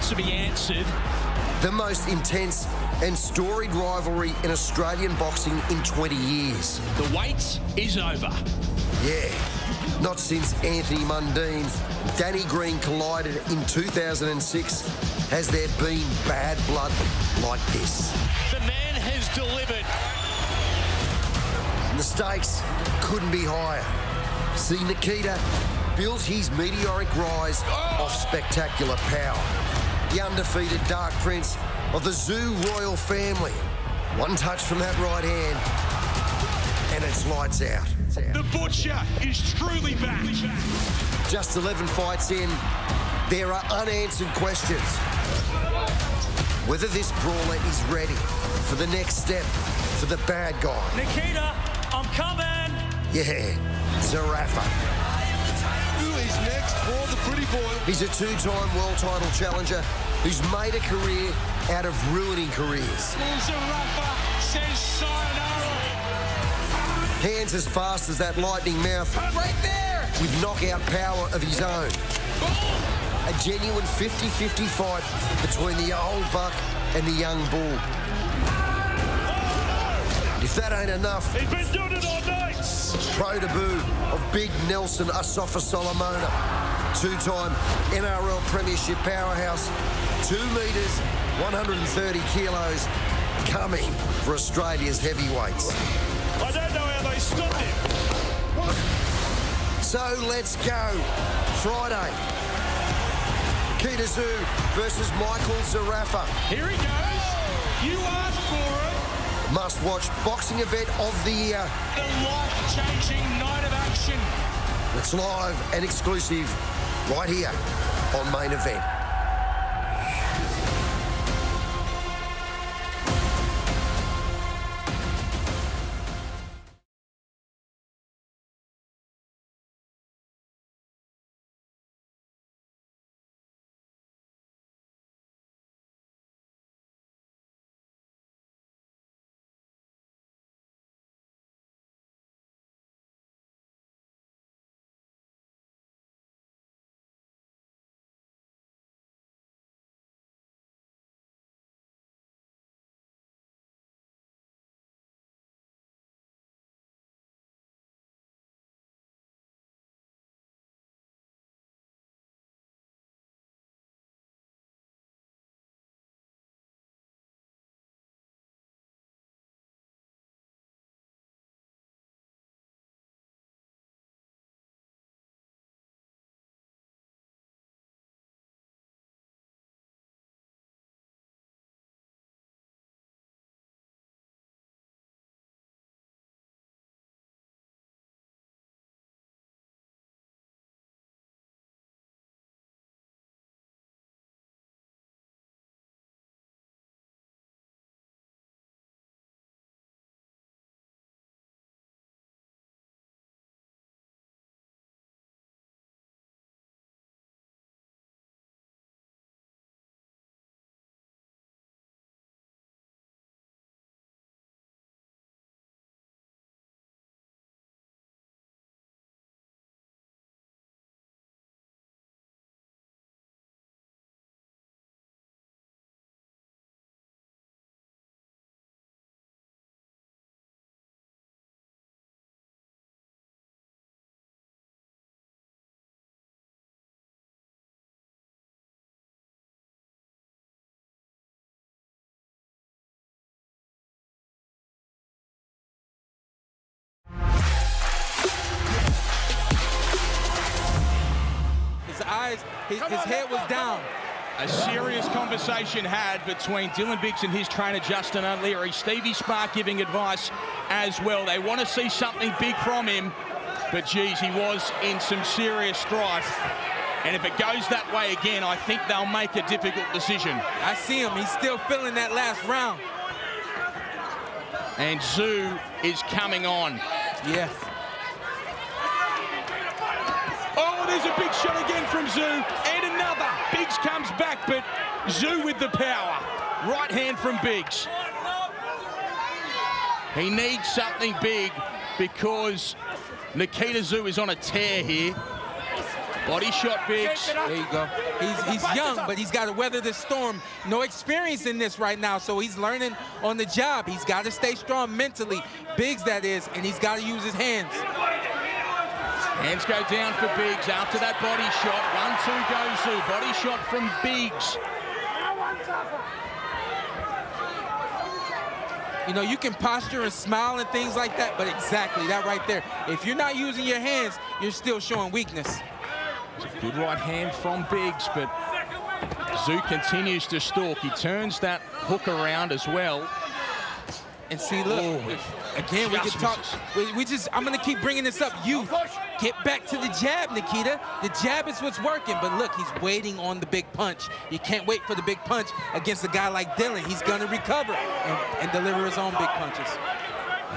to be answered. The most intense and storied rivalry in Australian boxing in 20 years. The wait is over. Yeah, not since Anthony Mundine and Danny Green collided in 2006 has there been bad blood like this. The man has delivered. And the stakes couldn't be higher. See, Nikita built his meteoric rise off spectacular power. The undefeated Dark Prince of the Tszyu royal family. One touch from that right hand, and it's lights out. The Butcher is truly back. Just 11 fights in, there are unanswered questions. Whether this brawler is ready for the next step for the bad guy. Nikita, I'm coming. Yeah, Zerafa. Who is next for the pretty boy? He's a two-time world title challenger who's made a career out of ruining careers. Zerafa says sayonara. Hands as fast as that lightning mouth. Right there! With knockout power of his own. A genuine 50-50 fight between the old buck and the young bull. If that ain't enough, He's been doing it all night. pro debut of Big Nelson Asafa Solomona, two-time NRL Premiership powerhouse, 2 metres, 130 kilos, coming for Australia's heavyweights. I don't know how they stopped him. So let's go. Friday. Tszyu versus Michael Zerafa. Here he goes. You asked for it. Must-watch boxing event of the year. The life-changing night of action. It's live and exclusive right here on Main Event. His head was down. A serious conversation had between Dylan Biggs and his trainer, Justin O'Leary. Stevie Spark giving advice as well. They want to see something big from him, but geez, he was in some serious strife. And if it goes that way again, I think they'll make a difficult decision. I see him. He's still feeling that last round. And Tszyu is coming on. Yes. Oh, there's a big shot again from Tszyu, and another. Biggs comes back, but Tszyu with the power. Right hand from Biggs. He needs something big because Nikita Tszyu is on a tear here. Body shot, Biggs. There you go. He's young, but he's got to weather the storm. No experience in this right now, so he's learning on the job. He's got to stay strong mentally, Biggs that is, and he's got to use his hands. Hands go down for Biggs after that body shot. 1-2 goes Tszyu. Body shot from Biggs. You know, you can posture and smile and things like that, but exactly that right there. If you're not using your hands, you're still showing weakness. It's a good right hand from Biggs, but Tszyu continues to stalk. He turns that hook around as well. And see, look, again, we can talk. I'm going to keep bringing this up. You get back to the jab, Nikita. The jab is what's working, but look, he's waiting on the big punch. You can't wait for the big punch against a guy like Dylan. He's going to recover and deliver his own big punches.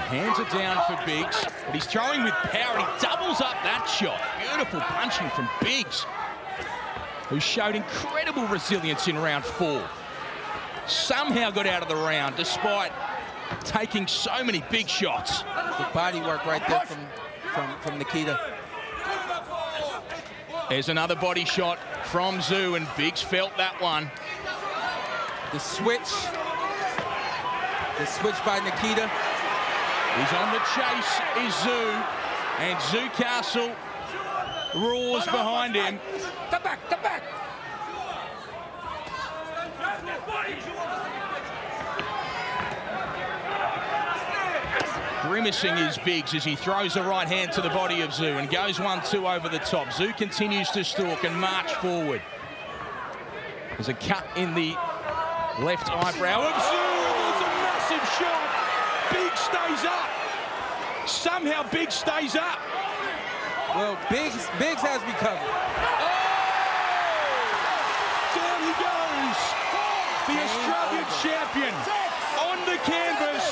Hands are down for Biggs, but he's throwing with power. He doubles up that shot. Beautiful punching from Biggs, who showed incredible resilience in round 4. Somehow got out of the round despite taking so many big shots. Good body work right there from Nikita. There's another body shot from Tszyu, and Biggs felt that one. The switch by Nikita. He's on the chase, is Tszyu, and Tszyu Castle roars behind him. Come back. Grimacing is Biggs as he throws a right hand to the body of Tszyu and goes 1-2 over the top. Tszyu continues to stalk and march forward. There's a cut in the left eyebrow of Tszyu, and there's a massive shot. Biggs stays up. Somehow Biggs stays up. Well, Biggs has recovered. Oh! Down he goes. The Australian champion on the canvas,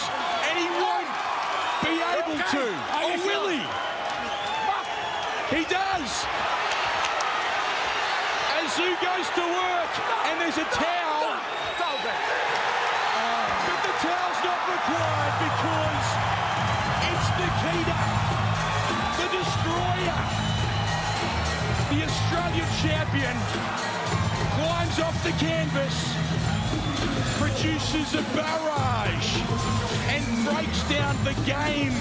and he won't be able to. Or will he? He does. As Tszyu goes to work, and there's a towel. But the towel's not required because it's Nikita, the destroyer. The Australian champion climbs off the canvas, produces a barrage, and breaks down the game.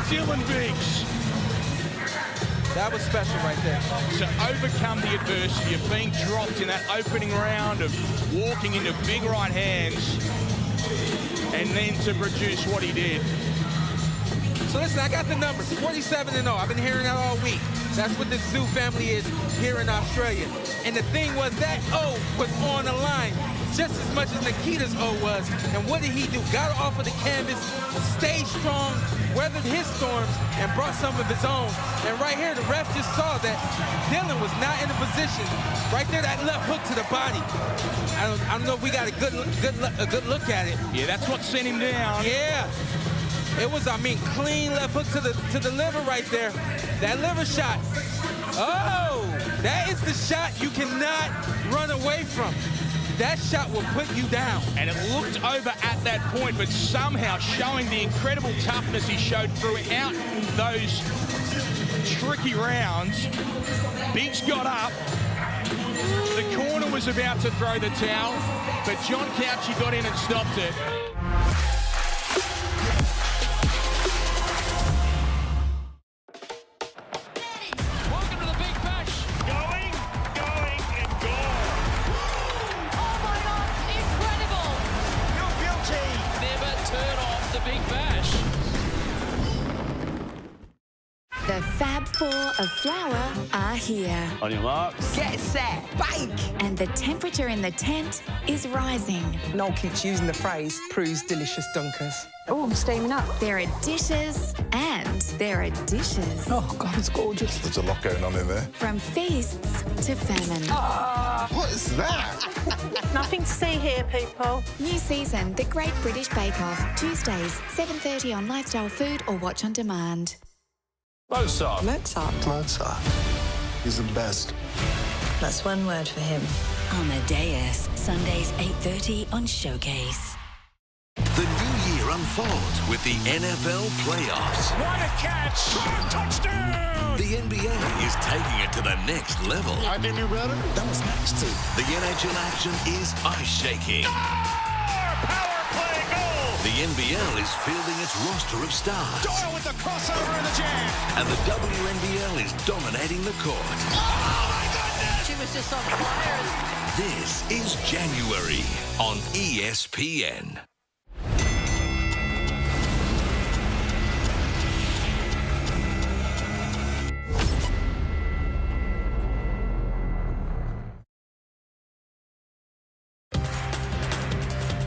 Dylan Biggs. That was special right there. To overcome the adversity of being dropped in that opening round, of walking into big right hands, and then to produce what he did. So listen, I got the numbers, 47-0. I've been hearing that all week. That's what the Tszyu family is here in Australia. And the thing was that O was on the line just as much as Nikita's O was. And what did he do? Got off of the canvas, stayed strong, weathered his storms, and brought some of his own. And right here, the ref just saw that Dylan was not in a position. Right there, that left hook to the body. I don't know if we got a good look at it. Yeah, that's what sent him down. Yeah. It was, I mean, clean left hook to the liver right there. That liver shot. Oh, that is the shot you cannot run away from. That shot will put you down. And it looked over at that point, but somehow showing the incredible toughness he showed throughout those tricky rounds. Biggs got up. The corner was about to throw the towel, but John Couchy got in and stopped it. The Fab Four of flour are here. On your marks. Get set, bake! And the temperature in the tent is rising. Noel keeps using the phrase, Prue's delicious dunkers. Oh, I'm steaming up. There are dishes and there are dishes. Oh, God, it's gorgeous. There's a lot going on in there. From feasts to famine. What is that? Nothing to see here, people. New season, The Great British Bake Off. Tuesdays, 7:30 on Lifestyle Food or watch on demand. Mozart. Mozart. Mozart. He's the best. That's one word for him. Amadeus, Sundays 8:30 on Showcase. The new year unfolds unfolds with the NFL playoffs. What a catch! Touchdown! The NBA is taking it to the next level. I can do better. That was nice too. The NHL action is ice-shaking. Power play goal! The NBL is fielding its roster of stars. Doyle with the crossover and the jam! And the WNBL is dominating the court. Oh, my goodness! She was just on fire. This is January on ESPN.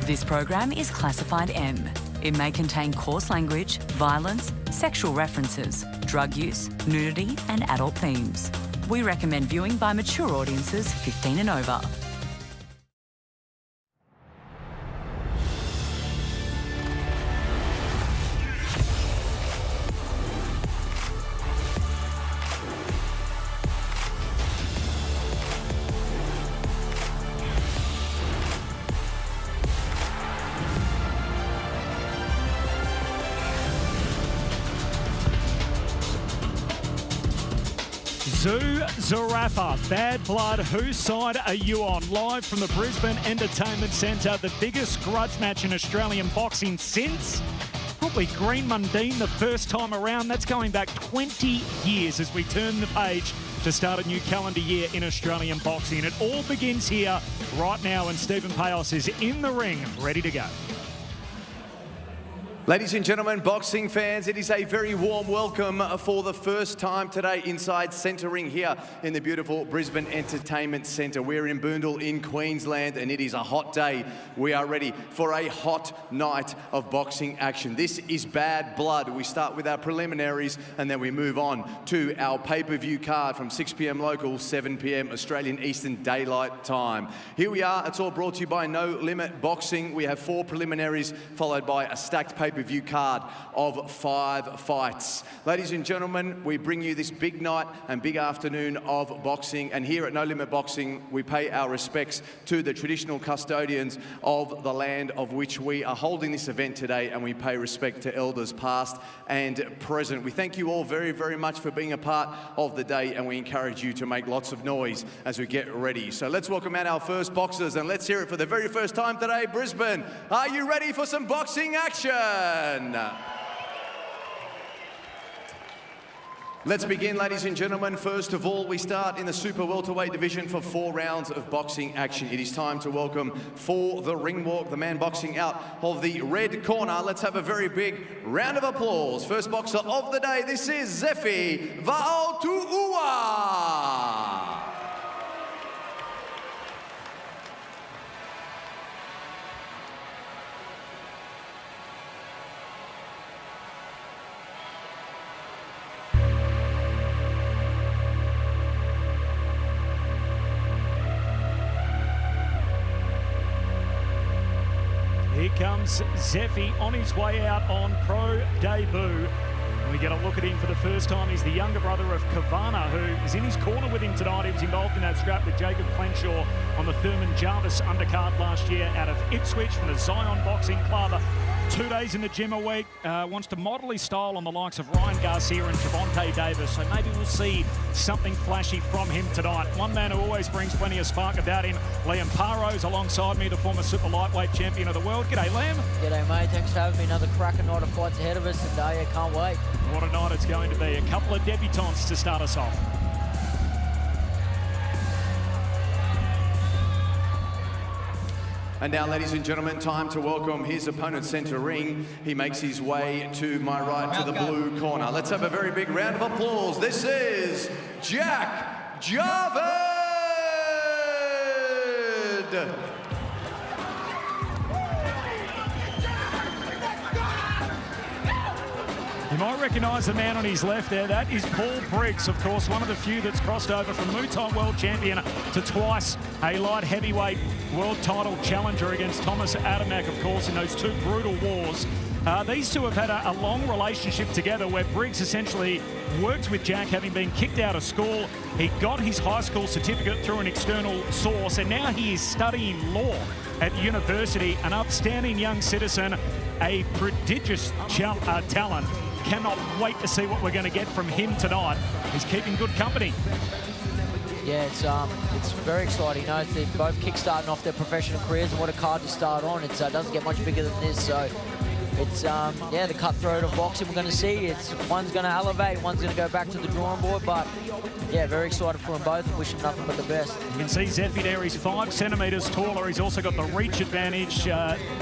This program is classified M. It may contain coarse language, violence, sexual references, drug use, nudity, and adult themes. We recommend viewing by mature audiences 15 and over. Zerafa, Bad Blood, whose side are you on? Live from the Brisbane Entertainment Centre, the biggest grudge match in Australian boxing since probably Green Mundine the first time around. That's going back 20 years as we turn the page to start a new calendar year in Australian boxing. It all begins here right now, and Stephen Payos is in the ring, ready to go. Ladies and gentlemen, boxing fans, it is a very warm welcome for the first time today inside Centre Ring here in the beautiful Brisbane Entertainment Centre. We're in Boondall in Queensland, and it is a hot day. We are ready for a hot night of boxing action. This is Bad Blood. We start with our preliminaries, and then we move on to our pay-per-view card from 6 p.m. local, 7 p.m. Australian Eastern Daylight Time. Here we are. It's all brought to you by No Limit Boxing. We have 4 preliminaries followed by a stacked pay-per-view card of 5 fights. Ladies and gentlemen, we bring you this big night and big afternoon of boxing, and here at No Limit Boxing we pay our respects to the traditional custodians of the land of which we are holding this event today, and we pay respect to elders past and present. We thank you all very, very much for being a part of the day, and we encourage you to make lots of noise as we get ready. So let's welcome out our first boxers, and let's hear it for the very first time today, Brisbane. Are you ready for some boxing action? Let's begin, ladies and gentlemen. First of all, we start in the super welterweight division for 4 rounds of boxing action. It is time to welcome for the ring walk, the man boxing out of the red corner. Let's have a very big round of applause. First boxer of the day, this is Zephy Vaotu'ua. Here comes Zephy on his way out on pro debut. And we get a look at him for the first time. He's the younger brother of Kavana, who is in his corner with him tonight. He was involved in that scrap with Jacob Clenshaw on the Thurman Jarvis undercard last year out of Ipswich from the Zion Boxing Club. 2 days in the gym a week, wants to model his style on the likes of Ryan Garcia and Javonte Davis, so maybe we'll see something flashy from him tonight. One man who always brings plenty of spark about him, Liam Paro's alongside me, the former super lightweight champion of the world. G'day, Liam. G'day, mate. Thanks for having me. Another cracking night of fights ahead of us, and yeah, can't wait. What a night it's going to be. A couple of debutantes to start us off. And now, ladies and gentlemen, time to welcome his opponent, Centre Ring. He makes his way to my right to the blue corner. Let's have a very big round of applause. This is Jack Javed. You might recognise the man on his left there. That is Paul Briggs, of course, one of the few that's crossed over from Muay Thai world champion to twice a light heavyweight world title challenger against Thomas Adamek, of course, in those 2 brutal wars. These two have had a long relationship together where Briggs essentially worked with Jack, having been kicked out of school. He got his high school certificate through an external source, and now he is studying law at university. An upstanding young citizen, a prodigious talent. Cannot wait to see what we're going to get from him tonight. He's keeping good company. Yeah, it's very exciting. You know, they're both kick-starting off their professional careers, and what a card to start on. It doesn't get much bigger than this, so it's, yeah, the cutthroat of boxing we're going to see. One's going to elevate, one's going to go back to the drawing board, but yeah, very excited for them both and wish them nothing but the best. You can see Zephy there, he's 5 centimetres taller. He's also got the reach advantage.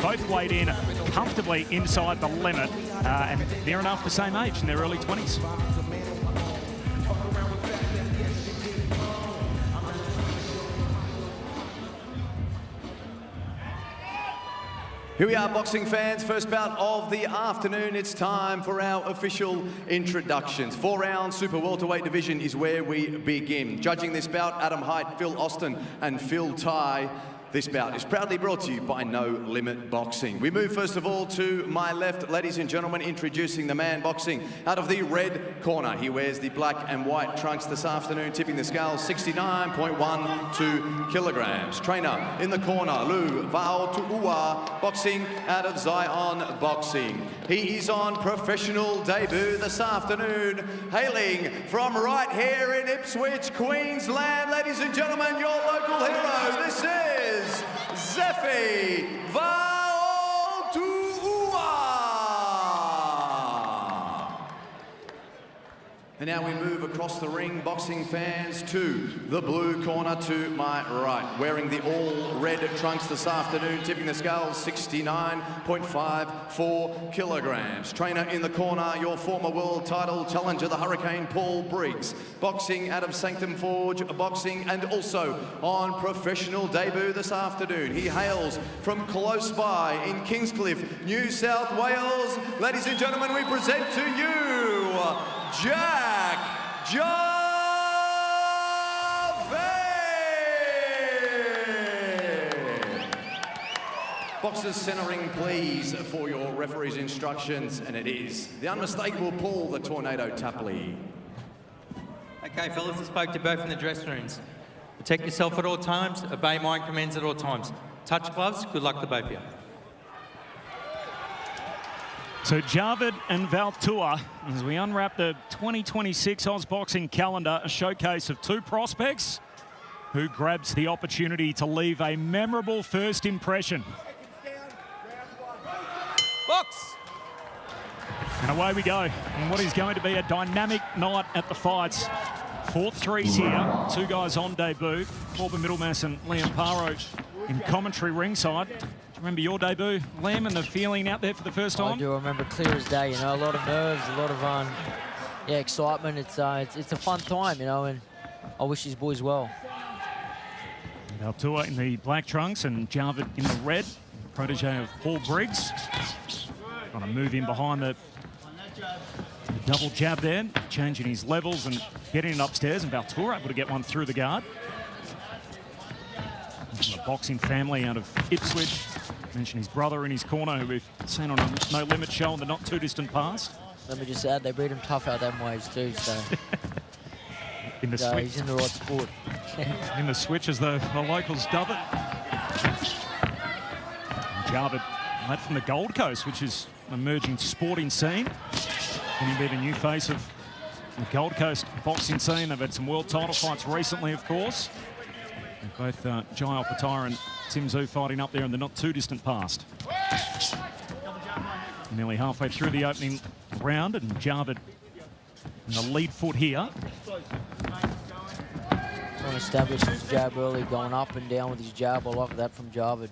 Both weighed in comfortably inside the limit, and they're enough the same age in their early 20s. Here we are, boxing fans. First bout of the afternoon. It's time for our official introductions. 4-round super welterweight division is where we begin. Judging this bout, Adam Height, Phil Austin and Phil Ty. This bout is proudly brought to you by No Limit Boxing. We move first of all to my left, ladies and gentlemen, introducing the man boxing out of the red corner. He wears the black and white trunks this afternoon, tipping the scale 69.12 kilograms. Trainer in the corner, Lou Vaotu'ua, boxing out of Zion Boxing. He is on professional debut this afternoon, hailing from right here in Ipswich, Queensland. Ladies and gentlemen, your local hero, this is Zephy Vaotu'ua. And now we move across the ring, boxing fans, to the blue corner to my right, wearing the all red trunks this afternoon, tipping the scale 69.54 kilograms. Trainer in the corner, your former world title challenger, the Hurricane Paul Briggs, boxing out of Sanctum Forge Boxing, and also on professional debut this afternoon. He hails from close by in Kingscliff, New South Wales. Ladies and gentlemen, we present to you Jack Javed. Boxers centering, please, for your referee's instructions, and it is the unmistakable Paul the Tornado Tapley. Okay, fellas, I spoke to both in the dressing rooms. Protect yourself at all times, obey my commands at all times. Touch gloves, good luck to both of you. So Javed and Vaotu'ua, as we unwrap the 2026 Oz Boxing calendar, a showcase of two prospects who grabs the opportunity to leave a memorable first impression. Box! And away we go, and what is going to be a dynamic night at the fights. 4th threes here, two guys on debut, Corbin Middlemass and Liam Paro in commentary ringside. Remember your debut, Liam, and the feeling out there for the first time? I do remember clear as day, you know, a lot of nerves, a lot of yeah, excitement. It's a fun time, you know, and I wish these boys well. Vaotu'ua in the black trunks and Javed in the red, protege of Paul Briggs. Trying to move in behind the double jab there, changing his levels and getting it upstairs, and Vaotu'ua able to get one through the guard. From a boxing family out of Ipswich. Mentioned his brother in his corner, who we've seen on a No Limit show in the not too distant past. Let me just add, they breed him tough out them ways too, so. In the switch. He's in the right sport. In the switch, as the locals dub it. Javed, lad from the Gold Coast, which is an emerging sporting scene. Can he be the new face of the Gold Coast boxing scene? They've had some world title fights recently, of course. And both Jai Alpatire and Tim Tszyu fighting up there in the not too distant past. Nearly halfway through the opening round, and Javed in the lead foot here. Trying to establish his jab early, going up and down with his jab. I like that from Javed.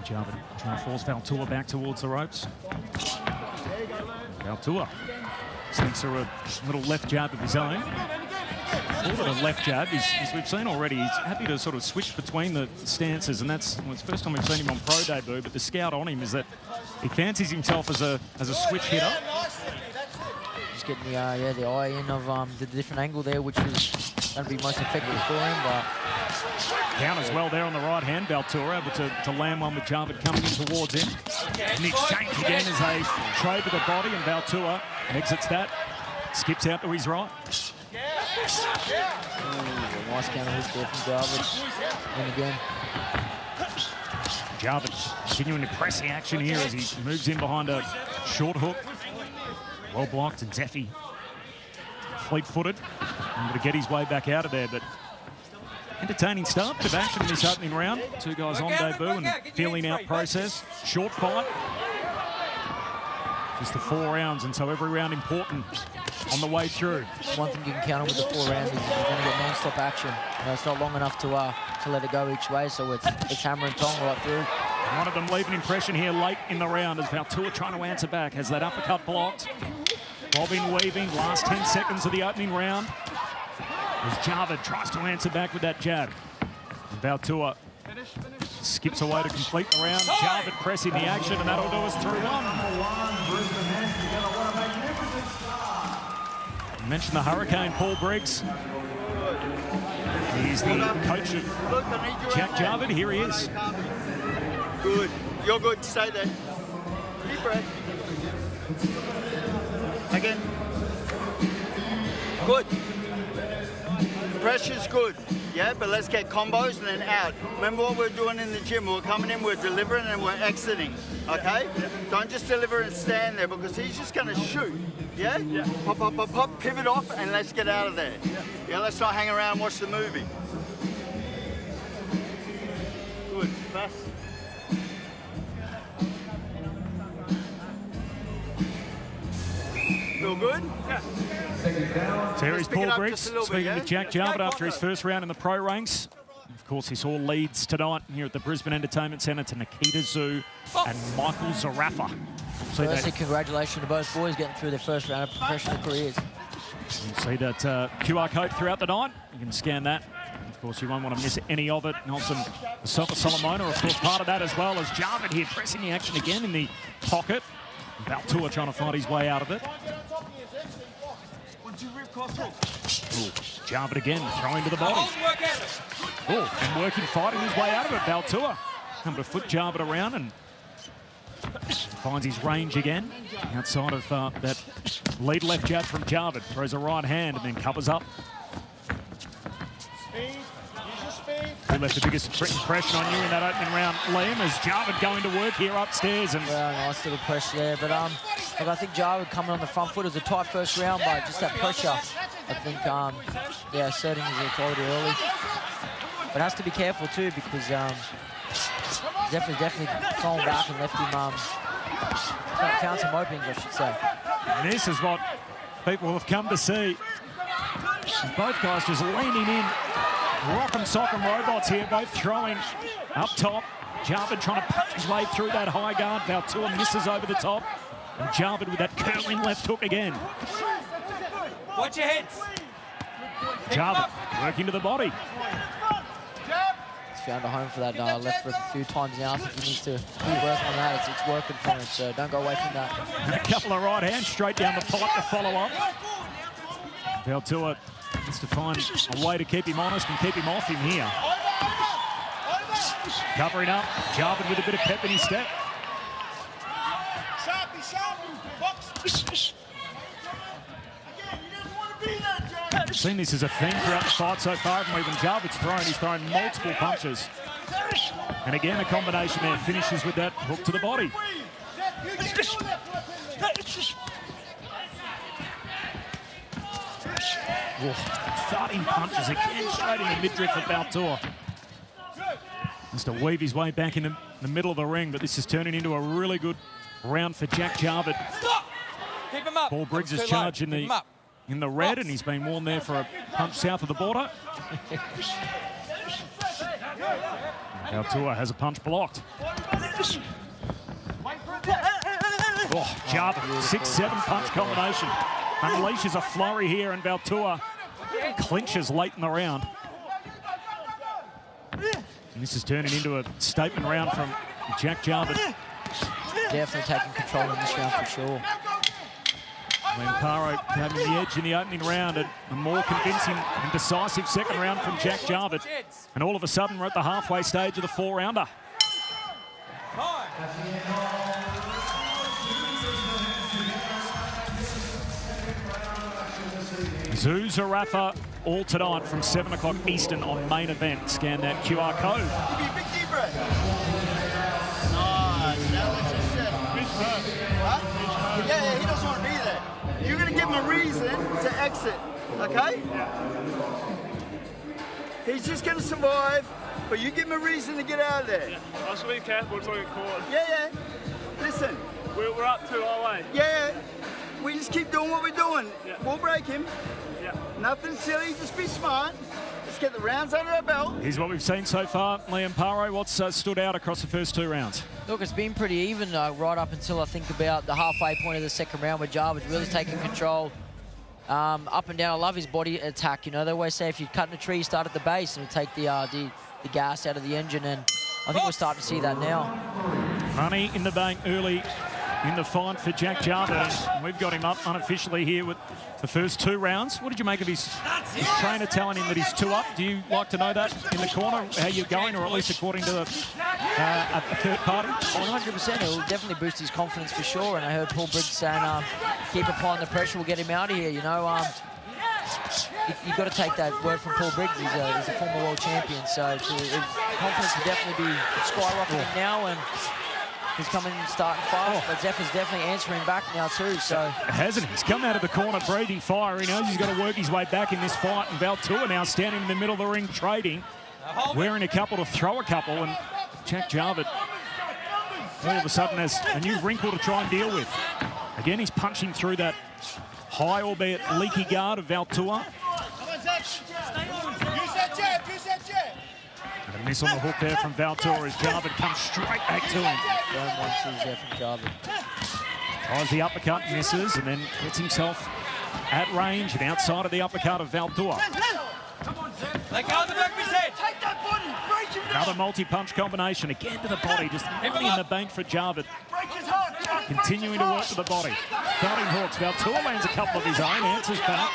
Javed trying to force Vaotu'ua back towards the ropes. Vaotu'ua sneaks through a little left jab of his own. A little bit of left jab, as we've seen already, he's happy to sort of switch between the stances, and it's the first time we've seen him on pro debut, but the scout on him is that he fancies himself as a switch hitter. Just getting the eye in of the different angle there, which was going to be most effective for him. But Count as well there on the right hand. Vaotu'ua able to land one with Javed coming in towards him. An exchange again as they trade with the body, and Vaotu'ua exits that. Skips out to his right. Ooh, nice counter hook there from Javed. And again. Javed continuing to press the action here as he moves in behind a short hook. Well blocked, and Zephy fleet-footed. Able to get his way back out of there, but entertaining start of action in this opening round. Two guys on debut and feeling out process. Short fight. Just the 4 rounds, and so every round important on the way through. One thing you can count on with the 4 rounds is you're going to get non-stop action. You know, it's not long enough to let it go each way, so it's hammer and tong right through. And one of them leave an impression here late in the round as Vaotu'ua trying to answer back. Has that uppercut blocked. Bobbing, weaving, last 10 seconds of the opening round. As Javed tries to answer back with that jab. And Vaotu'ua skips away to complete the round. Javed pressing the action, and that'll do us through 1. I mentioned the Hurricane, Paul Briggs. He's the coach of Jack Javed. Here he is. Good. You're good. Stay there. Deep breath. Again. Good. Pressure's good. Yeah, but let's get combos and then out. Remember what we're doing in the gym. We're coming in, we're delivering, and we're exiting. Okay? Don't just deliver and stand there because he's just going to shoot. Yeah? Pop, pop, pop, pop, pivot off, and let's get out of there. Yeah, let's not hang around and watch the movie. Good. Fast. Feel good? Yeah. So here is Paul Briggs speaking with Jack Javed after his first round in the pro ranks. Of course, this all leads tonight here at the Brisbane Entertainment Centre to Nikita, Tszyu and Michael Zerafa. Firstly, congratulations to both boys getting through their first round of professional careers. You can see that QR code throughout the night. You can scan that. Of course, you won't want to miss any of it. Nelson Solomona, of course, part of that as well as Javed here pressing the action again in the pocket. Vaotu'ua trying to find his way out of it. Ooh, Javed again, throwing to the body. Oh, and working, fighting his way out of it. Vaotu'ua able to foot Javed around and finds his range again. Outside of that lead left jab from Javed. Throws a right hand and then covers up. Who left the biggest impression on you in that opening round, Liam, as Javed going to work here upstairs? And well, nice little pressure there, but look, I think Javed coming on the front foot. It was a tight first round, but just that pressure, I think, yeah, asserting his authority early. But has to be careful too because Zephy's definitely thrown back and left him, found some openings, I should say. And this is what people have come to see. And both guys just leaning in. Rock and sock and robots here, both throwing up top. Javed trying to punch his way through that high guard. Vaotu'ua misses over the top. And Javed with that curling left hook again. Watch your heads. Javed working to the body. He's found a home for that left hook a few times now. I think he needs to really work on that. It's working for him, so don't go away from that. And a couple of right hands straight down the pipe to follow up. Vaotu'ua needs to find a way to keep him honest and keep him off him here. Covering up, Javed with a bit of pep in his step. I've seen this as a theme throughout the fight so far, and when Javed's thrown, he's thrown multiple punches. And again, a combination there finishes with that hook to the body. Whoa, farting punches again, straight in the midriff of Vaotu'ua. Has to weave his way back in the middle of the ring, but this is turning into a really good round for Jack Javed. Keep him up. Paul Briggs is charged in the red, and he's been warned there for a punch south of the border. Vaotu'ua has a punch blocked. Oh, Javed, 6-7 punch combination. Unleashes a flurry here, and Vaotu'ua clinches late in the round. And this is turning into a statement round from Jack Javed. Definitely taking control in this round for sure. Paro having the edge in the opening round, and a more convincing and decisive second round from Jack Javed. And all of a sudden, we're at the halfway stage of the 4-rounder. Zerafa all tonight from 7 o'clock Eastern on Main Event. Scan that QR code. Give me a big deep breath. Nice. Now let's just set him. Huh? Yeah, he doesn't want to be there. You're going to give him a reason to exit, okay? He's just going to survive, but you give him a reason to get out of there. Yeah. I was being careful to get caught. Yeah. Listen. We're up 2 our way. Yeah. We just keep doing what we're doing. Yeah. We'll break him. Yeah. Nothing silly, just be smart. Let's get the rounds under our belt. Here's what we've seen so far. Liam Paro, what's stood out across the first 2 rounds? Look, it's been pretty even right up until I think about the halfway point of the second round where Javed's really taking control up and down. I love his body attack. You know, they always say if you cut in a tree, you start at the base and you take the gas out of the engine, and I think we're starting to see that now. Money in the bank early in the fight for Jack Javed. We've got him up unofficially here with the first 2 rounds. What did you make of his trainer telling him that he's 2 up? Do you like to know that in the corner, how you're going, or at least according to the third party? 100%. It will definitely boost his confidence for sure. And I heard Paul Briggs saying, keep applying the pressure, we'll get him out of here. You know, you've got to take that word from Paul Briggs. He's a former world champion, so his confidence will definitely be skyrocketing now. And he's coming and starting fast, but Zephy's definitely answering back now too, so. Hasn't he? He's come out of the corner breathing fire. He knows he's got to work his way back in this fight, and Vaotu'ua now standing in the middle of the ring trading, wearing a couple to throw a couple, and Jack Javed all of a sudden has a new wrinkle to try and deal with. Again, he's punching through that high, albeit leaky guard of Vaotu'ua. And a miss on the hook there from Vaotu'ua as Javed comes straight back to him. Don't want to see Zephy Javed. Tries the uppercut, misses, and then gets himself at range and outside of the uppercut of Vaotu'ua. Another multi-punch combination, again to the body, just money in the bank for Javed. Continuing to work to the body. Starting hooks, Vaotu'ua lands a couple of his own, answers back.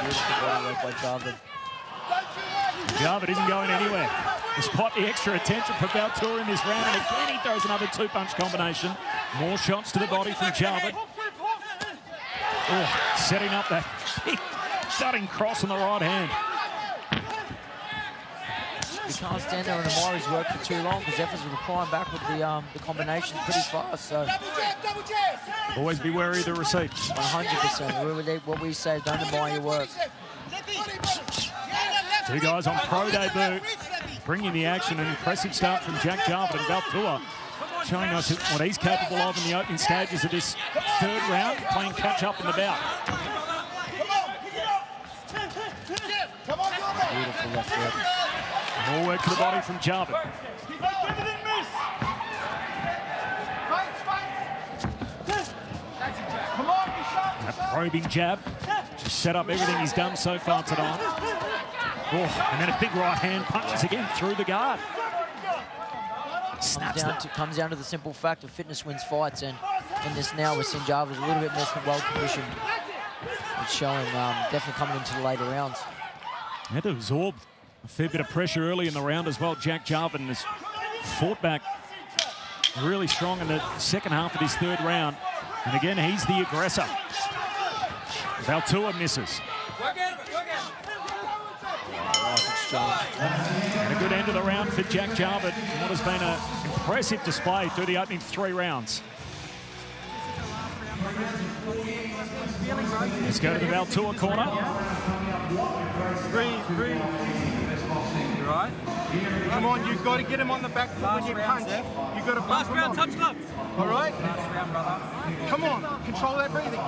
Beautiful body work by Javed. Javed isn't going anywhere. Despite the extra attention for Vaotu'ua in this round, and again he throws another 2-punch combination. More shots to the body from Javed. Oh, setting up that big stunning cross on the right hand. You can't stand there and admire his work for too long because Zephy's replying back with the combination pretty fast. So always be wary of the receipt. 100%. What we say, don't admire your work. 2 guys on pro debut, bringing the action. An impressive start from Jack Javed, and Vaotu'ua showing us what he's capable of in the opening stages of this 3rd round, playing catch-up in the bout. Beautiful left foot. More work to the body from Javed. That probing jab just set up everything he's done so far tonight. Oh, and then a big right hand punches again through the guard. Comes down to the simple fact of fitness wins fights, and in this now we're seeing Javed a little bit more well-conditioned. It's showing definitely coming into the later rounds. Had to absorb a fair bit of pressure early in the round as well. Jack Javed has fought back really strong in the second half of this 3rd round. And again, he's the aggressor. Vaotu'ua misses. And a good end of the round for Jack Javed in what has been an impressive display through the opening 3 rounds. Let's go to the Vaotu'ua corner. Breathe. Right. Come on, you've got to get him on the back foot when you punch. You've got to bump him on. Touch gloves. All right? Last round, brother. Come on, control that breathing.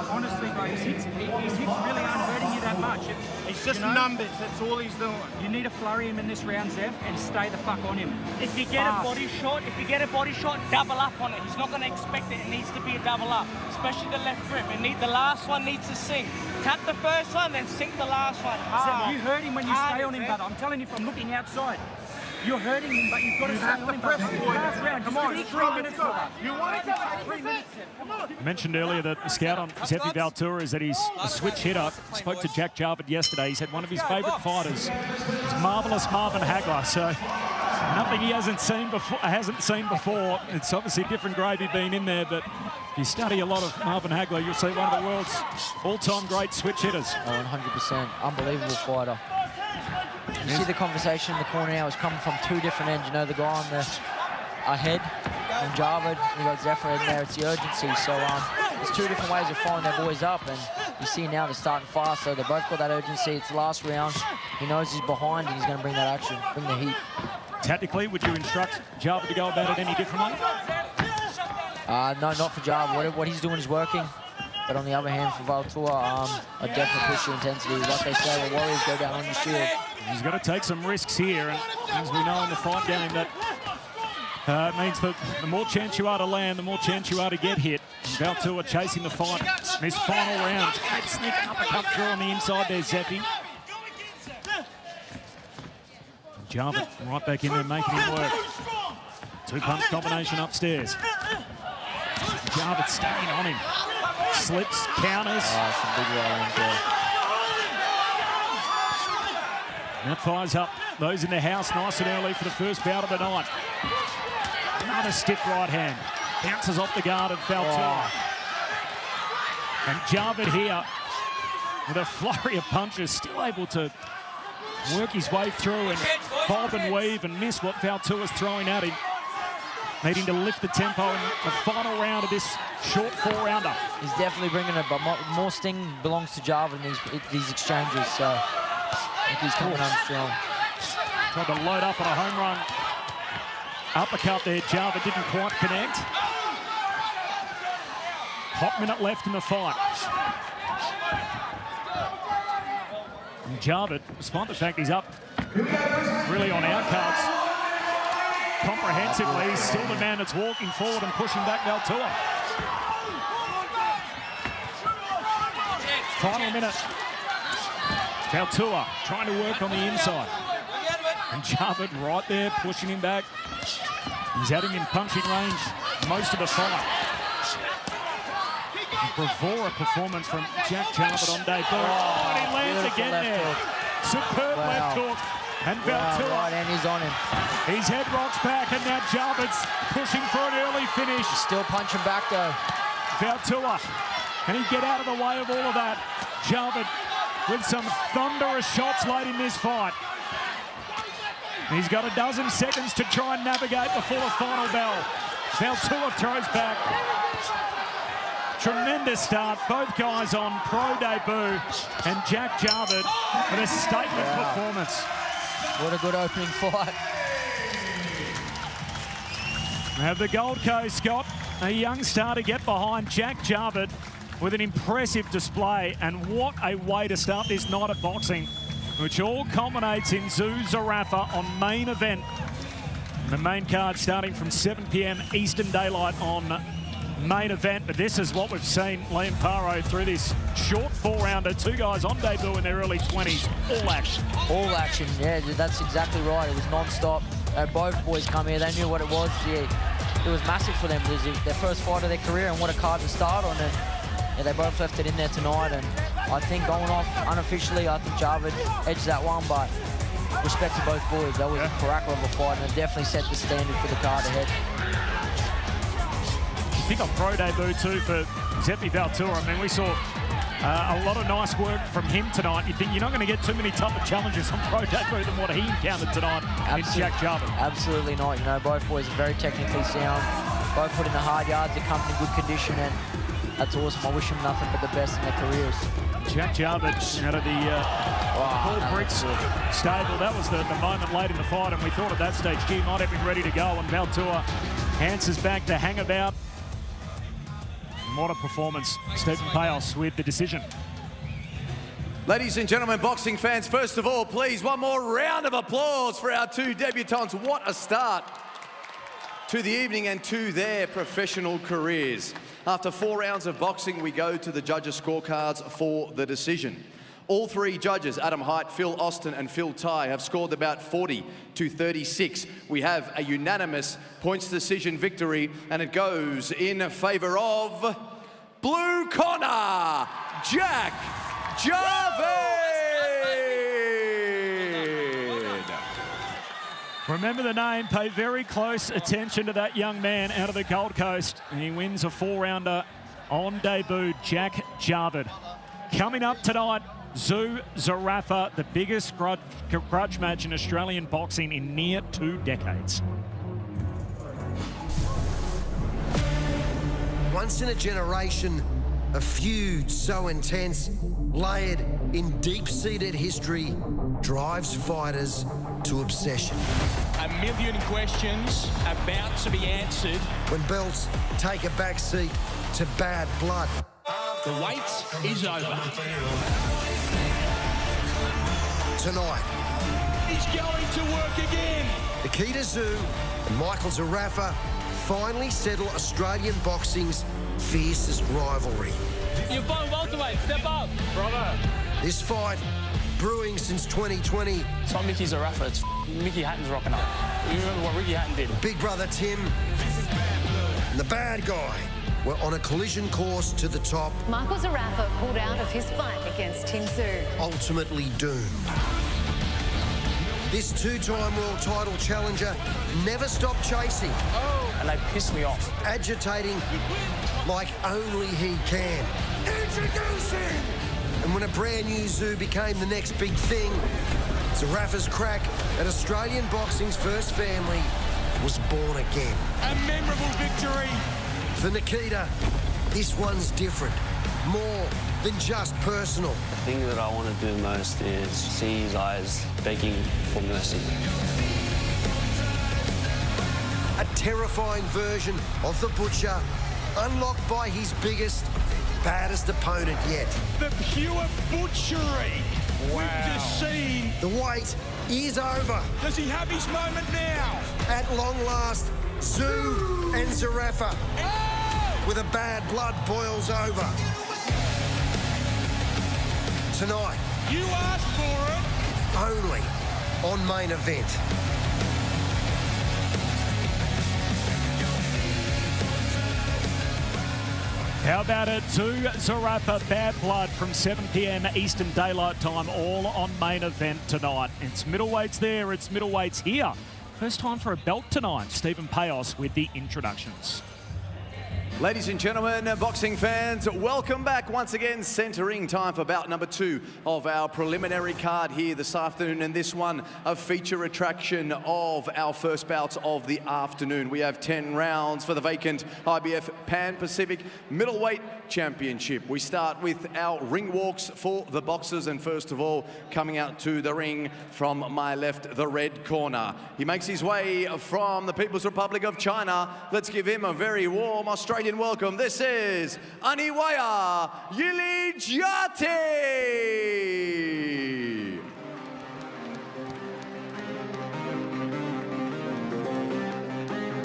Honestly, bro, his hits really aren't hurting you that much. It's just numbers, that's all he's doing. You need to flurry him in this round, Zeph, and stay the fuck on him. If you get a body shot, double up on it. He's not going to expect it. It needs to be a double up, especially the left grip. The last one needs to sink. Tap the first one, then sink the last one. You hurt him when you stay on him, brother. I'm telling you from looking outside. You're hurting him, but you've got to stay on him. Last round, Come on, just 3 minutes. You want to take 3 minutes? Come on. I mentioned earlier that the scout on Zephy Vaotu'ua is that he's a switch hitter. Spoke to Jack Javed yesterday. He said one of his favourite fighters is marvellous Marvin Hagler. So nothing he hasn't seen before. It's obviously different gravy being in there, but if you study a lot of Marvin Hagler, you'll see one of the world's all-time great switch hitters. Oh, 100%. Unbelievable fighter. You see the conversation in the corner now is coming from two different ends. You know, the guy on the ahead and Javed, and you got Zephy in there. It's the urgency. So there's two different ways of firing their boys up, and you see now they're starting fast. So they both got that urgency. It's the last round. He knows he's behind, and he's going to bring that action, bring the heat. Tactically, would you instruct Javed to go about it any differently? No, not for Javed. What he's doing is working. But on the other hand, for Vaotu'ua, I definitely push the intensity. Like they say, the Warriors go down on your shield. He's got to take some risks here, and as we know in the fight game, that means that the more chance you are to land, the more chance you are to get hit. Vaotu'ua chasing the fight in this final round. Great sneaking uppercut through on the inside there, Zephy. Javed right back in there, making him work. Two-punch combination upstairs. Javed staying on him. Slips, counters. Oh, some big right there. That fires up those in the house nice and early for the first bout of the night. Another stiff right hand. Bounces off the guard of Vaotu'ua. And Javed here with a flurry of punches, still able to work his way through and bob and weave and miss what Vaotu'ua's throwing at him. Needing to lift the tempo in the final round of this short 4-rounder. He's definitely bringing it, but more sting belongs to Javed in these exchanges, so I think he's coming on strong. Tried to load up on a home run uppercut there. Javed didn't quite connect. Hot minute left in the fight. And Javed, despite the fact he's up really on our cards, comprehensively, he's still the man that's walking forward and pushing back Vaotu'ua. Final minute. Vaotu'ua trying to work on the inside. And Javed right there, pushing him back. He's had him in punching range most of the fight. Bravura performance from Jack Javed on debut. Oh, and he lands again there. Superb left hook. And Vaotu'ua, right hand is on him. His head rocks back, and now Javed's pushing for an early finish. He's still punching back, though. Vaotu'ua, can he get out of the way of all of that? Javed with some thunderous shots late in this fight. He's got a dozen seconds to try and navigate before the final bell. Vaotu'ua throws back. Tremendous start, both guys on pro debut, and Jack Javed with a statement performance. What a good opening fight. We have the Gold Coast, Scott, a young star to get behind Jack Javed with an impressive display, and what a way to start this night of boxing, which all culminates in Zerafa on main event. The main card starting from 7 p.m. Eastern Daylight on main event, but this is what we've seen Liam Paro through this short 4-rounder. Two guys on debut in their early 20s. All action. All action, yeah, that's exactly right. It was non-stop. Both boys come here, they knew what it was. Yeah, it was massive for them. It was their first fight of their career, and what a card to start on. And yeah, they both left it in there tonight, and I think going off unofficially, I think Javed edged that one, but respect to both boys. That was a cracker of a fight, and it definitely set the standard for the card ahead. I think on pro debut too for Zephy Vaotu'ua. I mean, we saw a lot of nice work from him tonight. You think you're not going to get too many tougher challenges on pro debut than what he encountered tonight in Jack Javed. Absolutely not. You know, both boys are very technically sound. Both put in the hard yards. They come in good condition, and that's awesome. I wish them nothing but the best in their careers. Jack Javed out of the Paul Bricks stable. That was the moment late in the fight, and we thought at that stage, he might have been ready to go, and Vaotu'ua answers back to hang about. What a performance. Stephen Payos with the decision. Ladies and gentlemen, boxing fans, first of all, please, one more round of applause for our two debutants. What a start to the evening and to their professional careers. After 4 rounds of boxing, we go to the judges' scorecards for the decision. All three judges, Adam Height, Phil Austin and Phil Ty, have scored about 40 to 36. We have a unanimous points decision victory, and it goes in favour of blue corner, Jack Javed. Remember the name, pay very close attention to that young man out of the Gold Coast. And he wins a 4-rounder on debut, Jack Javed. Coming up tonight, Tszyu Zerafa, the biggest grudge match in Australian boxing in near 2 decades. Once in a generation, a feud so intense, layered in deep-seated history, drives fighters to obsession. A million questions about to be answered. When belts take a backseat to bad blood. The wait is over. Tonight, he's going to work again. Nikita Tszyu and Michael Zerafa finally settle Australian boxing's fiercest rivalry. You're both welterweight, step up. Brother. This fight, brewing since 2020. It's not Mickey Zerafa, it's Mickey Hatton's rocking up. You remember what Ricky Hatton did? Big brother Tim and the bad guy were on a collision course to the top. Michael Zerafa pulled out of his fight against Tszyu. Ultimately doomed. This 2-time world title challenger never stopped chasing. Oh. And they pissed me off. Agitating like only he can. Introducing! And when a brand new Tszyu became the next big thing, Zerafa's crack at Australian boxing's first family was born again. A memorable victory. For Nikita, this one's different. More than just personal. The thing that I want to do most is see his eyes begging for mercy. A terrifying version of the Butcher, unlocked by his biggest, baddest opponent yet. The pure butchery we've just seen. The wait is over. Does he have his moment now? At long last, Tszyu and Zerafa. With a bad blood boils over. Tonight. You asked for it. Only on Main Event. How about it? Tszyu Zerafa, Bad Blood from 7 p.m. Eastern Daylight Time, all on Main Event tonight. It's middleweights there, it's middleweights here. First time for a belt tonight. Stephen Payos with the introductions. Ladies and gentlemen, boxing fans, welcome back once again. Centering time for bout number 2 of our preliminary card here this afternoon, and this one a feature attraction of our first bouts of the afternoon. We have 10 rounds for the vacant IBF Pan-Pacific Middleweight Championship. We start with our ring walks for the boxers, and first of all, coming out to the ring from my left, the red corner. He makes his way from the People's Republic of China. Let's give him a very warm Australian welcome. This is Ainiwaer Yilixiati.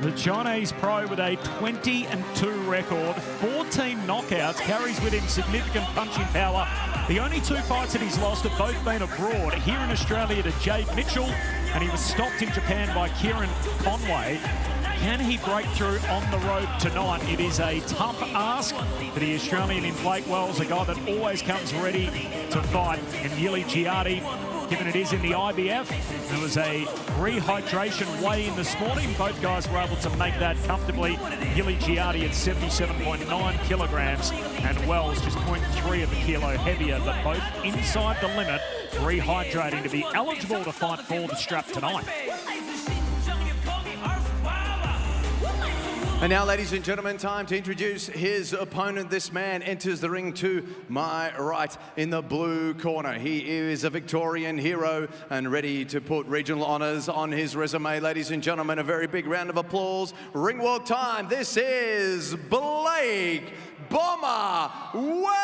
The Chinese pro with a 20-2 record, 14 knockouts, carries with him significant punching power. The only 2 fights that he's lost have both been abroad. Here in Australia to Jade Mitchell, and he was stopped in Japan by Kieran Conway. Can he break through on the road tonight? It is a tough ask for the Australian in Blake Wells, a guy that always comes ready to fight. And Yilixiati, given it is in the IBF, there was a rehydration weigh-in this morning. Both guys were able to make that comfortably. Yilixiati at 77.9 kilograms and Wells just 0.3 of a kilo heavier, but both inside the limit, rehydrating to be eligible to fight for the strap tonight. And now, ladies and gentlemen, time to introduce his opponent. This man enters the ring to my right in the blue corner. He is a Victorian hero and ready to put regional honours on his resume. Ladies and gentlemen, a very big round of applause. Ring walk time. This is Blake Bomber Wells.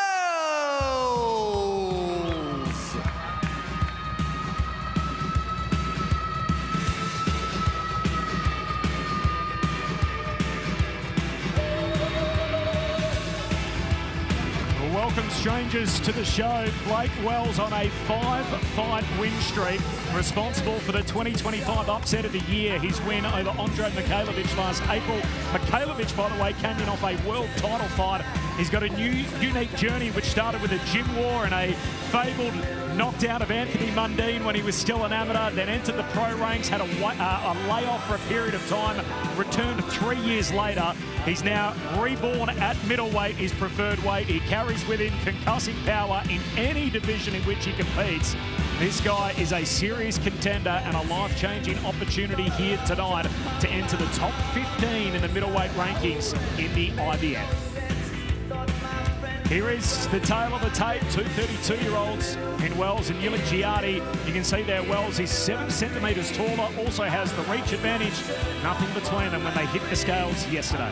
Welcome strangers to the show. Blake Wells on a 5-fight win streak, responsible for the 2025 upset of the year, his win over Andre Mikhailovic last April. Mikhailovic, by the way, came in off a world title fight. He's got a new, unique journey which started with a gym war and a fabled knockdown of Anthony Mundine when he was still an amateur, then entered the pro ranks, had a layoff for a period of time, returned 3 years later. He's now reborn at middleweight, his preferred weight. He carries with him concussive power in any division in which he competes. This guy is a serious contender and a life-changing opportunity here tonight to enter the top 15 in the middleweight rankings in the IBF. Here is the tale of the tape, two 32-year-olds in Wells and Yilixiati. You can see there Wells is 7 centimetres taller, also has the reach advantage. Nothing between them when they hit the scales yesterday.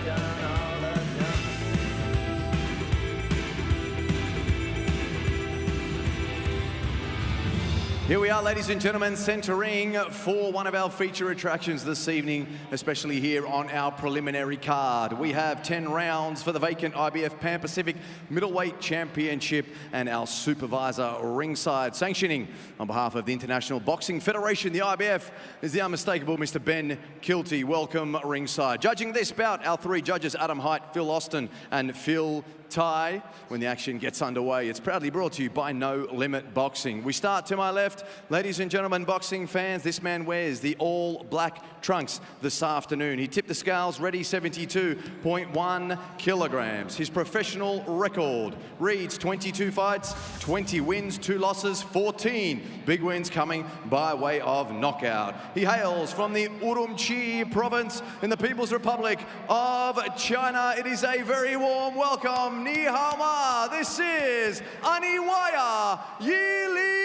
Here we are, ladies and gentlemen, centering for one of our feature attractions this evening, especially here on our preliminary card. We have 10 rounds for the vacant IBF Pan Pacific Middleweight Championship, and our supervisor ringside, sanctioning on behalf of the International Boxing Federation, the IBF, is the unmistakable Mr. Ben Kilty. Welcome ringside. Judging this bout, our 3 judges, Adam Height, Phil Austin, and Phil Ty. When the action gets underway, it's proudly brought to you by No Limit Boxing. We start to my left. Ladies and gentlemen, boxing fans, this man wears the all-black trunks this afternoon. He tipped the scales ready 72.1 kilograms. His professional record reads 22 fights, 20 wins, 2 losses, 14 big wins coming by way of knockout. He hails from the Urumqi province in the People's Republic of China. It is a very warm welcome. Ni hao ma. This is Ainiwaer Yilixiati.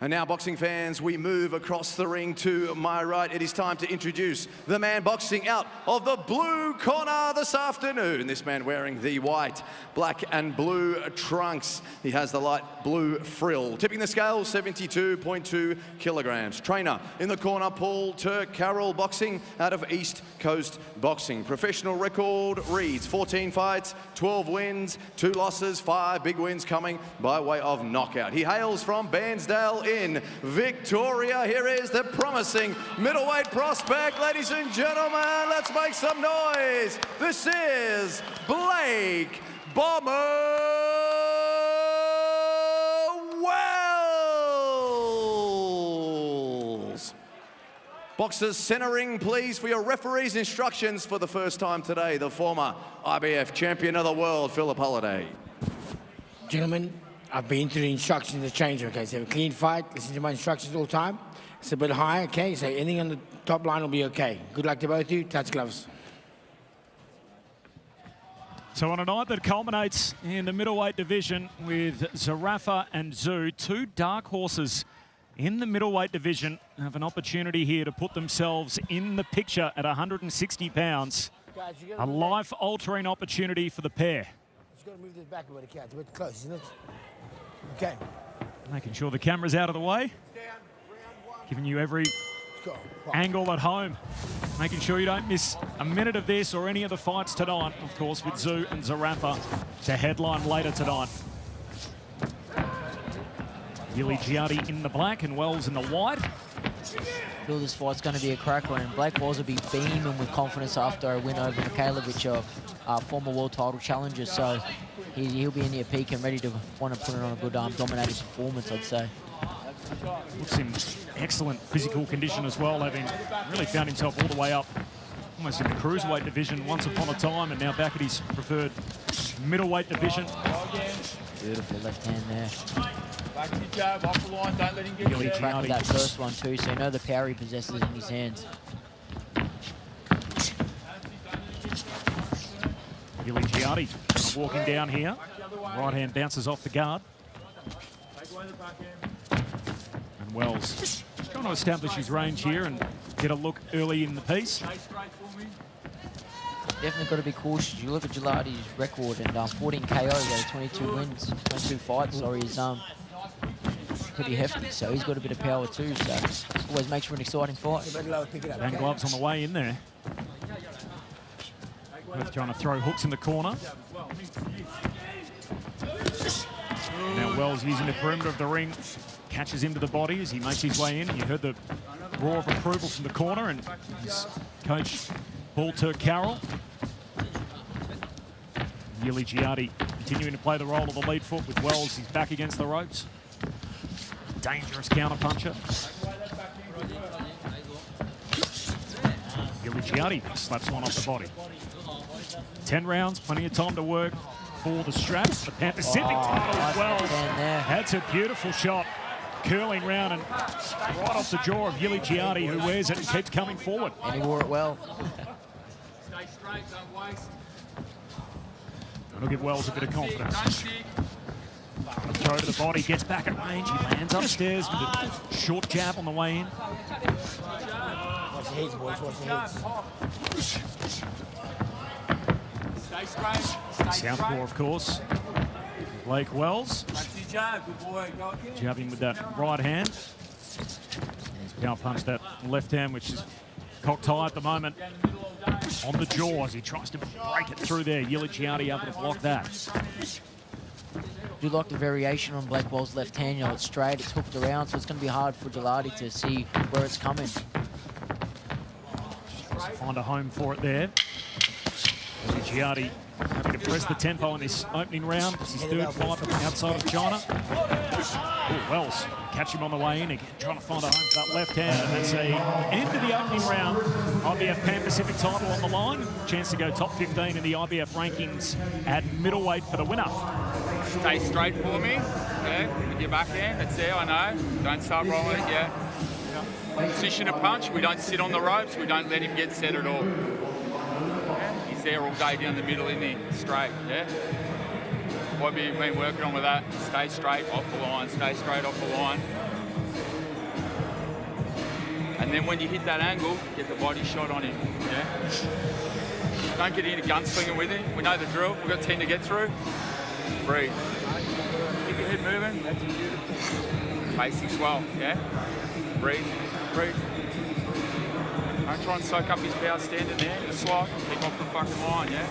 And now, boxing fans, we move across the ring to my right. It is time to introduce the man boxing out of the blue corner this afternoon. This man wearing the white, black and blue trunks. He has the light blue frill. Tipping the scale, 72.2 kilograms. Trainer in the corner, Paul Turk Carroll, boxing out of East Coast Boxing. Professional record reads 14 fights, 12 wins, 2 losses, 5 big wins coming by way of knockout. He hails from Bairnsdale in Victoria. Here is the promising middleweight prospect. Ladies and gentlemen, let's make some noise. This is Blake "Bomber" Wells. Boxers centering, please, for your referee's instructions for the first time today. The former IBF champion of the world, Philip Holliday. Gentlemen, I've been through the instructions to change, okay? So a clean fight, listen to my instructions all the time. It's a bit high, okay? So anything on the top line will be okay. Good luck to both of you. Touch gloves. So on a night that culminates in the middleweight division with Zerafa and Tszyu, 2 dark horses in the middleweight division, have an opportunity here to put themselves in the picture at 160 pounds. A life-altering opportunity for the pair. Just got to move this back a bit, it's a bit close, isn't it? Okay. Making sure the camera's out of the way. Giving you every angle at home. Making sure you don't miss a minute of this or any of the fights tonight, of course, with Tszyu and Zerafa to headline later tonight. Yilixiati in the black and Wells in the white. I feel this fight's going to be a cracker, and Blake Wells will be beaming with confidence after a win over Mikhailovic, former world title challenger. So he'll be in here peak and ready to want to put it on a good dominated performance, I'd say. Looks in excellent physical condition as well, having really found himself all the way up almost in the cruiserweight division once upon a time, and now back at his preferred middleweight division. Beautiful left hand there. Back to the jab, off the line, don't let him get Really cracking that first one too, so you know the power he possesses in his hands. Yilixiati walking down here. Right hand bounces off the guard. And Wells trying to establish his range here and get a look early in the piece. Definitely got to be cautious. You look at Gelati's record and 14 KOs, 22 wins, 22 fights, sorry, is pretty hefty, so he's got a bit of power too, so always makes for an exciting fight. And gloves on the way in there. Both trying to throw hooks in the corner. Now Wells using the perimeter of the ring, catches him to the body as he makes his way in. You heard the roar of approval from the corner, and his coach, Vaotu'ua. Yilixiati continuing to play the role of the lead foot with Wells. He's back against the ropes. Dangerous counter puncher. Yilixiati slaps one off the body. 10 rounds, plenty of time to work for the straps. The Pan-Pacific title as well. That's a beautiful shot. Curling round and right off the jaw of Yilixiati, who wears it and keeps coming forward. And he wore it well. Stay straight, don't waste. That'll give Wells a bit of confidence. Throw to the body, gets back at range. He lands upstairs with a short jab on the way in. Watch the heads, boys, watch the heads. Stay straight. Southpaw, of course. Blake Wells. Jab, good boy. Go again. Jabbing with that right hand. He's power punched that left hand, which is cocked high at the moment. On the jaw as he tries to break it through there. Yilixiati able to block that. Do like the variation on Blake Wells' left hand. You know, it's straight, it's hooked around, so it's going to be hard for Gelati to see where it's coming. Tries to find a home for it there. Yilixiati happy to press the tempo in this opening round. It's his third fight outside of China. Ooh, Wells catch him on the way in again, trying to find a home for that left hand. And that's the end of the opening round. IBF Pan-Pacific title on the line. Chance to go top 15 in the IBF rankings at middleweight for the winner. Stay straight for me, yeah, with your backhand. That's there, I know. Don't start rolling it, yeah. Position to punch. We don't sit on the ropes. We don't let him get set at all. He's there all day down the middle, isn't he? Straight, yeah? What have you been working on with that? Stay straight off the line, stay straight off the line. And then when you hit that angle, get the body shot on him, yeah? Don't get into gunslinging with him. We know the drill. We've got 10 to get through. Breathe. Keep your head moving. That's beautiful. Basics well, yeah? Breathe, breathe. Don't try and soak up his power standing there. Just slide. Keep off the fucking line, yeah?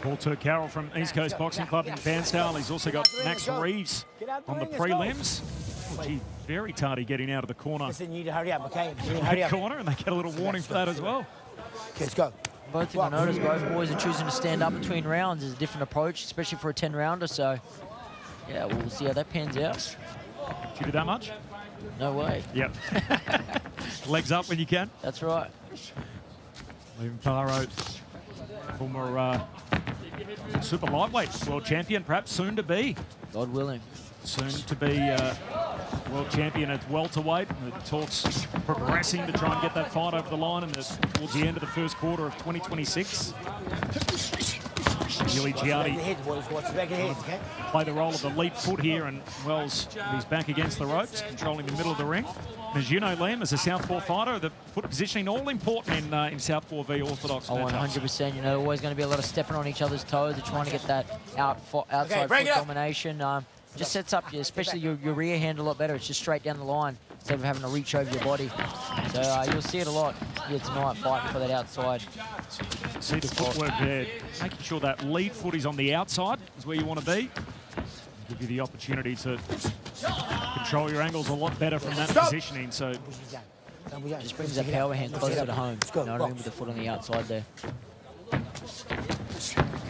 Vaotu'ua from East Coast Boxing Club in Bairnsdale. He's also got Max Reeves on the prelims. Oh, gee, very tardy getting out of the corner. Listen, you need to hurry up, okay? You need to hurry up. Corner, and they get a little warning for that as well. Okay, let's go. Both of you notice both boys are choosing to stand up between rounds. Is a different approach, especially for a 10-rounder. So, yeah, we'll see how that pans out. Did you do that much? No way. Yep. Legs up when you can. That's right. Leaving Paro, former super lightweight world champion, perhaps soon to be. God willing. Soon to be world champion at welterweight. The talks progressing to try and get that fight over the line towards the end of the first quarter of 2026. Yilixiati play the role of the lead foot here, and Wells, he's back against the ropes, controlling the middle of the ring. And as you know, Liam, as a southpaw fighter, the foot positioning all important in southpaw v orthodox. Oh, 100%. You know, always going to be a lot of stepping on each other's toes. They're trying to get that outside foot domination. Just sets up, especially your rear hand a lot better. It's just straight down the line instead of having to reach over your body. So you'll see it a lot here tonight, fighting for that outside. See the footwork there, making sure that lead foot is on the outside is where you want to be. Give you the opportunity to control your angles a lot better from that positioning. So just brings that power hand closer to home. You know what I mean, with the foot on the outside there.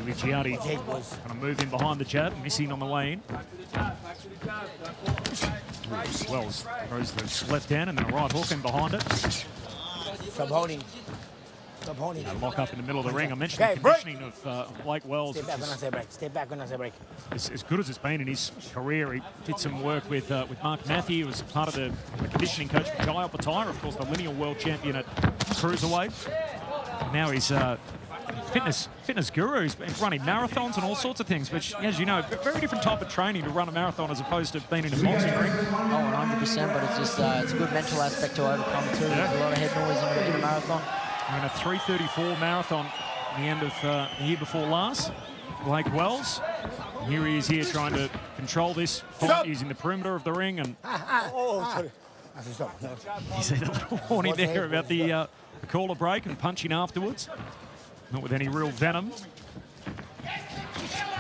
Yilixiati kind of move in behind the jab, missing on the way in. Wells throws the left hand and then a right hook in behind it. Stop holding. Stop holding. Lock up in the middle of the ring. I mentioned the conditioning of Blake Wells. Step back when I say break. Step back when I say break. As good as it's been in his career, he did some work with Mark Matthew, who was part of the conditioning coach for Kayo Sports, of course, the lineal world champion at cruiserweight. And now he's fitness guru. He's been running marathons and all sorts of things, which, as you know, a very different type of training to run a marathon as opposed to being in a boxing ring. Oh, 100%, but it's just it's a good mental aspect to overcome too. Yeah. There's a lot of head noise in a marathon. In a 3:34 marathon at the end of the year before last, Blake Wells. Here he is here trying to control this fight using the perimeter of the ring. And You see the little warning there about the caller break and punching afterwards. Not with any real venom.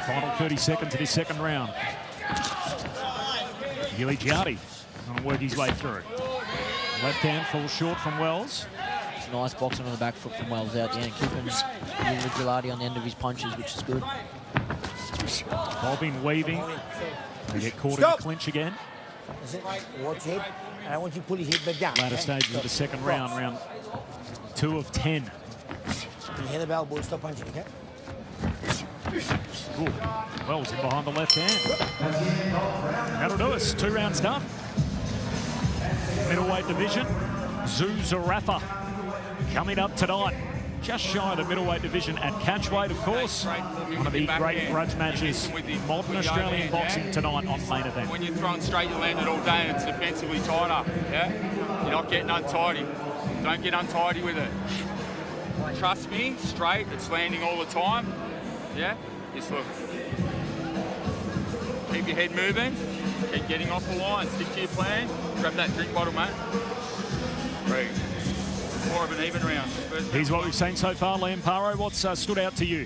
Final 30 seconds of this second round. Yilixiati going to work his way through. Left hand falls short from Wells. It's a nice boxing on the back foot from Wells out the end, keeping Yilixiati on the end of his punches, which is good. Bobbing, weaving. They get caught in the clinch again. Watch it. And I want you to pull your head back down. Latter stages of the second round, round 2 of 10. You hear the bell, boy, stop punching, okay? Ooh. Wells in behind the left hand. That'll do us. 2 rounds done. Middleweight division. Zerafa coming up tonight. Just shy of the middleweight division at catchweight, of course. One of the great grudge matches in modern Australian boxing tonight on main event. When you're throwing straight, you land it all day and it's defensively tighter, yeah? You're not getting untidy. Don't get untidy with it. Trust me, straight, it's landing all the time, yeah? Just look. Keep your head moving, keep getting off the line, stick to your plan. Grab that drink bottle, mate. Breathe. More of an even round. Here's what we've seen so far, Liam Paro. What's stood out to you?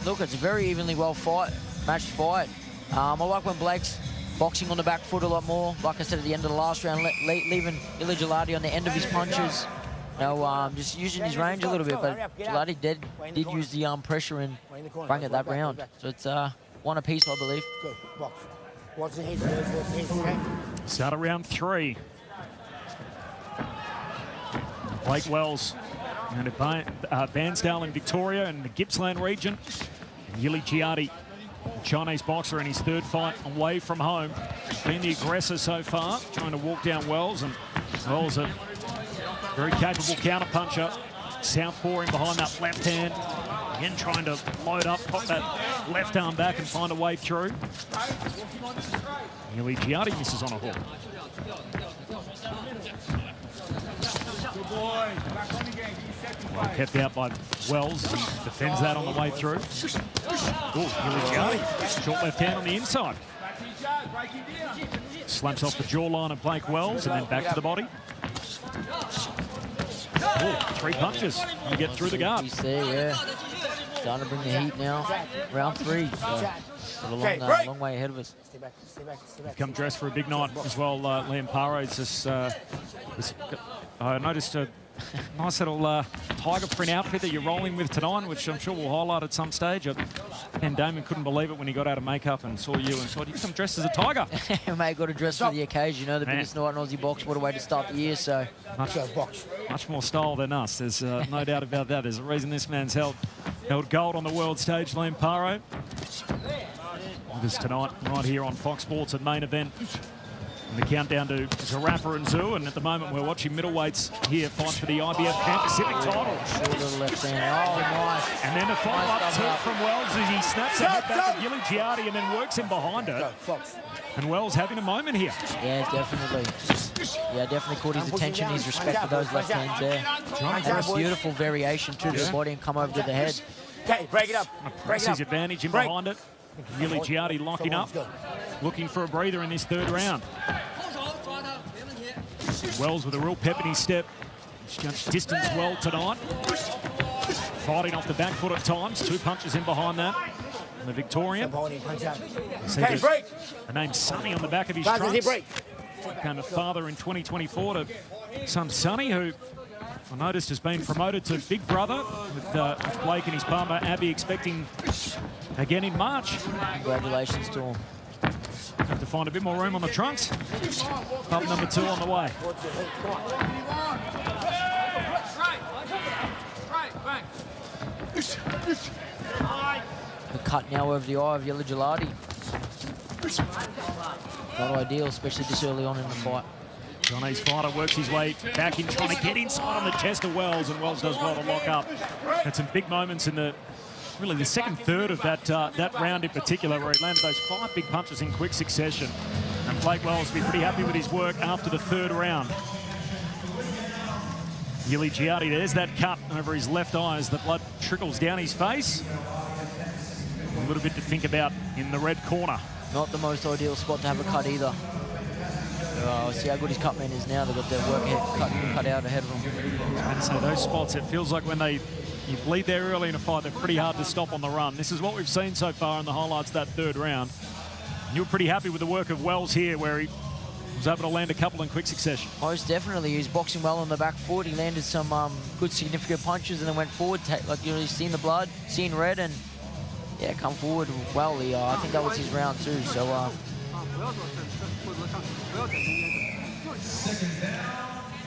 Look, it's a very evenly matched fight. I like when Blake's boxing on the back foot a lot more. Like I said at the end of the last round, leaving Yilixiati on the end of his punches. Just using his range a little bit, but Gelati did use the pressure and bring it that round. So it's one apiece, I believe. Good. Box. Watch the head. Start of round 3. Blake Wells and Bairnsdale in Victoria and the Gippsland region. Yilixiati, Chinese boxer in his 3rd fight away from home. Been the aggressor so far, trying to walk down Wells, and Wells a very capable counter-puncher. Southpaw in behind that left hand. Again, trying to load up, pop that left arm back and find a way through. Yilixiati misses on a hook. Well kept out by Wells. He defends that on the way through. Ooh, Yilixiati. Short left hand on the inside. Slaps off the jawline of Blake Wells and then back to the body. Ooh, 3 punches to get through the guard. Yeah. Starting to bring the heat now. Round 3. So a long way ahead of us. We've come dressed for a big night as well, Liam Paro. I noticed a nice little tiger print outfit that you're rolling with tonight, which I'm sure we'll highlight at some stage. And Damon couldn't believe it when he got out of makeup and saw you and thought, you come dressed as a tiger. Mate, got to dress for the occasion. You know, the biggest night in Aussie box. What a way to start the year, so. Much more style than us. There's no doubt about that. There's a reason this man's held gold on the world stage, Liam Paro. With us tonight, right here on Fox Sports at main event. And the countdown to Zerafa and Tszyu, and at the moment we're watching middleweights here fight for the IBF Pan Pacific title. Left hand. Oh, nice. And then a follow-up tilt from Wells as he snaps a head back of Yilixiati and then works him behind it. And Wells having a moment here. Yeah, definitely. Yeah, definitely caught his attention, his respect for those left hands there. And a beautiful variation to the body and come over to the head. Okay, break it up. Press his advantage in behind it. Yilixiati locking up, looking for a breather in this 3rd round. Wells with a real pep in his step. He's distance well tonight. Fighting off the back foot at times. 2 punches in behind that. And the Victorian. Okay, break. The name Sonny on the back of his trunks. Became a father in 2024 to son Sonny, who I noticed has been promoted to Big Brother with Blake and his partner Abby expecting again in March. Congratulations to him. Have to find a bit more room on the trunks. Pup number 2 on the way. The cut now over the eye of Yilixiati. Not ideal, especially this early on in the fight. Chinese fighter works his way back in, trying to get inside on the chest of Wells, and Wells does well to lock up. Had some big moments in the second third of that round in particular, where he landed those 5 big punches in quick succession. And Blake Wells will be pretty happy with his work after the 3rd round. Yilixiati, there's that cut over his left eye as the blood trickles down his face. A little bit to think about in the red corner. Not the most ideal spot to have a cut either. So see how good his cutman is now. They've got their work cut out ahead of them. And so those spots, it feels like when you bleed there early in a fight, they're pretty hard to stop on the run. This is what we've seen so far in the highlights of that third round. And you were pretty happy with the work of Wells here, where he was able to land a couple in quick succession. Most definitely. He was boxing well on the back foot. He landed some good significant punches and then went forward. Like, you know, he's seen the blood, seen red, and yeah, come forward well. I think that was his round too. So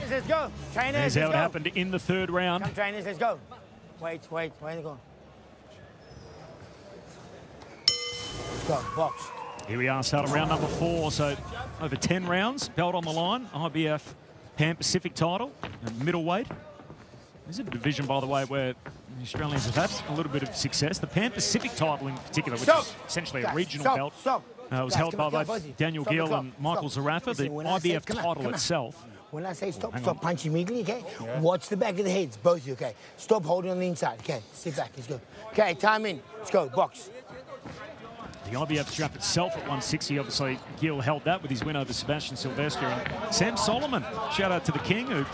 let's go. Trainers, here's how it happened in the third round. Come, trainers, let's go. Wait, where are they going? Let's go, box. Here we are, start of round number 4. So over 10 rounds, belt on the line. IBF Pan Pacific title, middleweight. This is a division, by the way, where the Australians have had a little bit of success. The Pan Pacific title in particular, which is essentially a regional belt, was held by both Daniel Gill and Michael Zerafa. The IBF title itself. When I say stop, stop punching immediately, okay? Yeah. Watch the back of the heads, both of you, okay? Stop holding on the inside, okay? Sit back, let's go. Okay, time in, let's go, box. The IBF strap itself at 160, obviously Gill held that with his win over Sebastian Sylvester. And Sam Solomon, shout out to the King, who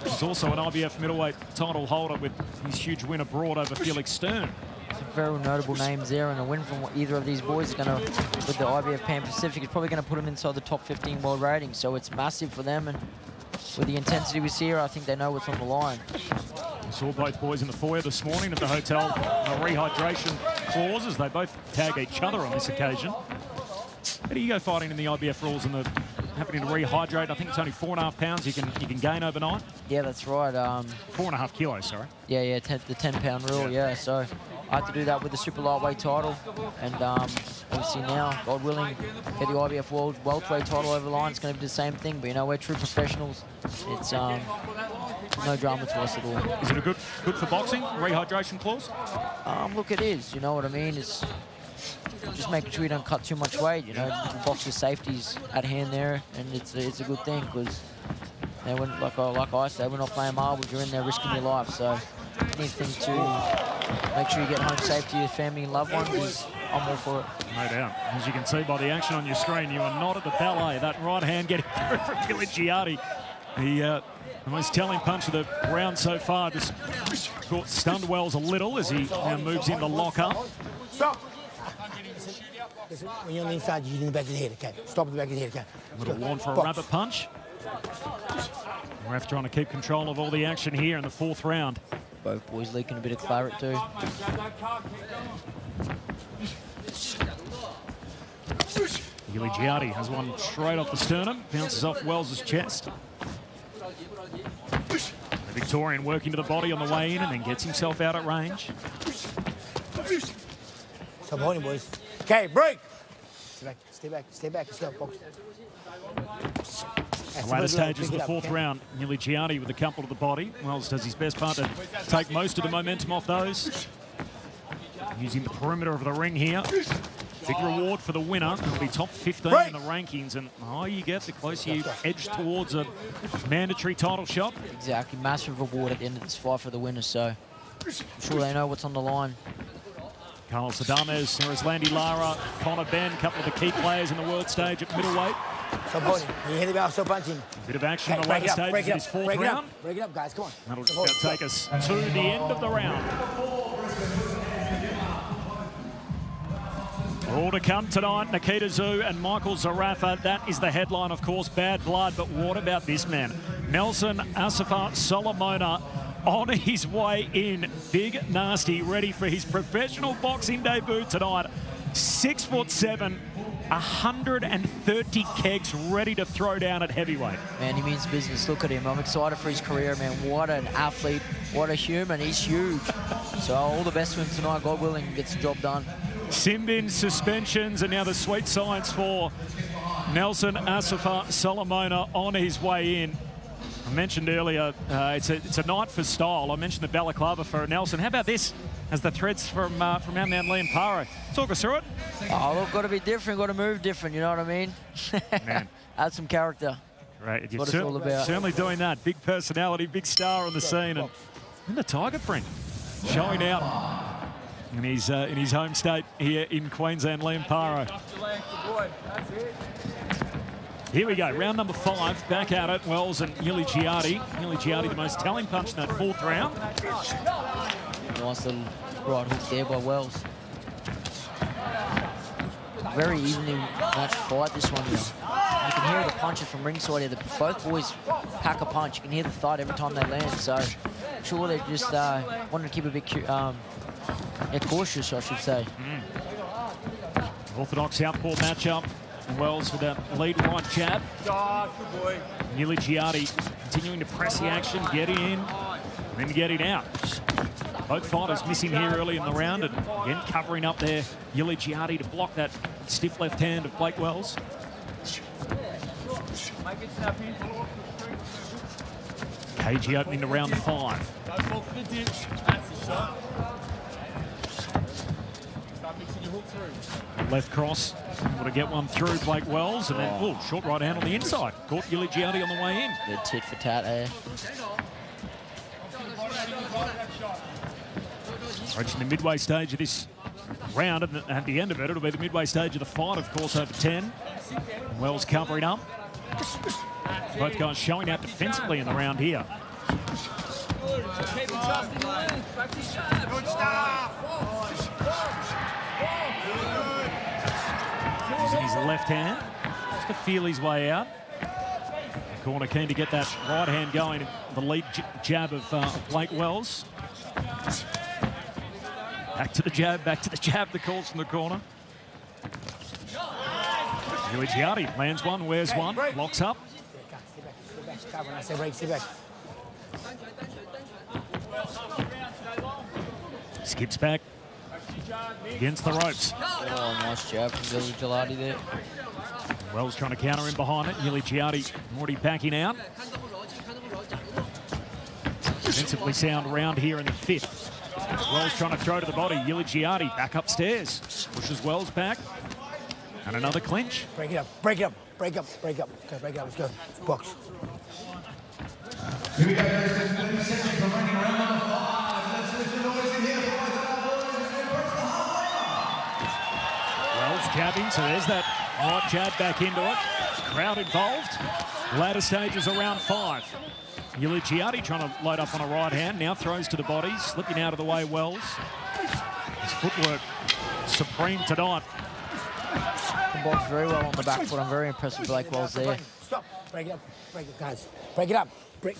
is also an IBF middleweight title holder with his huge win abroad over Felix Stern. Some very notable names there, and a win from either of these boys is going to, with the IBF Pan Pacific, is probably going to put them inside the top 15 world rating. So it's massive for them, and with the intensity we see here, I think they know what's on the line. We saw both boys in the foyer this morning at the hotel. Rehydration clauses. They both tag each other on this occasion. How do you go fighting in the IBF rules and the happening to rehydrate? I think it's only 4.5 pounds you can gain overnight. Yeah, that's right. 4.5 kilos, sorry. Yeah, the 10-pound rule. Yeah, so I have to do that with the super lightweight title, and obviously now, God willing, get the IBF World welterweight title over the line. It's going to be the same thing, but you know, we're true professionals. It's no drama to us at all. Is it a good for boxing, rehydration clause? Look, it is. You know what I mean? It's just making sure you don't cut too much weight. You know, the boxer's safety's at hand there, and it's a good thing, because like I said, we're not playing marbles. You're in there risking your life, so anything to make sure you get home safe to your family and loved ones, I'm all for it. No doubt. As you can see by the action on your screen, you are not at the ballet. That right hand getting through from Yilixiati. The most telling punch of the round so far. Just stunned Wells a little as he now moves in to lock up. Stop. Listen, when you're on the inside, you're in the back of the head, okay? Stop at the back of the head, okay? A little warm for a rabbit punch. The ref trying to keep control of all the action here in the 4th round. Both boys leaking a bit of claret too. Yilixiati has one straight off the sternum, bounces off Wells' chest. The Victorian working to the body on the way in and then gets himself out at range. Stop holding, boys. Okay, break. Stay back, let's go, box. The latter stages of the 4th round, Yilixiati with a couple to the body. Wells does his best part to take most of the momentum off those. Using the perimeter of the ring here. Big reward for the winner. It'll be top 15 in the rankings, and the higher you get, the closer you edge towards a mandatory title shot. Exactly, massive reward at the end of this fight for the winner, so I'm sure they know what's on the line. Carlos Adames, Landy Lara, Connor Ben, a couple of the key players in the world stage at middleweight. Stop holding. You hit the bell, stop punching. A bit of action in the latter stages of this 4th round. Break it up, guys, come on. That'll just about take us to the end of the round. All to come tonight, Nikita Tszyu and Michael Zerafa. That is the headline, of course, bad blood. But what about this man? Nelson Asafa Solomona on his way in. Big Nasty, ready for his professional boxing debut tonight. 6'7", 130 kegs, ready to throw down at heavyweight. Man, he means business. Look at him. I'm excited for his career, man. What an athlete. What a human. He's huge. So all the best to him tonight. God willing, gets the job done. Simbin suspensions, and now the sweet science for Nelson Asafa Solomona on his way in. I mentioned earlier, it's a night for style. I mentioned the balaclava for Nelson. How about this as the threads from our man Liam Paro? Talk us through it. Oh, look, got to be different, got to move different, you know what I mean? Man. Add some character. Right, What it's all about. Certainly doing that. Big personality, big star on the scene. And the tiger print showing out in his home state here in Queensland, Liam Paro. Here we go, round number 5, back at it, Wells and Yilixiati. Yilixiati, the most telling punch in that 4th round. Nice little right hook there by Wells. Very evenly matched fight, this one. You can hear the punches from ringside here. Both boys pack a punch. You can hear the thud every time they land. So I'm sure they just wanted to keep a bit cautious, I should say. Orthodox southpaw matchup. Wells with that lead right jab. Good boy. Yilixiati continuing to press the action, getting in, and then getting out. Both fighters missing here early in the round, and again covering up there Yilixiati to block that stiff left hand of Blake Wells. KG opening to round 5. Left cross, able to get one through Blake Wells, and then short right hand on the inside. Caught Yilixiati on the way in. Good tit for tat there. Reaching the midway stage of this round, and at the end of it, it'll be the midway stage of the fight, of course, over 10. Wells covering up. Both guys showing out defensively in the round here. Using his left hand just to feel his way out. Corner keen to get that right hand going. The lead jab of Blake Wells. Back to the jab, the calls from the corner. Yilixiati lands one, wears one, locks up. When I say break, sit back. Skips back against the ropes. Oh, nice jab from Yilixiati there. Wells trying to counter him behind it. Yilixiati already backing out. Defensively sound round here in the 5th. Wells trying to throw to the body. Yilixiati back upstairs. Pushes Wells back. And another clinch. Break it up, break it up, break up, break up. Okay, break it up, let's go. Box. Here we go, guys. 30 seconds remaining round number 5. Let's lift the noise in here. Wells jabbing, so there's that right jab back into it. Crowd involved. Latter stages around 5. Yilixiati trying to load up on a right hand, now throws to the body, slipping out of the way Wells. His footwork supreme tonight. Can box very well on the back foot. I'm very impressed with Blake Wells there. Stop, break it up, guys. Break it up.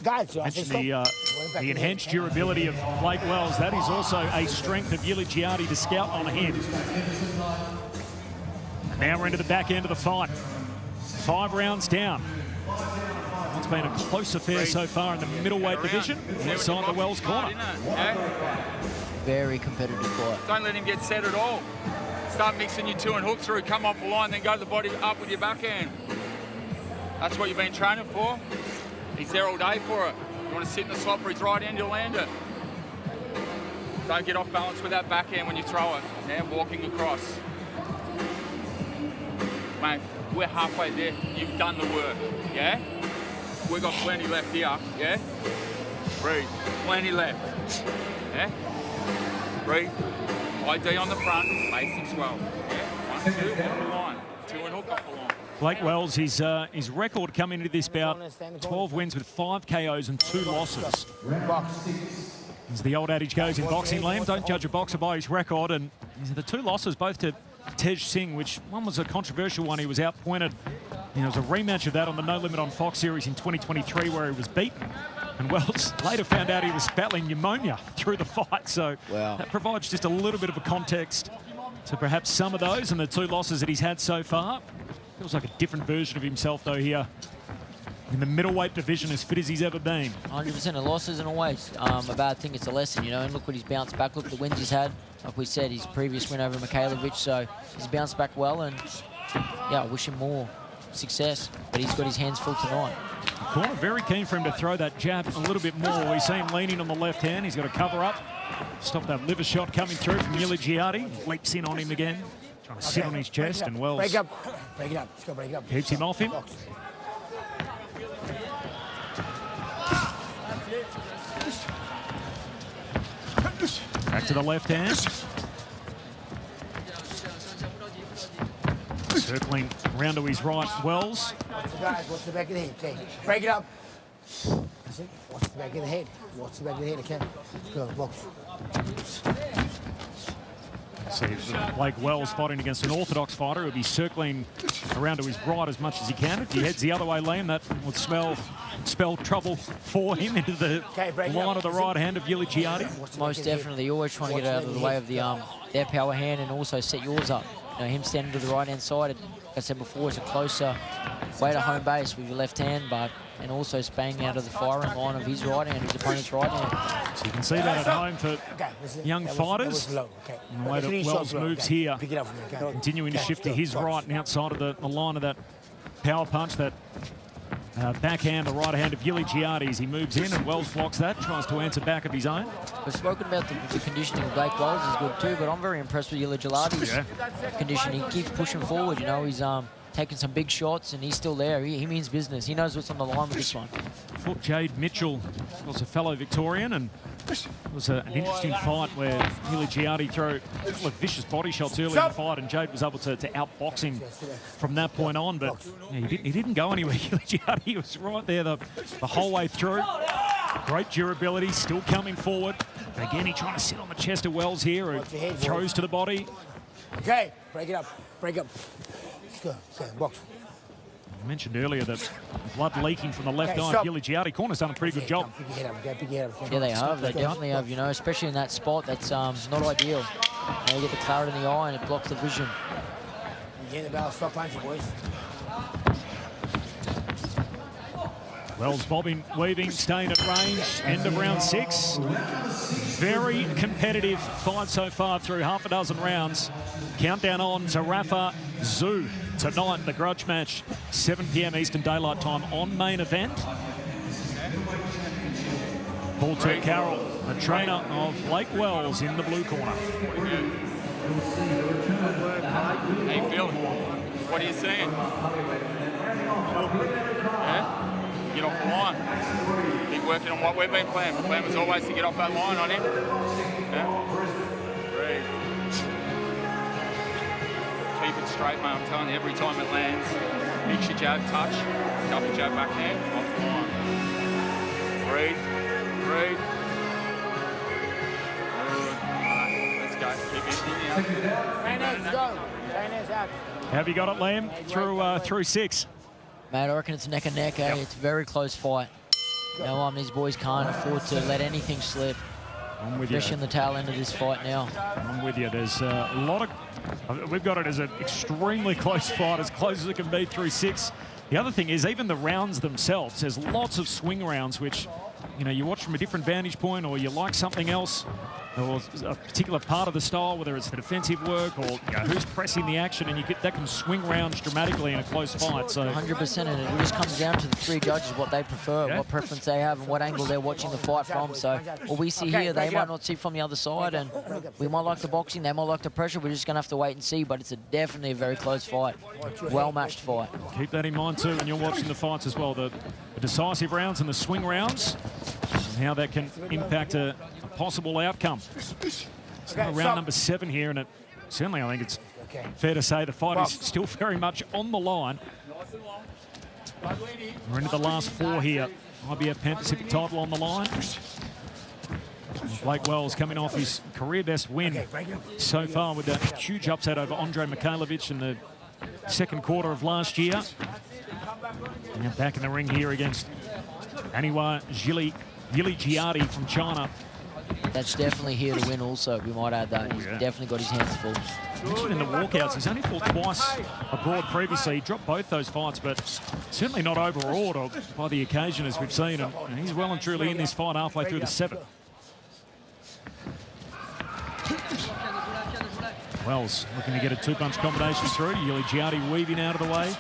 Guys, mentioned the enhanced durability of Blake Wells. That is also a strength of Yilixiati to scout on him. And now we're into the back end of the fight. 5 rounds down. It's been a close affair so far in the middleweight division. Inside the Wells corner. Very competitive fight. Don't let him get set at all. Start mixing your 2 and hook through, come off the line, then go to the body up with your backhand. That's what you've been training for. He's there all day for it. You want to sit in the slot for his right hand, you'll land it. Don't get off balance with that backhand when you throw it. Yeah, walking across. Mate, we're halfway there. You've done the work, yeah? We've got plenty left here, yeah? Breathe. Plenty left, yeah? Breathe. ID on the front, basics well. Yeah, 1, 2, off the line. 2 and hook off the line. Blake Wells, his record coming into this bout, 12 wins with 5 KOs and 2 losses. As the old adage goes in boxing land, don't judge a boxer by his record. And the 2 losses, both to Tszyu, which one was a controversial one. He was outpointed. It was a rematch of that on the No Limit on Fox series in 2023 where he was beaten. And Wells later found out he was battling pneumonia through the fight. So that provides just a little bit of a context to perhaps some of those and the 2 losses that he's had so far. Feels like a different version of himself, though, here in the middleweight division, as fit as he's ever been. 100% of losses isn't always a bad thing. It's a lesson, you know, and look what he's bounced back. Look at the wins he's had. Like we said, his previous win over Mikhailovic, so he's bounced back well, and, yeah, I wish him more success, but he's got his hands full tonight. The corner very keen for him to throw that jab a little bit more. We see him leaning on the left hand. He's got to cover up, stop that liver shot coming through from Yilixiati. Leaps in on him again. Trying to sit on his chest, and Wells break up. Let's go, break it up. Keeps him off him. Back to the left hand. Circling round to his right, Wells. Watch the guys, watch the back of the head, okay? Break it up. That's it. Watch the back of the head. Watch the back of the head, okay? Go, box. See Blake Wells fighting against an orthodox fighter who would be circling around to his right as much as he can. If he heads the other way, Liam, that would spell trouble for him into the line of the right hand of Yilixiati. Most definitely. You're always trying to get out of the way of their power hand and also set yours up. You know, him standing to the right-hand side, like I said before, is a closer way to home base with your left hand, and also spanging out of the firing line of his right hand, his opponent's right hand. So you can see that at home for young fighters. And the way that Wells moves here, continuing to shift to his right and outside of the line of that power punch, that backhand, the right hand of Yilixiati as he moves in, and Wells blocks that, tries to answer back of his own. We've spoken about the conditioning of Blake Wells is good too, but I'm very impressed with Yilixiati's conditioning. He keeps pushing forward, you know, he's taking some big shots and he's still there. He means business. He knows what's on the line with this one. Fought Jade Mitchell, was a fellow Victorian, and it was an interesting fight where Yilixiati threw a couple of vicious body shots early in the fight, and Jade was able to outbox him from that point on, but yeah, he didn't go anywhere. Yilixiati was right there the whole way through. Great durability, still coming forward. But again, he's trying to sit on the chest of Wells here, who throws to the body. Okay, break it up, break up. Go, box. I mentioned earlier that blood leaking from the left eye of Yilixiati. Corner's done a pretty good job. Yeah, they have. They definitely have, you know, especially in that spot. That's not ideal. You know, you get the clarity in the eye and it blocks the vision. You get the ball, stop punching, boys. Wells bobbing, weaving, staying at range. End of round 6. Very competitive fight so far through half a dozen rounds. Countdown on. Zerafa Tszyu tonight, the grudge match, 7 p.m. Eastern Daylight Time on Main Event. Paul Carroll, the trainer of Blake Wells, in the blue corner. How you feeling? What are you saying? Yeah? Get off the line. Keep working on what we've been playing. The plan was always to get off that line on him. Yeah? Breathe. Keep it straight, mate. I'm telling you, every time it lands, mix your jab, touch, double jab backhand, off the line. Breathe, breathe. Good. Let's go. Keep it in here. Trainers, go. Trainers out. Have you got it, Liam? Through 6. Mate, I reckon it's neck and neck, eh? It's a very close fight. You know, these boys can't afford to let anything slip. I'm with you. Especially in the tail end of this fight now. I'm with you. There's a lot of... We've got it as an extremely close fight, as close as it can be through 6. The other thing is, even the rounds themselves, there's lots of swing rounds, which, you know, you watch from a different vantage point, or you like something else, or a particular part of the style, whether it's the defensive work or, you know, who's pressing the action, and you get that can swing rounds dramatically in a close fight. So 100%, and it just comes down to the 3 judges, what they prefer, what preference they have, and what angle they're watching the fight from. So what we see here, they might not see from the other side, and we might like the boxing, they might like the pressure. We're just going to have to wait and see, but it's definitely a very close fight, well-matched fight. Keep that in mind too when you're watching the fights as well, the decisive rounds and the swing rounds, and how that can impact a possible outcome. So round number 7 here, and certainly I think it's fair to say the fight is still very much on the line. We're into the last 4 here. IBF Pan Pacific title on the line. Blake Wells coming off his career best win so far with that huge upset over Andre Mikhailovich in the second quarter of last year. And back in the ring here against Ainiwaer Yilixiati from China. That's definitely here to win also, we might add that. He's definitely got his hands full. Mentioned in the walkouts, he's only fought twice abroad previously. He dropped both those fights, but certainly not overawed by the occasion as we've seen. And he's well and truly in this fight halfway through the 7th. Wells looking to get a 2-punch combination through. Yilixiati weaving out of the way.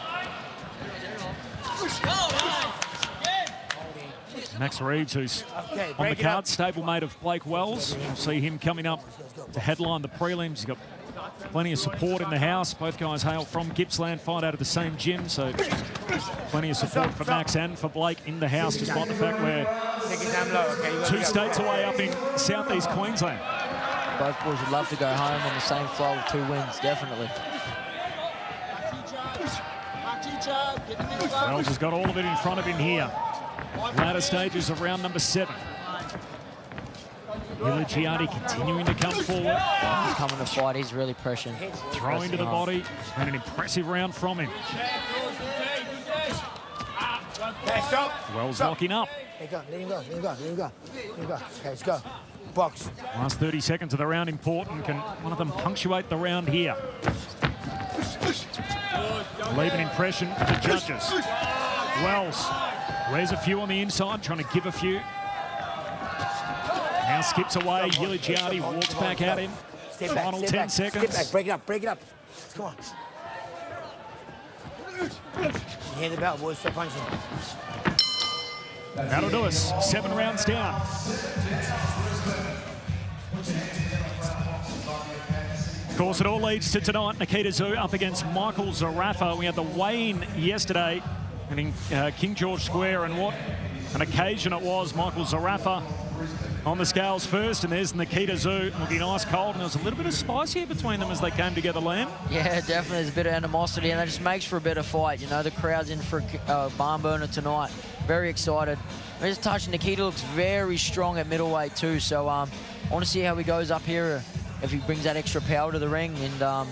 Max Reeves, who's on the card, stablemate of Blake Wells. We'll see him coming up to headline the prelims. He's got plenty of support in the house. Both guys hail from Gippsland, fight out of the same gym, so plenty of support for Max and for Blake in the house, despite the fact we're 2 states away up in southeast Queensland. Both boys would love to go home on the same flow of 2 wins, definitely. Wells has got all of it in front of him here. Latter stages of round number 7. Yilixiati continuing to come forward. He's coming to fight. He's really pressuring. Throwing to the body. And an impressive round from him. Wells locking up. Let him go. Okay, let's go. Box. Last 30 seconds of the round important. Can one of them punctuate the round here? Leave an impression for the judges. Wells wears a few on the inside, trying to give a few. Now skips away. Yilixiati walks back at him. Final 10 seconds. Step back, break it up. Come on. Hand the belt, boys, stop punching. That'll do us. 7 rounds down. Of course, it all leads to tonight. Nikita Tszyu up against Michael Zerafa. We had the weigh-in yesterday in King George Square, and what an occasion it was. Michael Zerafa on the scales first, and there's Nikita Tszyu looking ice cold, and there was a little bit of spice here between them as they came together, Liam. Yeah, definitely. There's a bit of animosity, and that just makes for a better fight. You know, the crowd's in for a barn burner tonight. Very excited. I'm just touching. Nikita looks very strong at middleweight too, so I want to see how he goes up here, if he brings that extra power to the ring. And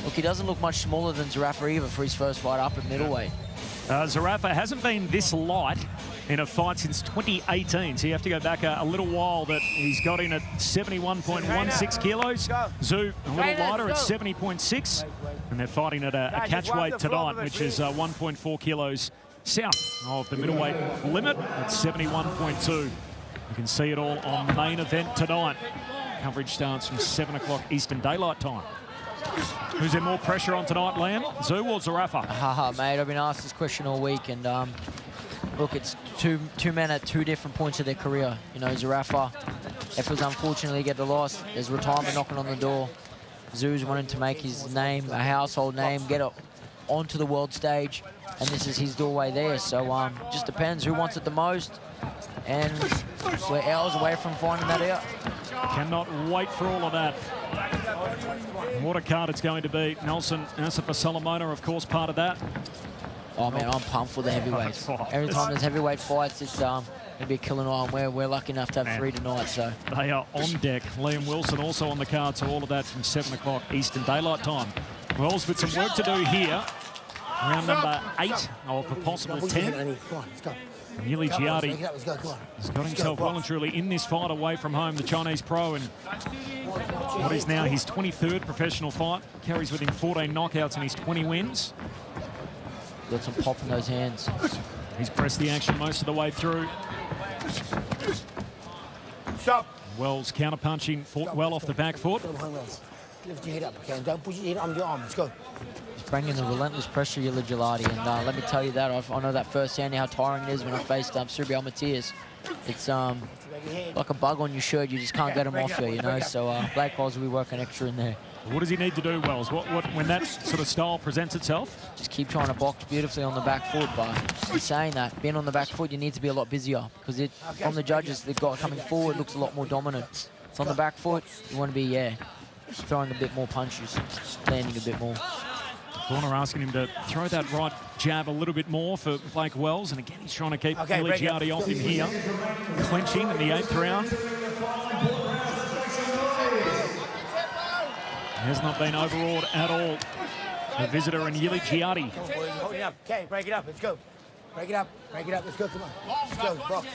look, he doesn't look much smaller than Zerafa either for his first fight up at middleweight. Zerafa hasn't been this light in a fight since 2018, so you have to go back a little while. That he's got in at 71.16 kilos. Tszyu a little lighter at 70.6, and they're fighting at a catch weight tonight, which is 1.4 kilos south of the middleweight limit at 71.2. You can see it all on the main event tonight. Coverage starts from 7 o'clock Eastern Daylight Time. Who's there more pressure on tonight, Liam? Tszyu or Zerafa? Mate, I've been asked this question all week, and look, it's two men at 2 different points of their career. You know, Zerafa, if it was unfortunately get the loss, there's retirement knocking on the door. Tszyu's wanting to make his name a household name, get it onto the world stage, and this is his doorway there. So just depends who wants it the most, and we're hours away from finding that out. Cannot wait for all of that. What a card it's going to be. Nelson Asifa Solomona, of course, part of that. Oh man, I'm pumped for the heavyweights. Every time there's heavyweight fights, it's going to be a killer night, and we're lucky enough to have 3 tonight. So they are on deck. Liam Wilson also on the card, so all of that from 7 o'clock Eastern Daylight Time. Wells with some work to do here. Round number 8 of a possible 10. And Yilixiati has got himself well and truly in this fight away from home, the Chinese pro, and what is now his 23rd professional fight. Carries with him 14 knockouts and his 20 wins. Got some pop in those hands. He's pressed the action most of the way through. Stop. Wells counter-punching, fought well off the back foot. Lift your head up, okay? Don't push your head under your arm. Let's go. He's bringing the relentless pressure, Yilixiati, and let me tell you that. I know that firsthand how tiring it is when I faced Subriel Matias. It's like a bug on your shirt. You just can't get him off you know? So Black Balls will be working extra in there. What does he need to do, Wells? What when that sort of style presents itself? Just keep trying to box beautifully on the back foot, but he's saying that being on the back foot, you need to be a lot busier, because from the judges they've got coming forward looks a lot more dominant. It's on the back foot, you want to be, throwing a bit more punches, landing a bit more. Corner asking him to throw that right jab a little bit more for Blake Wells, and again he's trying to keep Yilixiati off him here. Clinching in the 8th round. Has not been overawed at all. The visitor in Yilixiati. Hold it up. Okay, break it up. Let's go. Break it up. Let's go. Come on. Let's go. Box.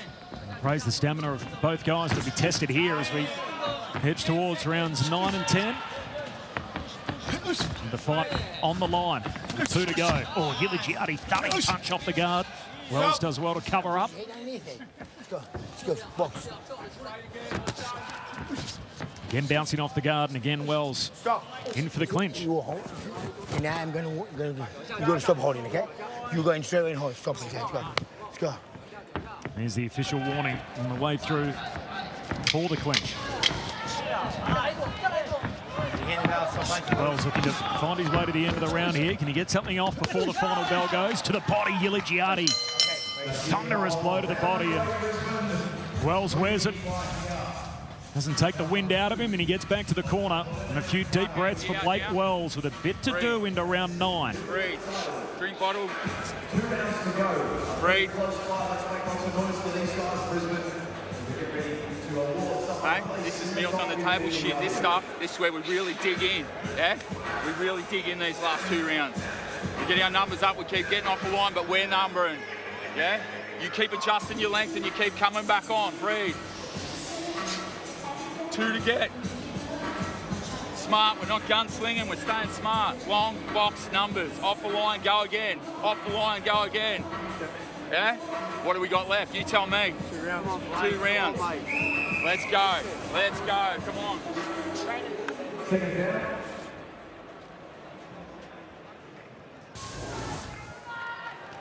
Praise the stamina of both guys to be tested here as we head towards rounds 9 and 10. And the fight on the line. 2 to go. Oh, Yilixiati thudding punch off the guard. Wells does well to cover up. Let's go. Box. Again bouncing off the guard, and again Wells in for the clinch. You hold. And now I'm you're gonna stop holding, okay? You're going straight away and hold. Stop, okay? Let's go. There's the official warning on the way through for the clinch. Wells looking to find his way to the end of the round here. Can he get something off before the final bell goes? To the body, Yilixiati. Thunderous blow to the body, and Wells wears it. Doesn't take the wind out of him, and he gets back to the corner. And a few deep breaths for Blake Wells with a bit to do into round 9. Breathe. Drink bottle. Breathe. Okay, this is meals on the table shit. This stuff, this is where we really dig in, yeah? We really dig in these last 2 rounds. We're getting our numbers up, we keep getting off the line, but we're numbering, yeah? You keep adjusting your length and you keep coming back on. Breathe. 2 to get. Smart, we're not gunslinging, we're staying smart. Long box numbers, off the line, go again. Off the line, go again. Yeah? What do we got left? You tell me. 2 rounds. 2 rounds. Let's go. Let's go. Come on.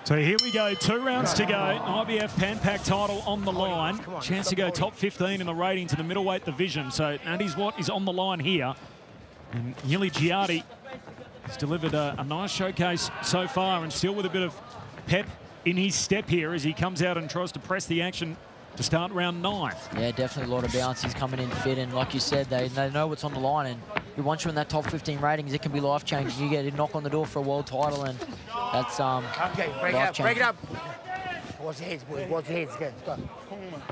So here we go, 2 rounds to go. IBF Pan Pac title on the line. Chance to go top 15 in the ratings in the middleweight division. So that is what is on the line here. And Yilixiati has delivered a nice showcase so far, and still with a bit of pep in his step here as he comes out and tries to press the action to start round 9. Yeah, definitely a lot of bounce. He's coming in fit, and like you said, they know what's on the line, and once you're in that top 15 ratings, it can be life-changing. You get a knock on the door for a world title, and that's okay, break it up, break it up. Watch the heads, boys, watch the heads. Okay, stop.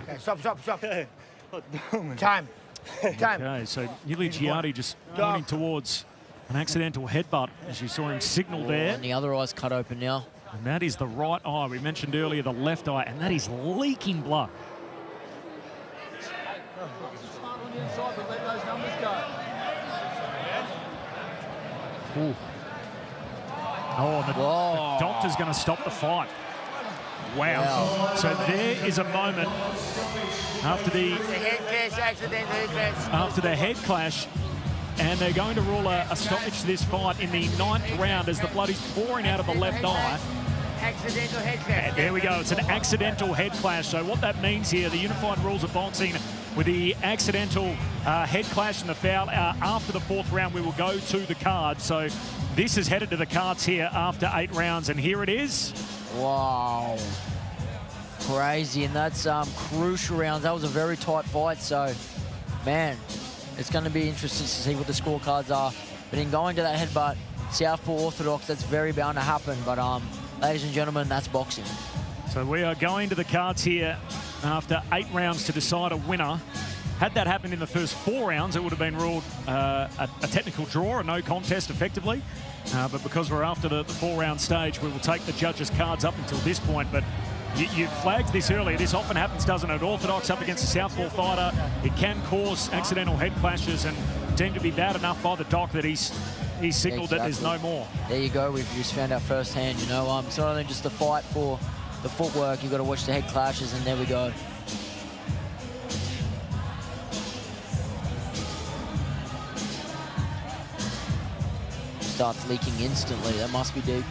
Okay, stop. Time. Okay, so Yilixiati just pointing towards an accidental headbutt, as you saw him signal there. And the other eye's cut open now. And that is the right eye. We mentioned earlier the left eye, and that is leaking blood. Ooh. Oh, the doctor's going to stop the fight. Wow. So there is a moment after the head clash, and they're going to rule a stoppage to this fight in the 9th round as the blood is pouring out of the left eye. Accidental head clash. And there we go. It's an accidental head clash. So what that means here, the unified rules of boxing, with the accidental head clash and the foul after the 4th round, we will go to the card. So this is headed to the cards here after 8 rounds, and here it is. Wow. Crazy, and that's crucial rounds. That was a very tight fight, so, man, it's going to be interesting to see what the scorecards are. But in going to that headbutt, Southpaw Orthodox, that's very bound to happen. But, ladies and gentlemen, that's boxing. So we are going to the cards here after 8 rounds to decide a winner. Had that happened in the first 4 rounds, it would have been ruled a technical draw, a no contest effectively. But because we're after the 4-round stage, we will take the judges' cards up until this point. But you flagged this earlier. This often happens, doesn't it? Orthodox up against a southpaw fighter. It can cause accidental head clashes, and seemed to be bad enough by the doc that he's signalled that there's no more. There you go. We've just found out firsthand, you know. It's not only just the fight for the footwork. You've got to watch the head clashes, and there we go. Starts leaking instantly. That must be deep.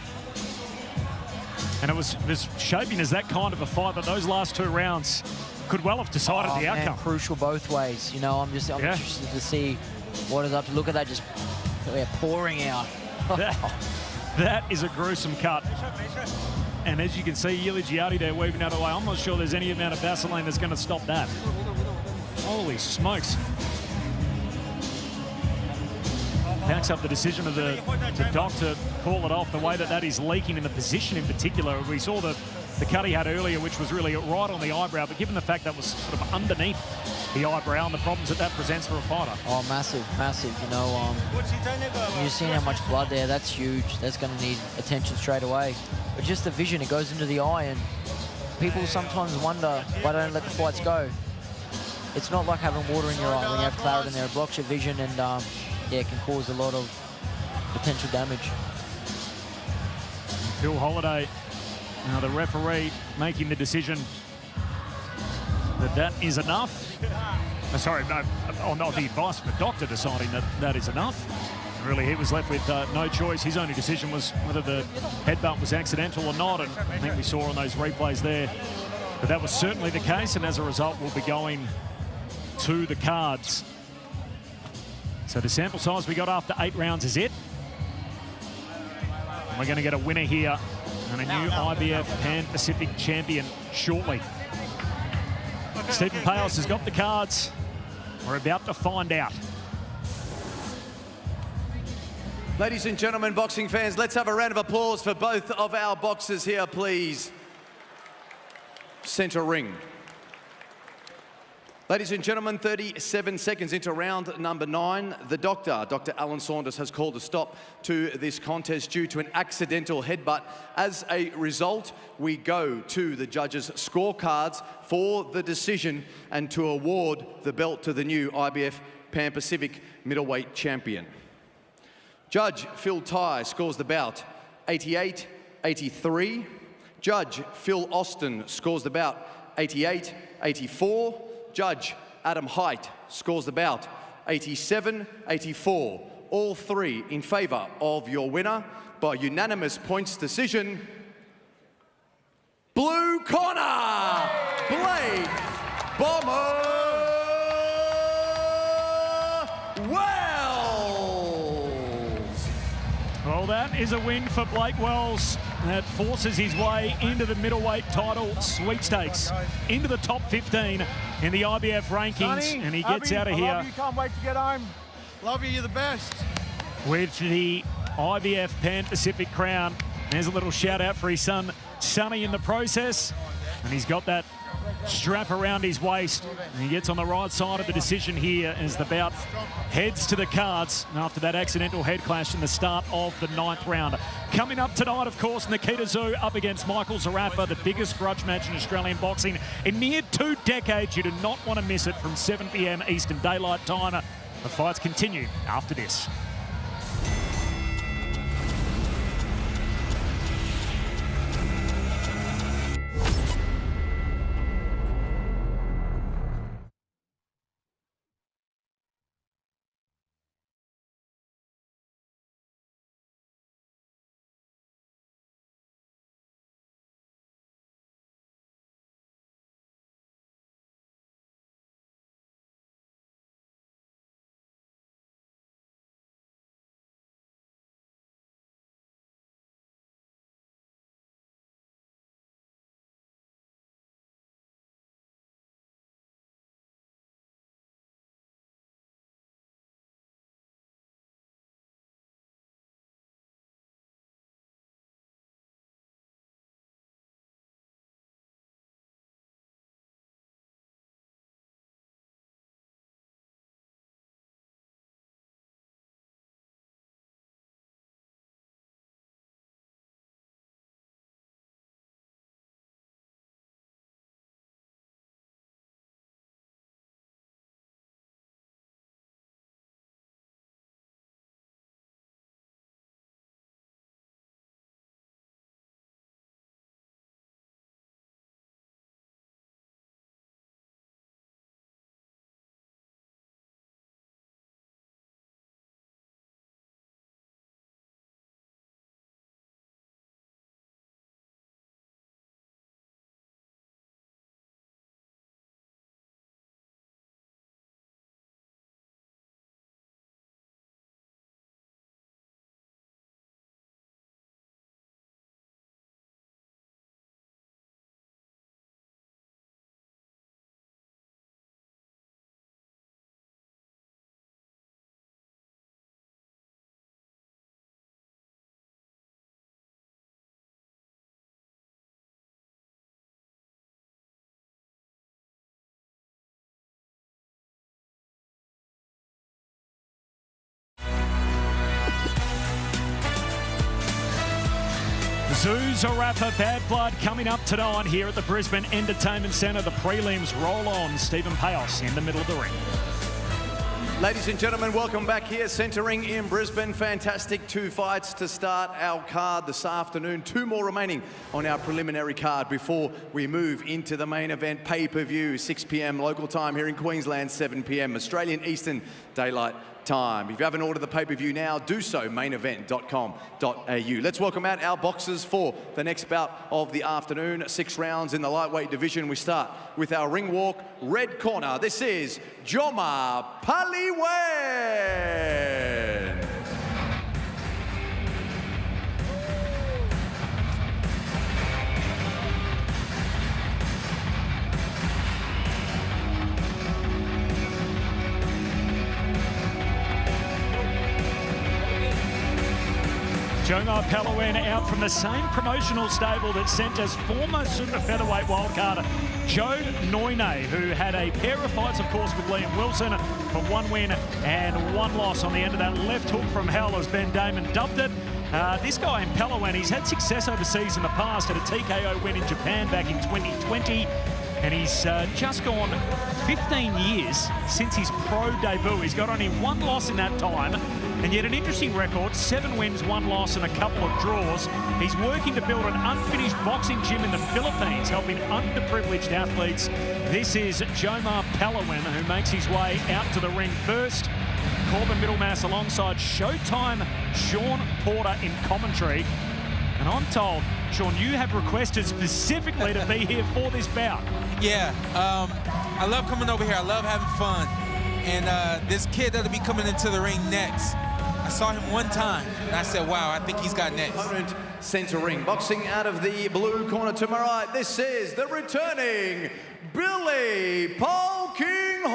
And it was shaping as that kind of a fight, but those last 2 rounds could well have decided the outcome. Man, crucial both ways. You know, I'm interested to see what is up to. Look at that, just pouring out. That is a gruesome cut. And as you can see, Yilixiati there weaving out away. I'm not sure there's any amount of Vaseline that's going to stop that. Holy smokes. Backs up the decision of the doc to call it off, the way that is leaking in the position in particular. We saw the cut he had earlier, which was really right on the eyebrow, but given the fact that was sort of underneath the eyebrow and the problems that presents for a fighter. Oh, massive. You know, you've seen how much blood there. That's huge. That's going to need attention straight away. But just the vision, it goes into the eye, and people sometimes wonder why they don't let the fights go. It's not like having water in your eye when you have claret in there. It blocks your vision, and yeah, it can cause a lot of potential damage. Phil Holiday, now the referee making the decision that is enough. Sorry, no, not the advice of the doctor deciding that is enough. Really, he was left with no choice. His only decision was whether the headbutt was accidental or not, and I think we saw on those replays there that that was certainly the case, and as a result, we'll be going to the cards. So the sample size we got after 8 rounds is it. And we're going to get a winner here and a new IBF Pan-Pacific champion shortly. Stephen Pales has got the cards. We're about to find out. Ladies and gentlemen, boxing fans, let's have a round of applause for both of our boxers here, please. Centre ring. Ladies and gentlemen, 37 seconds into round number 9. The doctor, Dr. Alan Saunders, has called a stop to this contest due to an accidental headbutt. As a result, we go to the judges' scorecards for the decision and to award the belt to the new IBF Pan-Pacific middleweight champion. Judge Phil Tye scores the bout 88-83. Judge Phil Austin scores the bout 88-84. Judge Adam Height scores the bout 87-84. All three in favour of your winner by unanimous points decision. Blue corner, Blake Bomber Wells. Well, that is a win for Blake Wells. That forces his way into the middleweight title sweepstakes, into the top 15 in the IBF rankings, Sonny, and he gets out of here. I love you, can't wait to get home. Love you, you're the best. With the IBF Pan-Pacific crown. There's a little shout out for his son, Sonny, in the process. And he's got that strap around his waist. And he gets on the right side of the decision here as the bout heads to the cards after that accidental head clash in the start of the 9th round. Coming up tonight, of course, Nikita Tszyu up against Michael Zerafa, the biggest grudge match in Australian boxing in near 2 decades. You do not want to miss it from 7 p.m. Eastern Daylight Time. The fights continue after this. Tszyu Zerafa Bad Blood coming up tonight here at the Brisbane Entertainment Centre. The prelims roll on. Stephen Payos in the middle of the ring. Ladies and gentlemen, welcome back here, centering in Brisbane. Fantastic 2 fights to start our card this afternoon. 2 more remaining on our preliminary card before we move into the main event. Pay-per-view, 6 p.m. local time here in Queensland, 7 p.m. Australian Eastern Daylight Time. If you haven't ordered the pay-per-view now, do so, mainevent.com.au. Let's welcome out our boxers for the next bout of the afternoon. 6 rounds in the lightweight division. We start with our ring walk, red corner. This is Jomar Paliwen. Jomar Paliwen out from the same promotional stable that sent us former super featherweight wildcarder Joe Noine, who had a pair of fights, of course, with Liam Wilson for 1 win and 1 loss on the end of that left hook from hell, as Ben Damon dubbed it. This guy in Paliwen, he's had success overseas in the past, had a TKO win in Japan back in 2020, and he's just gone 15 years since his pro debut. He's got only 1 loss in that time, and yet an interesting record, 7 wins, 1 loss and a couple of draws. He's working to build an unfinished boxing gym in the Philippines, helping underprivileged athletes. This is Jomar Paliwen, who makes his way out to the ring first. Corbin Middlemass alongside Showtime Sean Porter in commentary. And I'm told, Sean, you have requested specifically to be here for this bout. Yeah, I love coming over here. I love having fun. And this kid that'll be coming into the ring next, I saw him 1 time, and I said, wow, I think he's got next. Opponent center ring, boxing out of the blue corner to my right. This is the returning Billy Polkinghorn.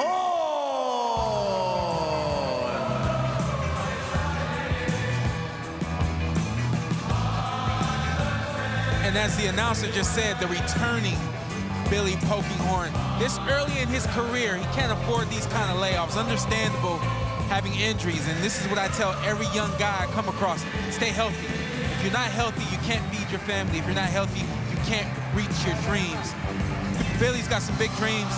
And as the announcer just said, the returning Billy Polkinghorn. This early in his career, he can't afford these kind of layoffs. Understandable having injuries, and this is what I tell every young guy I come across. Stay healthy. If you're not healthy, you can't feed your family. If you're not healthy, you can't reach your dreams. Billy's got some big dreams.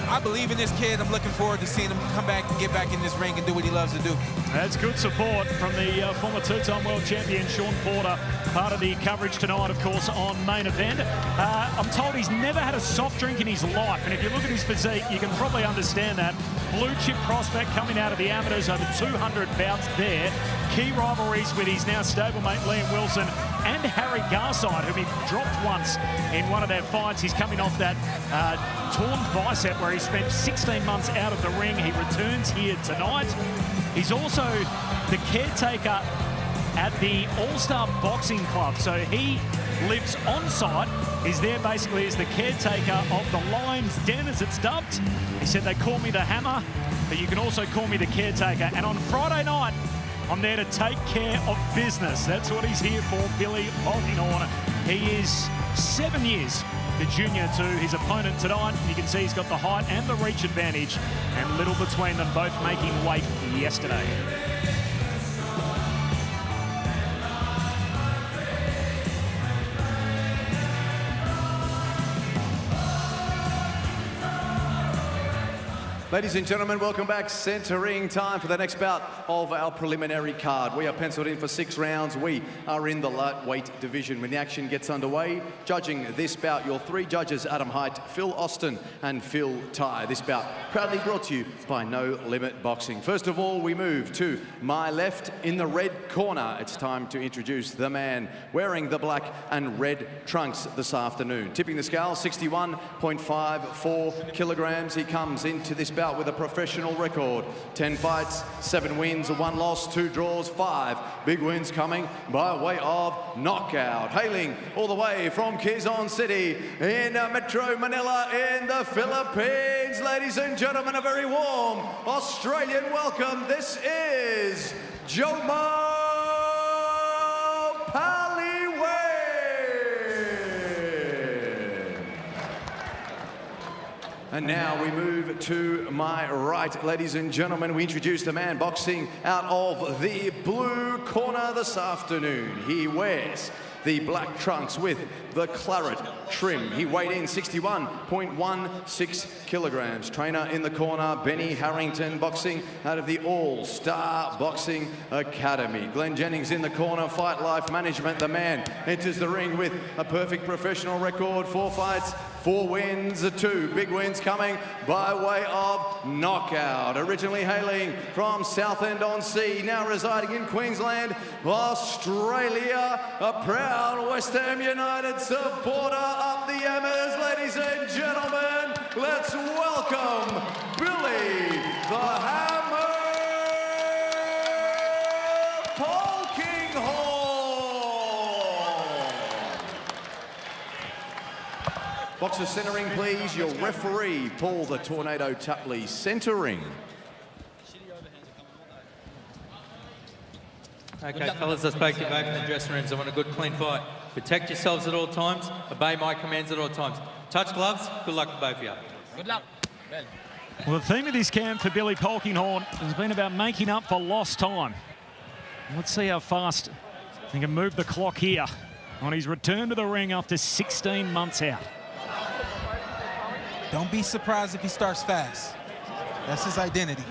I believe in this kid. I'm looking forward to seeing him come back and get back in this ring and do what he loves to do. That's good support from the former 2-time world champion, Sean Porter. Part of the coverage tonight, of course, on Main Event. I'm told he's never had a soft drink in his life, and if you look at his physique, you can probably understand that. Blue chip prospect coming out of the amateurs, over 200 bouts there. Key rivalries with his now stablemate Liam Wilson and Harry Garside, whom he dropped once in one of their fights. He's coming off that torn bicep where he spent 16 months out of the ring. He returns here tonight. He's also the caretaker at the All-Star Boxing Club. So he lives on site. He's there basically as the caretaker of the Lion's Den, as it's dubbed. He said, they call me the Hammer, but you can also call me the caretaker. And on Friday night, I'm there to take care of business. That's what he's here for, Billy Polkinghorn. He is 7 years the junior to his opponent tonight. You can see he's got the height and the reach advantage, and little between them, both making weight yesterday. Ladies and gentlemen, welcome back. Centering time for the next bout of our preliminary card. We are penciled in for 6 rounds. We are in the lightweight division. When the action gets underway, judging this bout, your 3 judges, Adam Height, Phil Austin and Phil Ty. This bout proudly brought to you by No Limit Boxing. First of all, we move to my left in the red corner. It's time to introduce the man wearing the black and red trunks this afternoon. Tipping the scale, 61.54 kilograms. He comes into this bout with a professional record. 10 fights, 7 wins, 1 loss, 2 draws, 5 big wins coming by way of knockout. Hailing all the way from Quezon City in Metro Manila in the Philippines. Ladies and gentlemen, a very warm Australian welcome. This is Jomar Paliwen. And now we move to my right, ladies and gentlemen. We introduce the man boxing out of the blue corner this afternoon. He wears the black trunks with the claret trim. He weighed in 61.16 kilograms. Trainer in the corner, Benny Harrington, boxing out of the All-Star Boxing Academy. Glenn Jennings in the corner, Fight Life Management. The man enters the ring with a perfect professional record, 4 fights, 4 wins, 2 big wins coming by way of knockout. Originally hailing from Southend-on-Sea, now residing in Queensland, Australia. A proud West Ham United supporter up the Hammers. Ladies and gentlemen, let's welcome Billy the Hammer Polkinghorn. Boxers centering, please. Your referee, Paul the Tornado Tapley, centering. Okay, fellas, I spoke to you both in the dressing rooms. I want a good, clean fight. Protect yourselves at all times. Obey my commands at all times. Touch gloves. Good luck to both of you. Good luck. Well, the theme of this camp for Billy Polkinghorn has been about making up for lost time. Let's see how fast he can move the clock here on his return to the ring after 16 months out. Don't be surprised if he starts fast. That's his identity.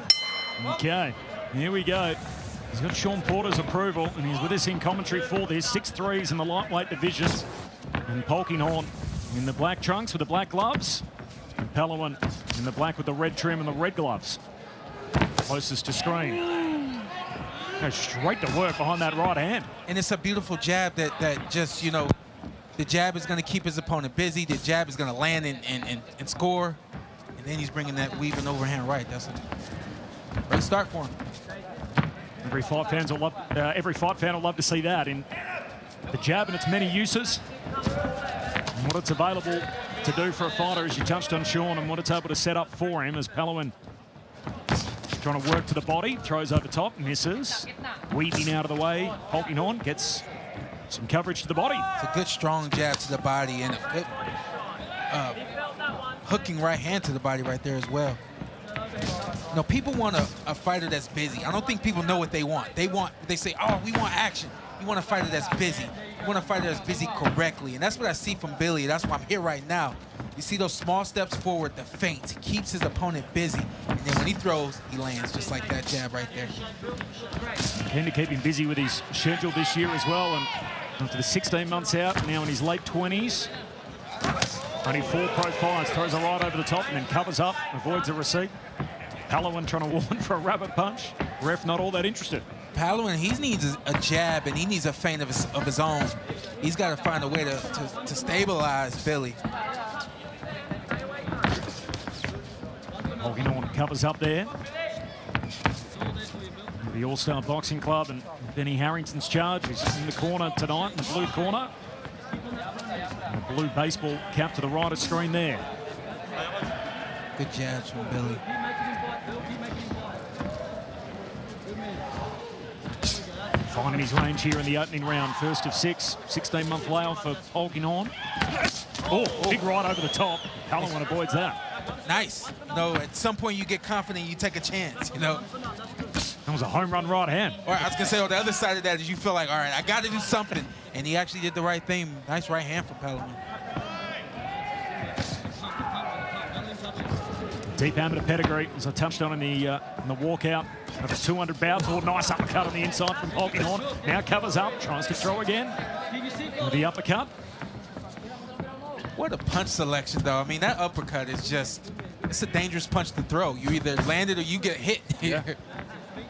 Okay, here we go. He's got Sean Porter's approval, and he's with us in commentary for this. 6'3s in the lightweight division. And Polkinghorn in the black trunks with the black gloves. And Paliwen in the black with the red trim and the red gloves. Closest to screen. Goes straight to work behind that right hand. And it's a beautiful jab that just, you know, the jab is going to keep his opponent busy. The jab is going to land and score. And then he's bringing that weaving overhand right. That's a great start for him. Every fight fan will love to see that in the jab and its many uses. And what it's available to do for a fighter, as you touched on, Sean, and what it's able to set up for him as Paliwen trying to work to the body, throws over top, misses. Weaving out of the way, Polkinghorn gets some coverage to the body. It's a good strong jab to the body and a good hooking right hand to the body right there as well. You know, people want a fighter that's busy. I don't think people know what they want. They say, oh, we want action. You want a fighter that's busy. You want a fighter that's busy correctly. And that's what I see from Billy. That's why I'm here right now. You see those small steps forward, the feints. He keeps his opponent busy. And then when he throws, he lands just like that jab right there. Keen to keep him busy with his schedule this year as well. And after the 16 months out, now in his late 20s, only 4 pro fights, throws a right over the top and then covers up, avoids a receipt. Paliwen trying to warn for a rabbit punch. Ref not all that interested. Paliwen, he needs a jab and he needs a feint of his own. He's got to find a way to stabilize Billy. Polkinghorn covers up there. The All-Star Boxing Club and Benny Harrington's charge. He's in the corner tonight, in the blue corner. And a blue baseball cap to the right of screen there. Good jabs from Billy. Finding his range here in the opening round. First of 6, 16-month layoff for Polkinghorn. Oh, big right over the top. Paliwen avoids that. Nice. No, at some point you get confident, you take a chance, you know. That was a home run right hand. Or I was going to say on the other side of that is you feel like, all right, I got to do something. And he actually did the right thing. Nice right hand from Paliwen. Deep amateur pedigree, as I touched on in the walkout. Over 200 bouts. Oh, nice uppercut on the inside from Polkinghorn. Now covers up, tries to throw again. With the uppercut. What a punch selection, though. I mean, that uppercut is just, it's a dangerous punch to throw. You either land it or you get hit. Yeah.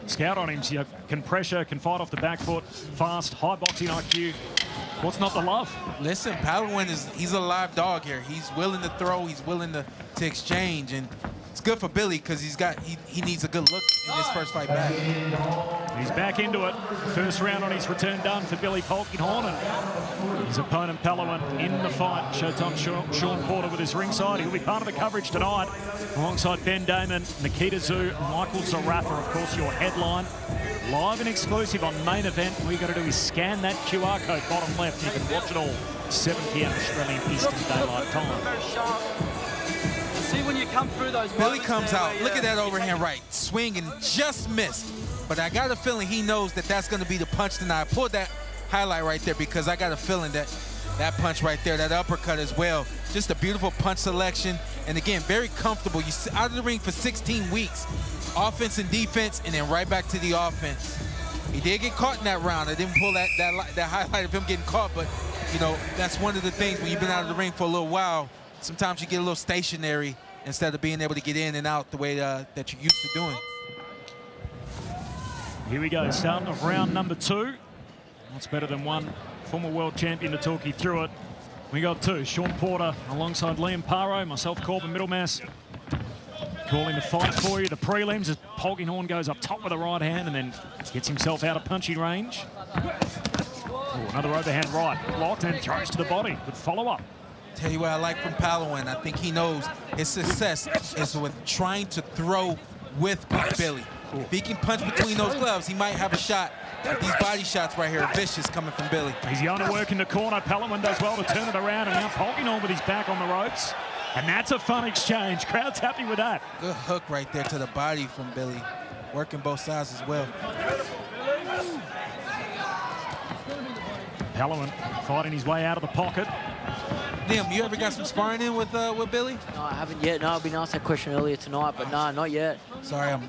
Scout on him, so you can pressure, can fight off the back foot, fast, high boxing IQ. What's not to love? Listen, Paliwen he's a live dog here. He's willing to throw, he's willing to exchange, and it's good for Billy because he needs a good look in his first fight back. He's back into it. First round on his return done for Billy Polkinghorn, and his opponent Paliwen in the fight. Showtime Sean Porter with his ringside. He'll be part of the coverage tonight alongside Ben Damon, Nikita Tszyu, Michael Zerafa, of course, your headline. Live and exclusive on Main Event. All you got to do is scan that QR code bottom left. You can watch it all 7 p.m. Australian Eastern Daylight Time. See when you come through those. Billy comes out. Look at that overhand right. Swing and just missed. But I got a feeling he knows that that's going to be the punch tonight. I pulled that highlight right there because I got a feeling that that punch right there, that uppercut as well. Just a beautiful punch selection. And again, very comfortable. You out of the ring for 16 weeks. Offense and defense, and then right back to the offense. He did get caught in that round. I didn't pull that highlight of him getting caught, but you know, that's one of the things when you've been out of the ring for a little while, sometimes you get a little stationary instead of being able to get in and out the way that you're used to doing. Here we go, starting of round number 2. What's better than one former world champion to talk you through it? We got 2, Sean Porter alongside Liam Paro, myself, Corbin Middlemass, calling the fights for you. The prelims as Polkinghorn goes up top with a right hand and then gets himself out of punching range. Oh, another overhand right, blocked and throws to the body. Good follow-up. Tell you what I like from Paliwen. I think he knows his success is with trying to throw with Billy. If he can punch between those gloves, he might have a shot. But these body shots right here are vicious coming from Billy. He's going to work in the corner. Paliwen does well to turn it around, and now Polkinghorn with his back on the ropes. And that's a fun exchange. Crowd's happy with that. Good hook right there to the body from Billy. Working both sides as well. Paliwen fighting his way out of the pocket. Liam, you ever got some sparring in with Billy? No, I haven't yet. No, I've been asked that question earlier tonight, but no, not yet. Sorry, I'm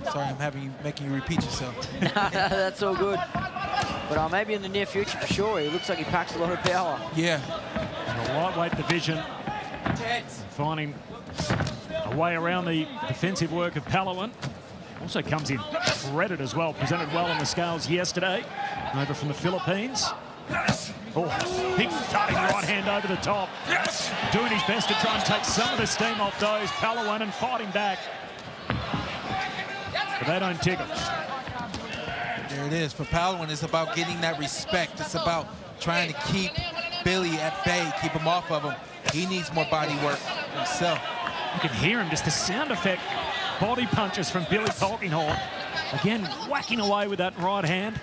making you repeat yourself. That's all good. But maybe in the near future for sure. He looks like he packs a lot of power. Yeah. In the lightweight division, finding a way around the defensive work of Paliwen. Also comes in shredded as well. Presented well on the scales yesterday. Over from the Philippines. Oh, big thudding right hand over the top. Doing his best to try and take some of the steam off those. Paliwen and fighting back. But they don't tickle. There it is. For Paliwen, it's about getting that respect. It's about trying to keep Billy at bay, keep him off of him. He needs more body work himself. You can hear him, just the sound effect. Body punches from Billy Polkinghorn. Again, whacking away with that right hand.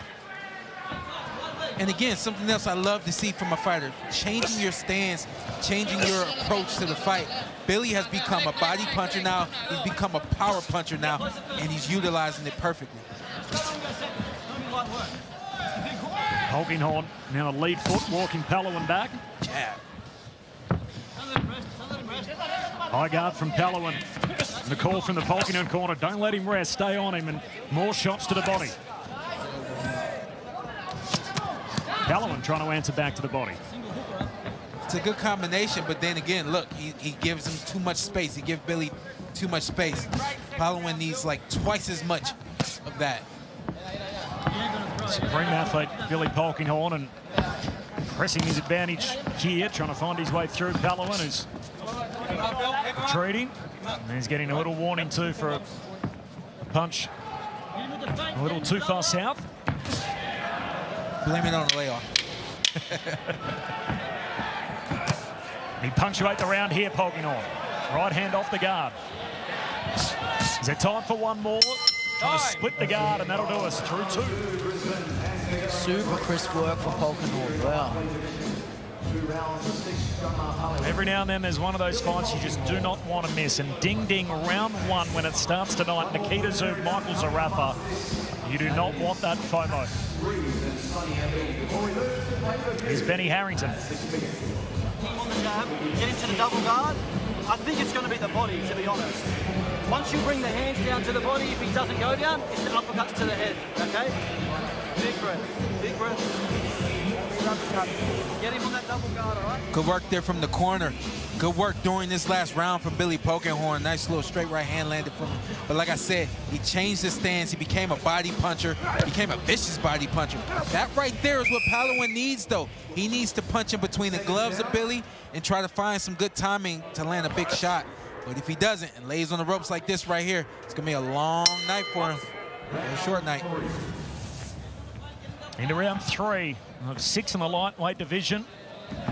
And again, something else I love to see from a fighter, changing your stance, changing your approach to the fight. Billy has become a body puncher now. He's become a power puncher now, and he's utilizing it perfectly. Polkinghorn now a lead foot, walking Paliwen back. Jab. High guard from Paliwen. The call from the Polkinghorn corner, don't let him rest, stay on him, and more shots to the body. Paliwen trying to answer back to the body. It's a good combination, but then again, look, he gives him too much space. He gives Billy too much space. Paliwen needs like twice as much of that. Supreme athlete Billy Polkinghorn, and pressing his advantage here, trying to find his way through Paliwen, who's retreating. And he's getting a little warning too for a punch a little too far south. Blame it on the layoff. He punctuate the round here, Polkinghorn. Right hand off the guard. Is there time for one more? Trying to split the guard, and that'll do us through two. Super crisp work for Polkinghorn. Wow. Every now and then there's one of those fights you just do not want to miss. And ding ding, round one when it starts tonight. Nikita, Tszyu, Michael Zerafa. You do not want that FOMO. Here's Benny Harrington. On the jab, get into the double guard. I think it's going to be the body, to be honest. Once you bring the hands down to the body, if he doesn't go down, it's the uppercuts to the head, okay? Big breath, big breath. Get him on that double guard, all right? Good work there from the corner. Good work during this last round from Billy Polkinghorn. Nice little straight right hand landed from him. But like I said, he changed his stance. He became a body puncher. Became a vicious body puncher. That right there is what Paliwen needs, though. He needs to punch in between the gloves of Billy and try to find some good timing to land a big shot. But if he doesn't and lays on the ropes like this right here, it's going to be a long night for him. A short night. Into round three of 6 in the lightweight division.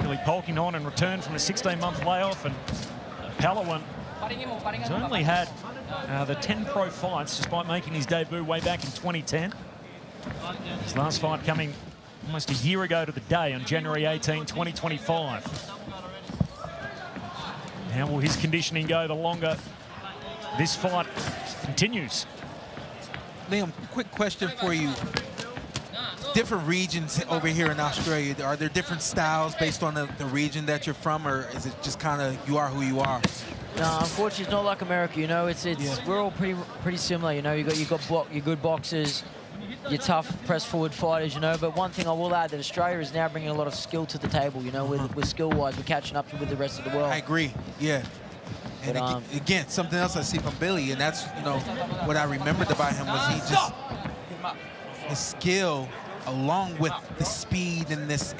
Billy Polkinghorn in return from a 16-month layoff, and Paliwen has only had the 10 pro fights despite making his debut way back in 2010. His last fight coming almost a year ago to the day on January 18, 2025. How will his conditioning go the longer this fight continues? Liam, quick question for you. Different regions over here in Australia, are there different styles based on the region that you're from, or is it just kind of you are who you are? No, unfortunately, it's not like America. You know, we're all pretty similar. You know, you got your good boxers, your tough press forward fighters. You know, but one thing I will add that Australia is now bringing a lot of skill to the table. You know, with skill-wise, we're catching up with the rest of the world. I agree. Yeah. And But, again, something else I see from Billy, and that's what I remembered about him was his skill, along with the speed and this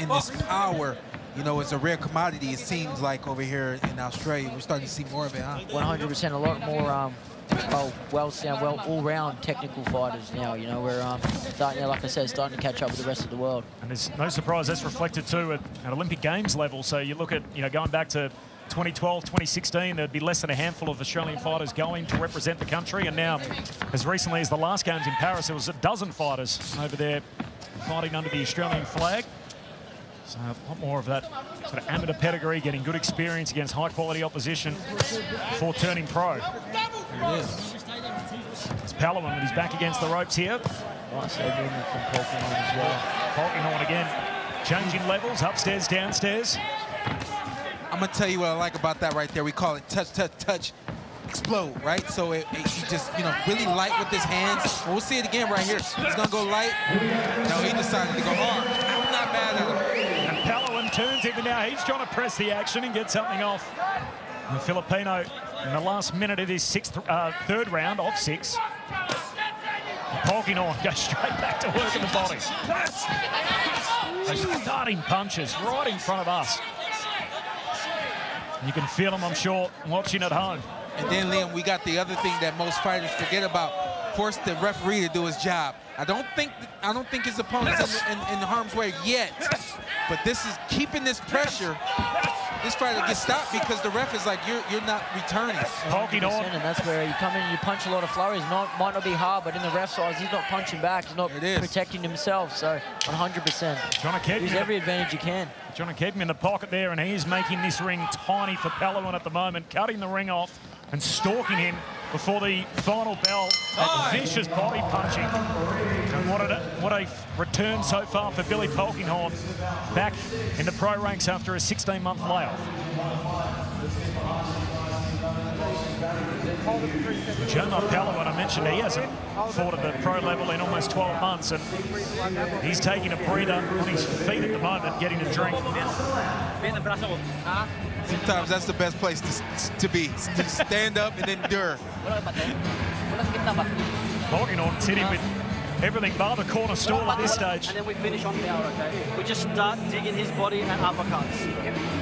power, is a rare commodity, it seems like, over here in Australia. We're starting to see more of it, huh? 100%, a lot more all-round technical fighters now. You know, we're starting, like I said, starting to catch up with the rest of the world. And there's no surprise that's reflected too at Olympic Games level. So you look at, going back to 2012, 2016, there'd be less than a handful of Australian fighters going to represent the country. And now, as recently as the last games in Paris, there was a dozen fighters over there fighting under the Australian flag. So a lot more of that sort of amateur pedigree, getting good experience against high-quality opposition before turning pro. There it is. It's Paliwen with his back against the ropes here. Nice movement from Polkinghorn as well. Polkinghorn again, changing levels, upstairs, downstairs. I'm going to tell you what I like about that right there. We call it touch, touch, touch, explode, right? So he just, really light with his hands. We'll see it again right here. He's going to go light. No, he decided to go hard. I'm not mad at him. And Paliwen turns even now. He's trying to press the action and get something off. The Filipino in the last minute of his third round of 6. Polkinghorn goes straight back to work in the body. Those starting punches right in front of us. You can feel them, I'm sure, watching at home. And then, Liam, we got the other thing that most fighters forget about. Force the referee to do his job. I don't think his opponent's in harm's way yet. But this is keeping this pressure. This fighter gets stopped because the ref is like, you're not returning. Polkinghorn. And that's where you come in and you punch a lot of flurries. Might not be hard, but in the ref's eyes, he's not punching back. He's not protecting himself. So 100%. Trying to keep use every advantage you can. Trying to keep him in the pocket there, and he's making this ring tiny for Paliwen at the moment, cutting the ring off and stalking him before the final bell. That vicious body punching. And what a return so far for Billy Polkinghorn, back in the pro ranks after a 16-month layoff. Jomar Paliwen, I mentioned he hasn't fought at the pro level in almost 12 months, and he's taking a breather on his feet at the moment, getting a drink. Sometimes that's the best place to be. To stand up and endure. Polkinghorn sitting with everything bar the corner stall at this stage. And then we finish on power, okay? We just start digging his body and uppercuts.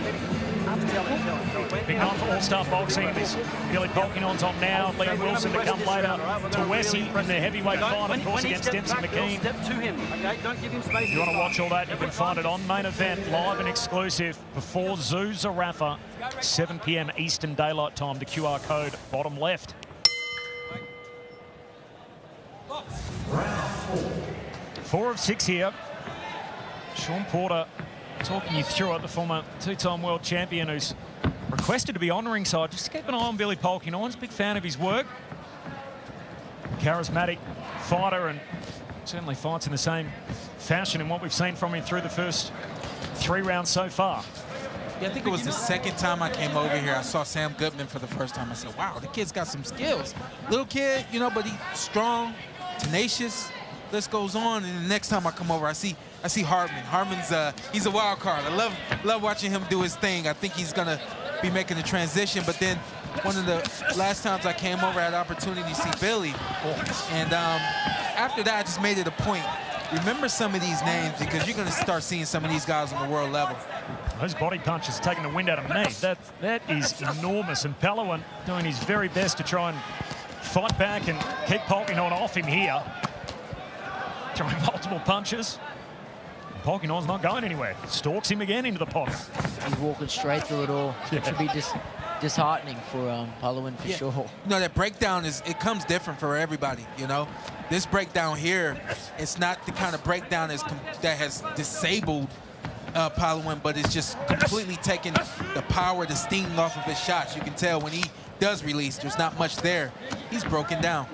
Big night for all-star boxing. This Billy Polkinghorn's on now. Liam Wilson to come later to Wessie in the heavyweight fight, of course, against Dempsey McKean. Step to him, okay? Don't give him space. If you want to watch all that, you can find it on Main Event, live and exclusive, before Tszyu Zerafa, 7 p.m. Eastern Daylight Time, the QR code bottom left. Four of 6 here. Sean Porter talking you through it, the former two-time world champion who's requested to be on ringside. Just keep an eye on Billy Polkinghorn. Big fan of his work. Charismatic fighter, and certainly fights in the same fashion in what we've seen from him through the first 3 rounds so far. Yeah, I think it was the second time I came over here. I saw Sam Goodman for the first time. I said, wow, the kid's got some skills. Little kid, but he's strong, tenacious. List goes on, and the next time I come over, I see Hartman. Hartman's he's a wild card. I love watching him do his thing. I think he's gonna be making the transition. But then one of the last times I came over, I had the opportunity to see Billy, and after that, I just made it a point. Remember some of these names, because you're gonna start seeing some of these guys on the world level. Those body punches taking the wind out of me. That is enormous, and Paliwen doing his very best to try and fight back and keep Polkinghorn off him here. Throwing multiple punches. Polkinghorn's not going anywhere. Stalks him again into the pocket. He's walking straight through it all. Yeah. It should be disheartening for Paliwen for sure. That breakdown it comes different for everybody. This breakdown here, it's not the kind of breakdown that has disabled Paliwen, but it's just completely taken the power, the sting off of his shots. You can tell when he does release, there's not much there. He's broken down.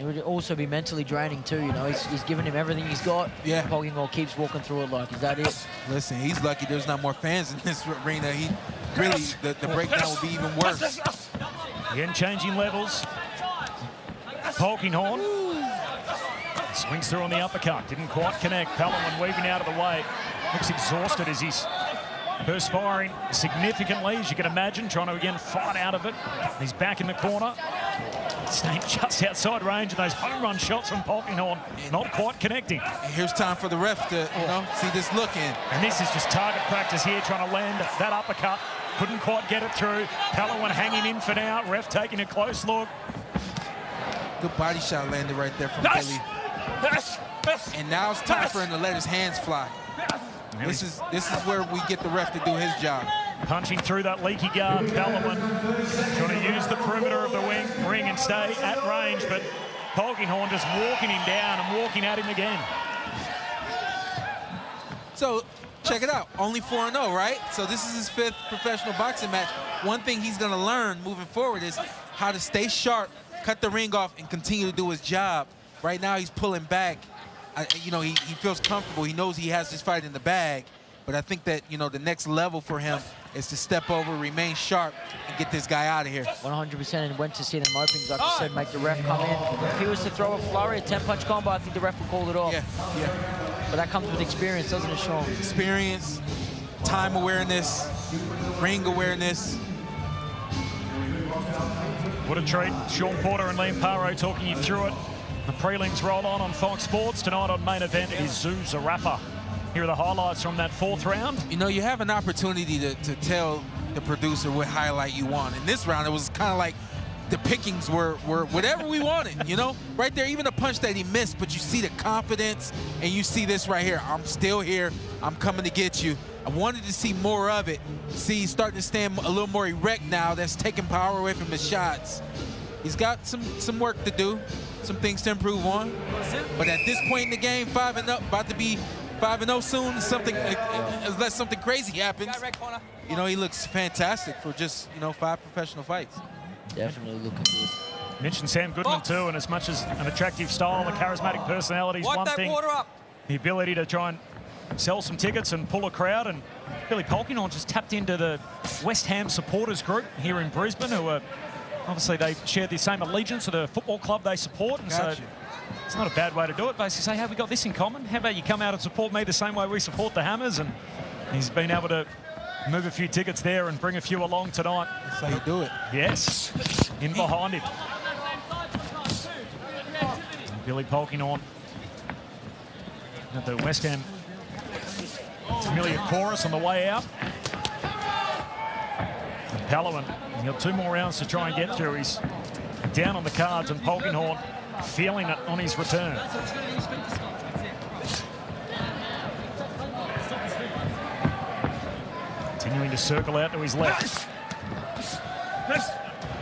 It would also be mentally draining too, He's giving him everything he's got. Yeah. Polkinghorn keeps walking through it like, is that it? Listen, he's lucky there's not more fans in this arena. He really, the breakdown will be even worse. Again, changing levels. Polkinghorn swings through on the uppercut. Didn't quite connect. Paliwen weaving out of the way. Looks exhausted as he's perspiring significantly, as you can imagine, trying to again fight out of it. He's back in the corner. Staying just outside range, and those home run shots from Polkinghorn not quite connecting. Here's time for the ref to see this look in. And this is just target practice here, trying to land that uppercut. Couldn't quite get it through. Paliwen hanging in for now. Ref taking a close look. Good body shot landed right there from Billy. And now it's time for him to let his hands fly. This is where we get the ref to do his job. Punching through that leaky guard, Paliwen trying to use the perimeter of the ring and stay at range, but Polkinghorn just walking him down and walking at him again. So, check it out. Only 4-0, right? So this is his 5th professional boxing match. One thing he's going to learn moving forward is how to stay sharp, cut the ring off, and continue to do his job. Right now, he's pulling back. You know, he feels comfortable. He knows he has this fight in the bag. But I think that, you know, the next level for him is to step over, remain sharp, and get this guy out of here. 100%, and went to see them openings, like I said, make the ref come in. If he was to throw a flurry, a 10-punch combo, I think the ref would call it off. Yeah. But that comes with experience, doesn't it, Sean? Experience, time awareness, ring awareness. What a treat. Sean Porter and Liam Paro talking you through it. The prelims roll on Fox Sports. Tonight on Main Event is Zerafa. Here are the highlights from that 4th round. You know, you have an opportunity to tell the producer what highlight you want. In this round, it was kind of like the pickings were whatever we wanted, you know? Right there, even a punch that he missed, but you see the confidence, and you see this right here. I'm still here. I'm coming to get you. I wanted to see more of it. See, he's starting to stand a little more erect now. That's taking power away from his shots. He's got some work to do, some things to improve on. But at this point in the game, 5-0, about to be 5-0 soon, something unless something crazy happens. You know, he looks fantastic for just, you know, 5 professional fights. Definitely looking good. Mentioned Sam Goodman too, and as much as an attractive style, a charismatic personality is one thing. The ability to try and sell some tickets and pull a crowd, and Billy Polkinghorn just tapped into the West Ham supporters group here in Brisbane, who are obviously they share the same allegiance to the football club they support, and so it's not a bad way to do it. Basically say, hey, we got this in common. How about you come out and support me the same way we support the Hammers? And he's been able to move a few tickets there and bring a few along tonight. That's how you do it. Yes, in behind him. And Billy Polkinghorn at the West Ham familiar chorus on the way out. And Paliwen, he's got 2 more rounds to try and get through. He's down on the cards, and Polkinghorn feeling it on his return. Continuing to circle out to his left.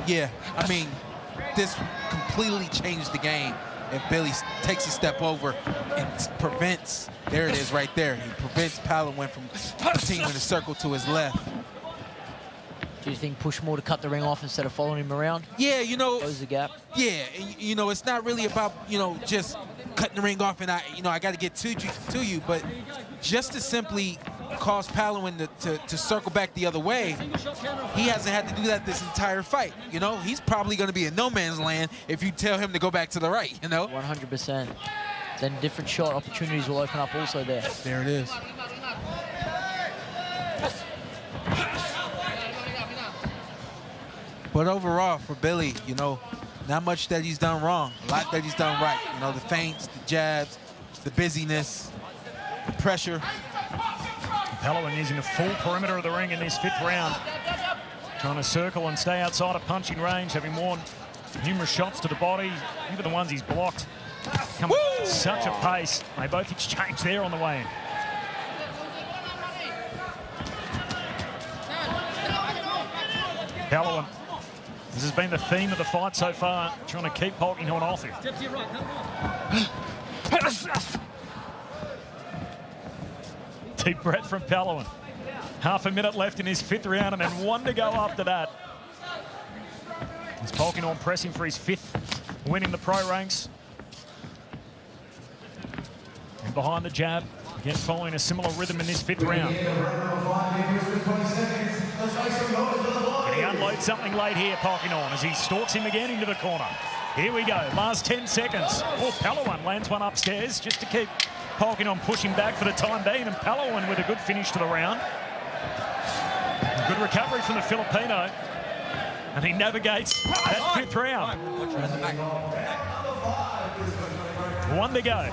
Yeah, I mean, this completely changed the game if Billy takes a step over and prevents, there it is right there, he prevents Paliwen from continuing to circle to his left. Do you think push more to cut the ring off instead of following him around? Yeah, you know. Close the gap. Yeah, you know, it's not really about, you know, just cutting the ring off and I got to get to you, but just to simply cause Paliwen to circle back the other way, he hasn't had to do that this entire fight. You know, he's probably going to be in no man's land if you tell him to go back to the right, you know? 100%. Then different shot opportunities will open up also there. There it is. But overall, for Billy, you know, not much that he's done wrong. A lot that he's done right. You know, the feints, the jabs, the busyness, the pressure. Paliwen using the full perimeter of the ring in this 5th round. Trying to circle and stay outside of punching range, having worn numerous shots to the body, even the ones he's blocked. Coming at such a pace. They both exchange there on the way in. Paliwen. This has been the theme of the fight so far, trying to keep Polkinghorn off him. Deep breath from Paliwen. Half a minute left in his 5th round and then 1 to go after that. As Polkinghorn pressing for his 5th win in the pro ranks. And behind the jab, again following a similar rhythm in this 5th round. Can he unload something late here, Polkinghorn, as he stalks him again into the corner. Here we go, last 10 seconds. Oh, Paliwen lands one upstairs just to keep Polkinghorn pushing back for the time being, and Paliwen with a good finish to the round. Good recovery from the Filipino, and he navigates that 5th round. 1 to go.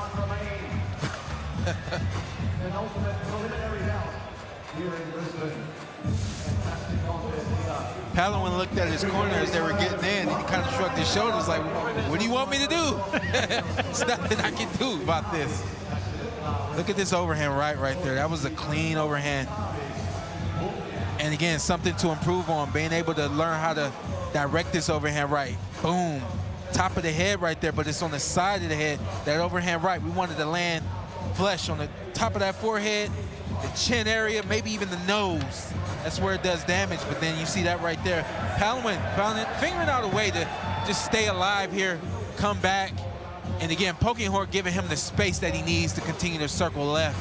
Paliwen looked at his corner as they were getting in, and he kind of shrugged his shoulders like, what do you want me to do? There's nothing I can do about this. Look at this overhand right there. That was a clean overhand. And again, something to improve on, being able to learn how to direct this overhand right. Boom. Top of the head right there, but it's on the side of the head. That overhand right, we wanted to land flush on the top of that forehead, the chin area, maybe even the nose. That's where it does damage, but then you see that right there. Paliwen figuring out a way to just stay alive here, come back, and again, Polkinghorn giving him the space that he needs to continue to circle left.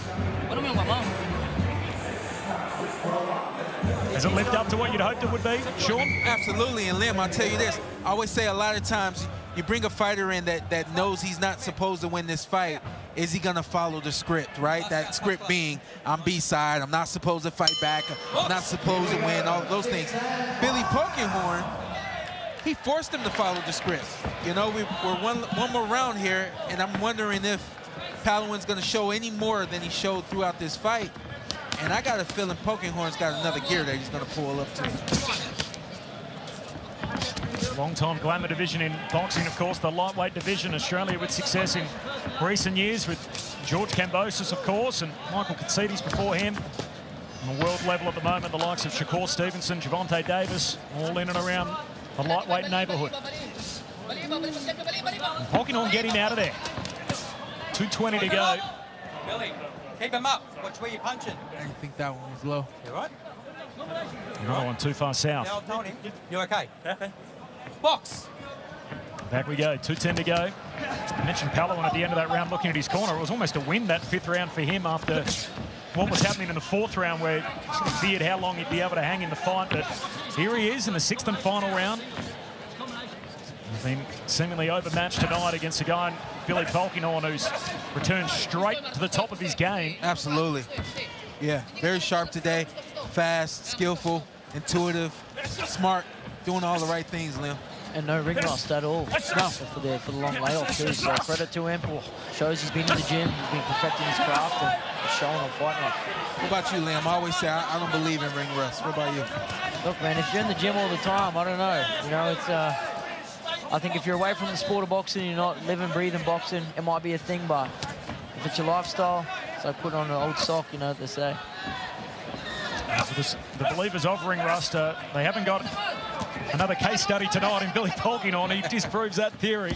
Has it lived up to what you'd hoped it would be, Sean? Absolutely, and Lim, I'll tell you this. I always say a lot of times, you bring a fighter in that knows he's not supposed to win this fight. Is he gonna follow the script, right? That script being, I'm B-side, I'm not supposed to fight back, I'm not supposed to win, all those things. Billy Polkinghorn, he forced him to follow the script. You know, we're one more round here, and I'm wondering if Paliwen's gonna show any more than he showed throughout this fight. And I got a feeling Polkinghorn's got another gear that he's gonna pull up to. Long-time glamour division in boxing, of course, the lightweight division. Australia with success in recent years with George Kambosos, of course, and Michael Katsidis before him. On the world level at the moment, the likes of Shakur Stevenson, Gervonta Davis, all in and around the lightweight neighbourhood. Polkinghorn getting out of there. 2:20 to go. Billy, keep him up. Watch where you're punching. I think that one was low. You right? Another one too far south. Now I told him. You okay? Okay. Box. Back we go, 2:10 to go. I mentioned Paliwen at the end of that round looking at his corner. It was almost a win, that 5th round for him after what was happening in the 4th round where he sort of feared how long he'd be able to hang in the fight. But here he is in the 6th and final round. He's been seemingly overmatched tonight against a guy, Billy Polkinghorn, who's returned straight to the top of his game. Absolutely. Yeah, very sharp today. Fast, skillful, intuitive, smart, doing all the right things, Lim. And no ring rust at all. No. For the long layoff too, so credit to him. Shows he's been in the gym, he's been perfecting his craft and showing on fight night. What about you, Liam? I always say I don't believe in ring rust. What about you? Look, man, if you're in the gym all the time, I don't know. You know, it's I think if you're away from the sport of boxing, you're not living, breathing boxing, it might be a thing, but if it's your lifestyle, it's like putting on an old sock, you know what they say. The believers of ring rust, they haven't got another case study tonight in Billy Polkinghorn. He disproves that theory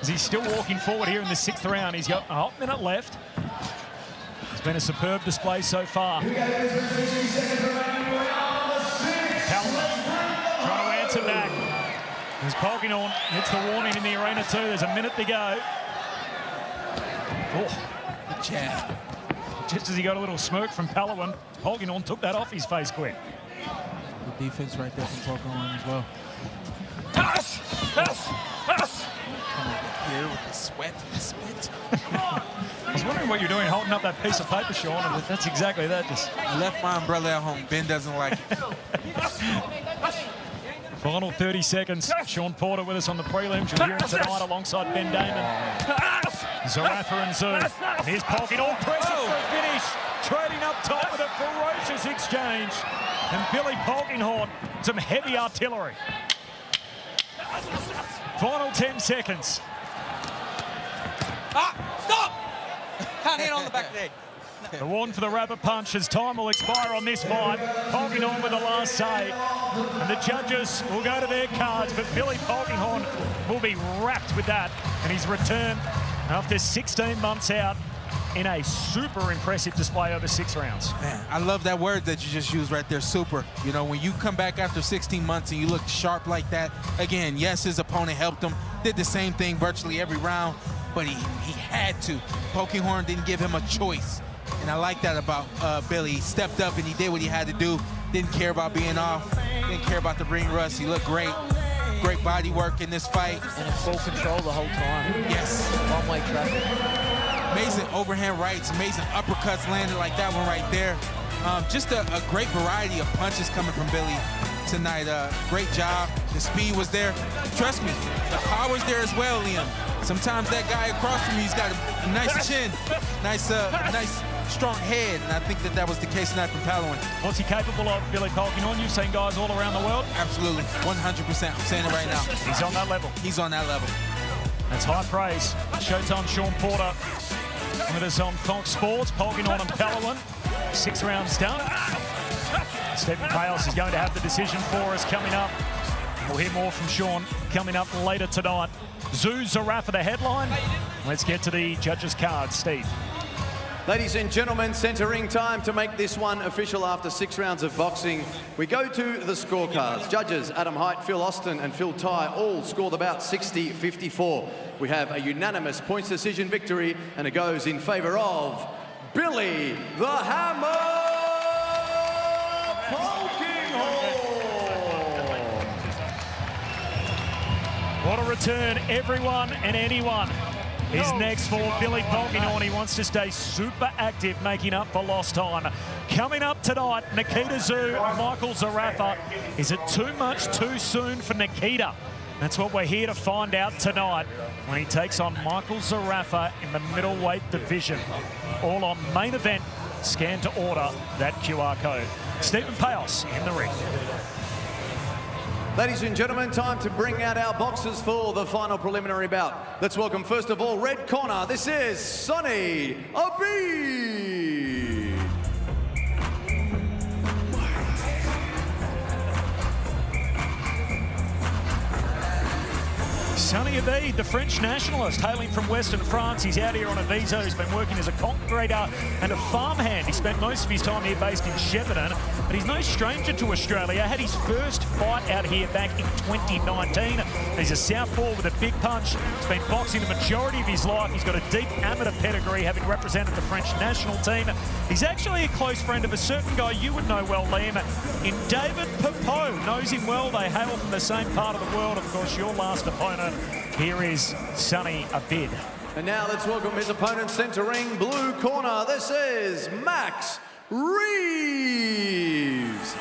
as he's still walking forward here in the 6th round. He's got a hot minute left. It's been a superb display so far. Paliwen trying to answer back. As Polkinghorn hits the warning in the arena too. There's a minute to go. Oh, good jab. Just as he got a little smirk from Paliwen, Polkinghorn took that off his face quick. Good defense right there from Polkinghorn as well. Here with the sweat and the spit. I was wondering what you're doing holding up that piece of paper, Sean, and that's exactly that. Just I left my umbrella at home. Ben doesn't like it. Final 30 seconds. Sean Porter with us on the prelims. You'll hear him tonight alongside Ben Damon. Zerafa and Tszyu. And here's Polkinghorn pressing for a finish. Trading up top with a ferocious exchange. And Billy Polkinghorn, some heavy artillery. Final 10 seconds. Stop! Can't hit on the back of the head. The warning for the rabbit punch as time will expire on this fight. Polkinghorn with the last say. And the judges will go to their cards, but Billy Polkinghorn will be wrapped with that. And he's returned after 16 months out in a super impressive display over 6 rounds. Man, I love that word that you just used right there, super. You know, when you come back after 16 months and you look sharp like that, again, yes, his opponent helped him, did the same thing virtually every round, but he had to. Polkinghorn didn't give him a choice. And I like that about Billy. He stepped up and he did what he had to do. Didn't care about being off. Didn't care about the ring rust. He looked great. Great body work in this fight. And in full control the whole time. Yes. One-way traffic. Amazing overhand rights, amazing uppercuts landed like that one right there. Just a great variety of punches coming from Billy tonight. Great job. The speed was there. Trust me, the power's there as well, Liam. Sometimes that guy across from me, he's got a nice chin, nice strong head, and I think that was the case tonight from Paliwen. What's he capable of, Billy Polkinghorn? You've seen guys all around the world. Absolutely, 100%. I'm saying it right now. He's on that level. He's on that level. That's high praise. Showtime Sean Porter with us on Fox Sports. Polkinghorn and Paliwen. 6 rounds done. Stephen Pales is going to have the decision for us coming up. We'll hear more from Sean coming up later tonight. Tszyu, Zerafa, the headline. Let's get to the judges' cards. Steve. Ladies and gentlemen, centering time to make this one official after 6 rounds of boxing. We go to the scorecards. Judges Adam Height, Phil Austin and Phil Tye all scored about 60-54. We have a unanimous points decision victory and it goes in favour of Billy the Hammer Polkinghorn. What a return, everyone and anyone is next for Billy Polkinghorn. He wants to stay super active, making up for lost time. Coming up tonight, Nikita Tszyu, Michael Zerafa. Is it too much too soon for Nikita? That's what we're here to find out tonight when he takes on Michael Zerafa in the middleweight division. All on Main Event. Scan to order that QR code. Stephen Pales in the ring. Ladies and gentlemen, time to bring out our boxers for the final preliminary bout. Let's welcome, first of all, red corner. This is Sonny Abid. Sonny Abid, the French nationalist, hailing from Western France. He's out here on a visa. He's been working as a concreter and a farmhand. He spent most of his time here based in Shepparton, but he's no stranger to Australia. Had his first fight out here back in 2019. He's a southpaw with a big punch. He's been boxing the majority of his life. He's got a deep amateur pedigree, having represented the French national team. He's actually a close friend of a certain guy you would know well, Liam, in David Popo. Knows him well. They hail from the same part of the world. Of course, your last opponent. Here is Sonny Abid. And now let's welcome his opponent, centering blue corner. This is Max Reeves.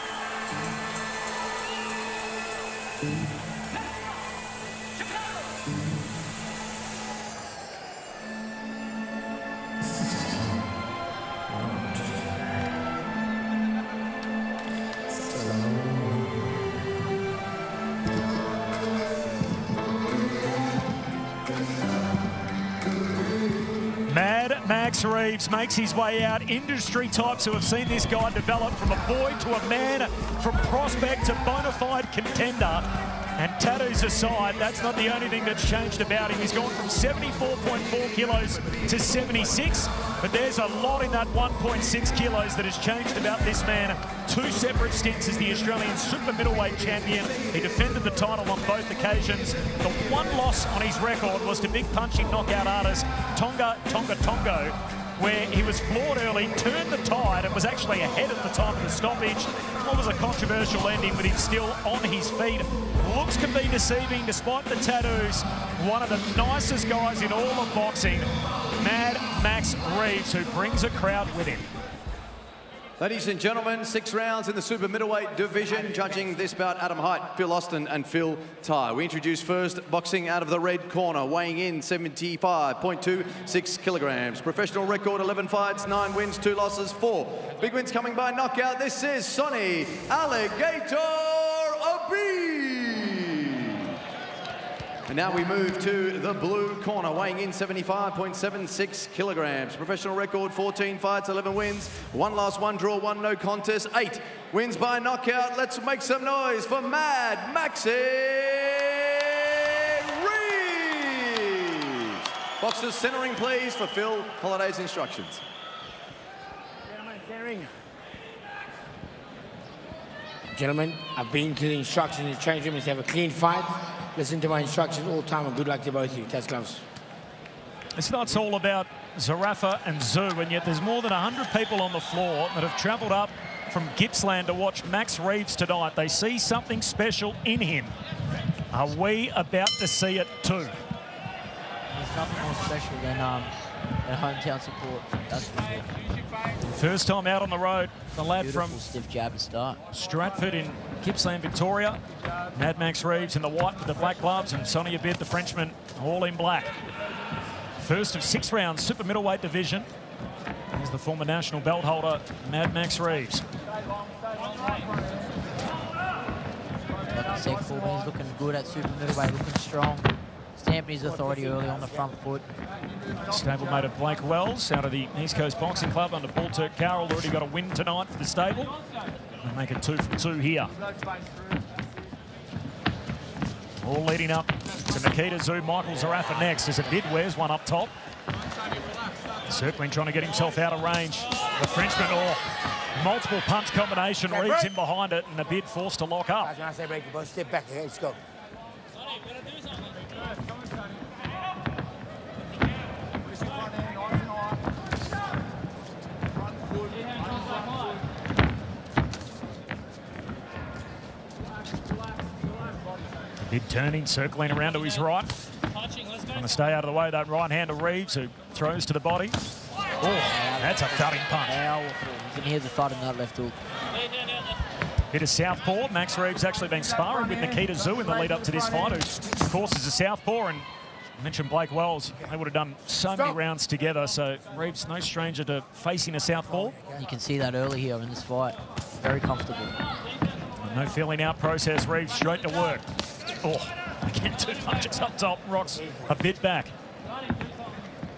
Max Reeves makes his way out. Industry types who have seen this guy develop from a boy to a man, from prospect to bona fide contender. And tattoos aside, that's not the only thing that's changed about him. He's gone from 74.4 kilos to 76, but there's a lot in that 1.6 kilos that has changed about this man. 2 separate stints as the Australian super middleweight champion. He defended the title on both occasions. The one loss on his record was to big punching knockout artist Tonga Tonga, where he was floored early, turned the tide, and was actually ahead at the time of the stoppage. What was a controversial ending with him still on his feet. Looks can be deceiving despite the tattoos. One of the nicest guys in all of boxing, Mad Max Reeves, who brings a crowd with him. Ladies and gentlemen, 6 rounds in the super middleweight division. Judging this bout, Adam Height, Phil Austin and Phil Tye. We introduce first, boxing out of the red corner, weighing in 75.26 kilograms. Professional record, 11 fights, 9 wins, 2 losses, 4 big wins coming by knockout. This is Sonny Alligator Abid. And now we move to the blue corner, weighing in 75.76 kilograms. Professional record, 14 fights, 11 wins, 1 loss, 1 draw, 1 no contest, 8 wins by knockout. Let's make some noise for Mad Maxi Reeves. Boxers centering, please, for Phil Holliday's instructions. Gentlemen, I've been to the instructions in the change room is to have a clean fight. Listen to my instructions all the time, and good luck to both of you. Test gloves. It's not all about Zerafa and Tszyu, and yet there's more than 100 people on the floor that have travelled up from Gippsland to watch Max Reeves tonight. They see something special in him. Are we about to see it too? There's nothing more special than hometown support. That's for sure. First time out on the road, the lad Beautiful from stiff jab to start. Stratford in Gippsland, Victoria. Mad Max Reeves in the white with the black gloves, and Sonny Abid, the Frenchman, all in black. First of 6 rounds, super middleweight division. Here's the former national belt holder, Mad Max Reeves. Like I said, Corbin's looking good at super middleweight, looking strong. Stamping his authority early on the front foot. Stablemate of Blake Wells out of the East Coast Boxing Club under Paul Turk Carroll. Already got a win tonight for the stable. and make it 2 for 2 here. All leading up to Nikita, Tszyu, Michael Zerafa next as Abid wears one up top. Circling, trying to get himself out of range. The Frenchman, multiple punch combination, Reeves in behind it, and Abid forced to lock up. When I say break, both step back, okay, let's go. Abid turning, circling around to his right. Trying to stay out of the way, that right hand of Reeves, who throws to the body. Oh, that's a thudding punch. Powerful. You can hear the thud in that left hook. Bit of southpaw. Max Reeves actually been sparring with Nikita Tszyu in the lead up to this fight, who, of course, is a southpaw. And I mentioned Blake Wells. They would have done so many rounds together. So Reeves, no stranger to facing a southpaw. You can see that early here in this fight. Very comfortable. No feeling out process. Reeves straight to work. Oh, again, 2 punches up top. Rocks a bit back.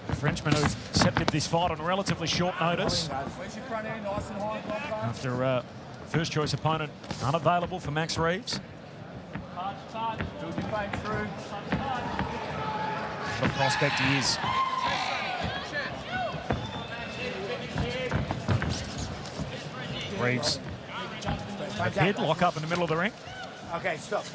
The Frenchman who accepted this fight on relatively short notice. After first choice opponent unavailable for Max Reeves. What a prospect he is. Reeves. Head lock up in the middle of the ring. Okay, stop.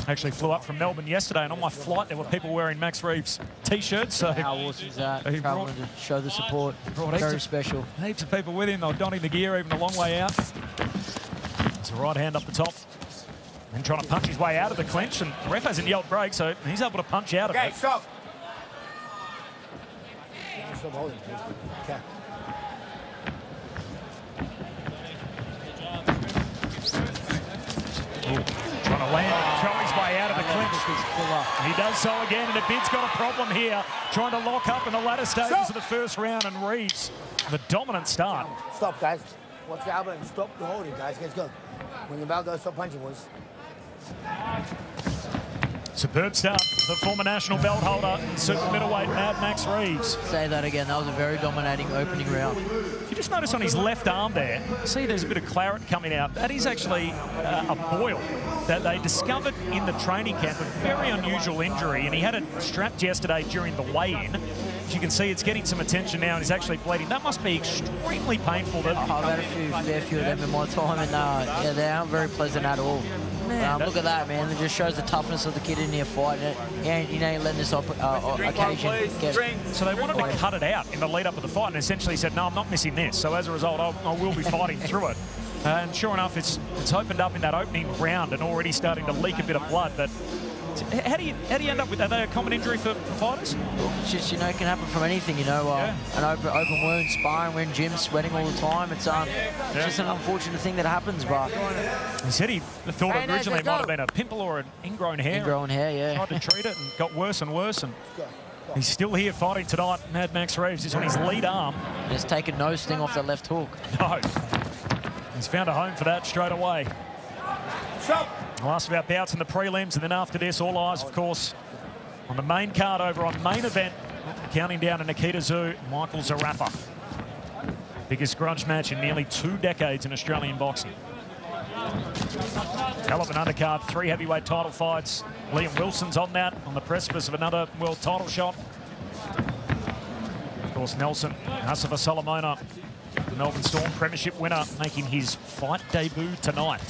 Actually flew up from Melbourne yesterday, and on my flight there were people wearing Max Reeves t-shirts. So how awesome is that? Traveling to show the support. Very special. Heaps of people with him. They were donning the gear even a long way out. It's a right hand up the top. And trying to punch his way out of the clinch, and the ref hasn't yelled break, so he's able to punch out of it. Okay, stop. Stop holding, please. Okay. Trying to land, throw his way out of the clinch. He does so again, and Abid's got a problem here. Trying to lock up in the latter stages of the first round, and Reeves, the dominant start. Stop, guys. Watch the elbow and stop the holding, guys. Let's go. When the bell goes, stop punching, boys. Superb start, the former national belt holder, super middleweight Mad Max Reeves. Say that again, that was a very dominating opening round. You just notice on his left arm there, see there's a bit of claret coming out. That is actually a boil that they discovered in the training camp, a very unusual injury, and he had it strapped yesterday during the weigh-in. As you can see, it's getting some attention now and he's actually bleeding. That must be extremely painful. I've had a fair few of them in my time, and yeah, they aren't very pleasant at all. Look at that, man. It just shows the toughness of the kid in here fighting it. You ain't letting this occasion get... So they wanted to cut it out in the lead-up of the fight and essentially said, no, I'm not missing this. So as a result, I will be fighting through it. And sure enough, it's opened up in that opening round and already starting to leak a bit of blood. But how do you end up with that? Are they a common injury for fighters? It's just, it can happen from anything, an open wound, sparring, we're in gym, sweating all the time. It's just an unfortunate thing that happens, but... He said he thought originally it might have been a pimple or an ingrown hair. Ingrown hair, yeah. Tried to treat it and got worse and worse. And he's still here fighting tonight. Mad Max Reeves is on his lead arm. Just taken no sting off that left hook. No. He's found a home for that straight away. Last of our bouts in the prelims, and then after this, all eyes, of course, on the main card over on main event, counting down to Nikita Tszyu, Michael Zerafa. Biggest grudge match in nearly 2 decades in Australian boxing. Hell of an undercard, 3 heavyweight title fights. Liam Wilson's on that, on the precipice of another world title shot. Of course, Nelson, Asafa Solomona, the Melbourne Storm premiership winner, making his fight debut tonight.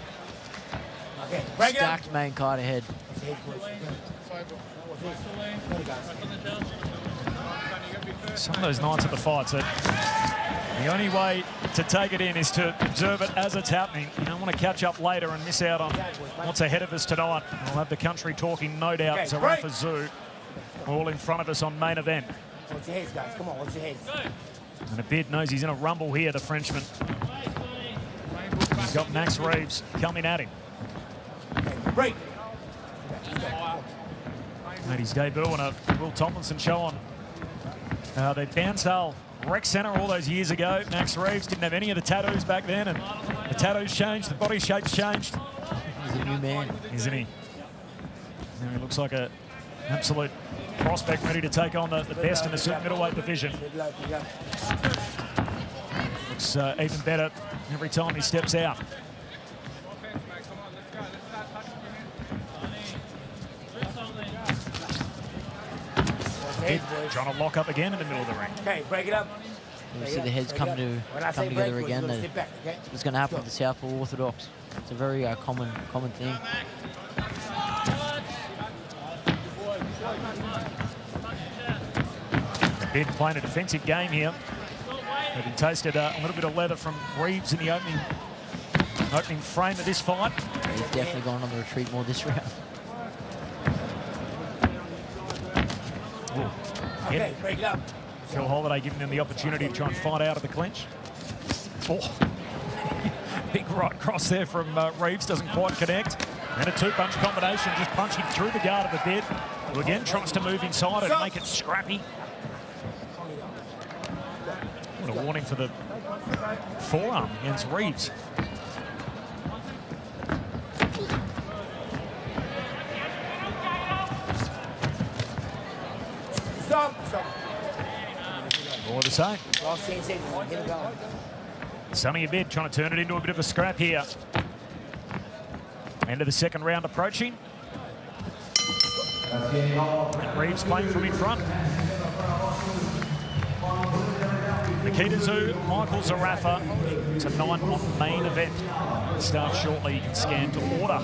Stacked main card ahead. Some of those nights at the fights, the only way to take it in is to observe it as it's happening. You don't want to catch up later and miss out on what's ahead of us tonight. We'll have the country talking, no doubt. Zerafa Tszyu, all in front of us on main event. Watch your heads, guys. Come on, watch your heads. And Abid knows he's in a rumble here, the Frenchman. He's got Max Reeves coming at him. Break. Made his debut on a Will Tomlinson show on the Bansdale Rec Centre all those years ago. Max Reeves didn't have any of the tattoos back then, and the tattoos changed, the body shape's changed. He's a new man. Isn't he? Now he looks like an absolute prospect ready to take on the best in the super middleweight division. Looks even better every time he steps out. Bid trying to lock up again in the middle of the ring. Okay, break it up. You see the heads come together again. It's going to happen with the Southpaw Orthodox. It's a very common thing. Bid playing a defensive game here. Having tasted a little bit of leather from Reeves in the opening frame of this fight. He's definitely gone on the retreat more this round. Okay, break it up. Phil Holiday giving them the opportunity to try and fight out of the clinch. Oh. Big right cross there from Reeves, doesn't quite connect. And a two-punch combination, just punching through the guard of the Bid, who again tries to move inside and make it scrappy. What a warning for the forearm against Reeves. Stop. More the same. Last 10 seconds. Get it going. Sonny Bid trying to turn it into a bit of a scrap here. End of the second round approaching. And Reeves playing from in front. Nikita Tszyu, Michael Zerafa tonight on main event. Starts shortly, you can scan to order.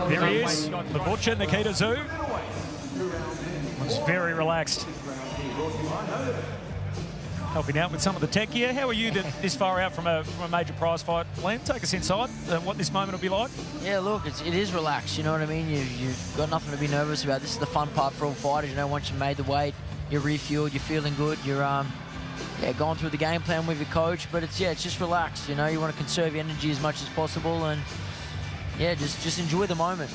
There he is, the butcher, Nikita Tszyu. Looks very relaxed. Helping out with some of the tech here. How are you this far out from a major prize fight? Len, take us inside what this moment will be like. Yeah, look, it is relaxed, you know what I mean? You've got nothing to be nervous about. This is the fun part for all fighters, you know, once you've made the weight, you're refueled, you're feeling good, you're going through the game plan with your coach, but it's just relaxed, you know, you want to conserve your energy as much as possible and yeah, just enjoy the moment.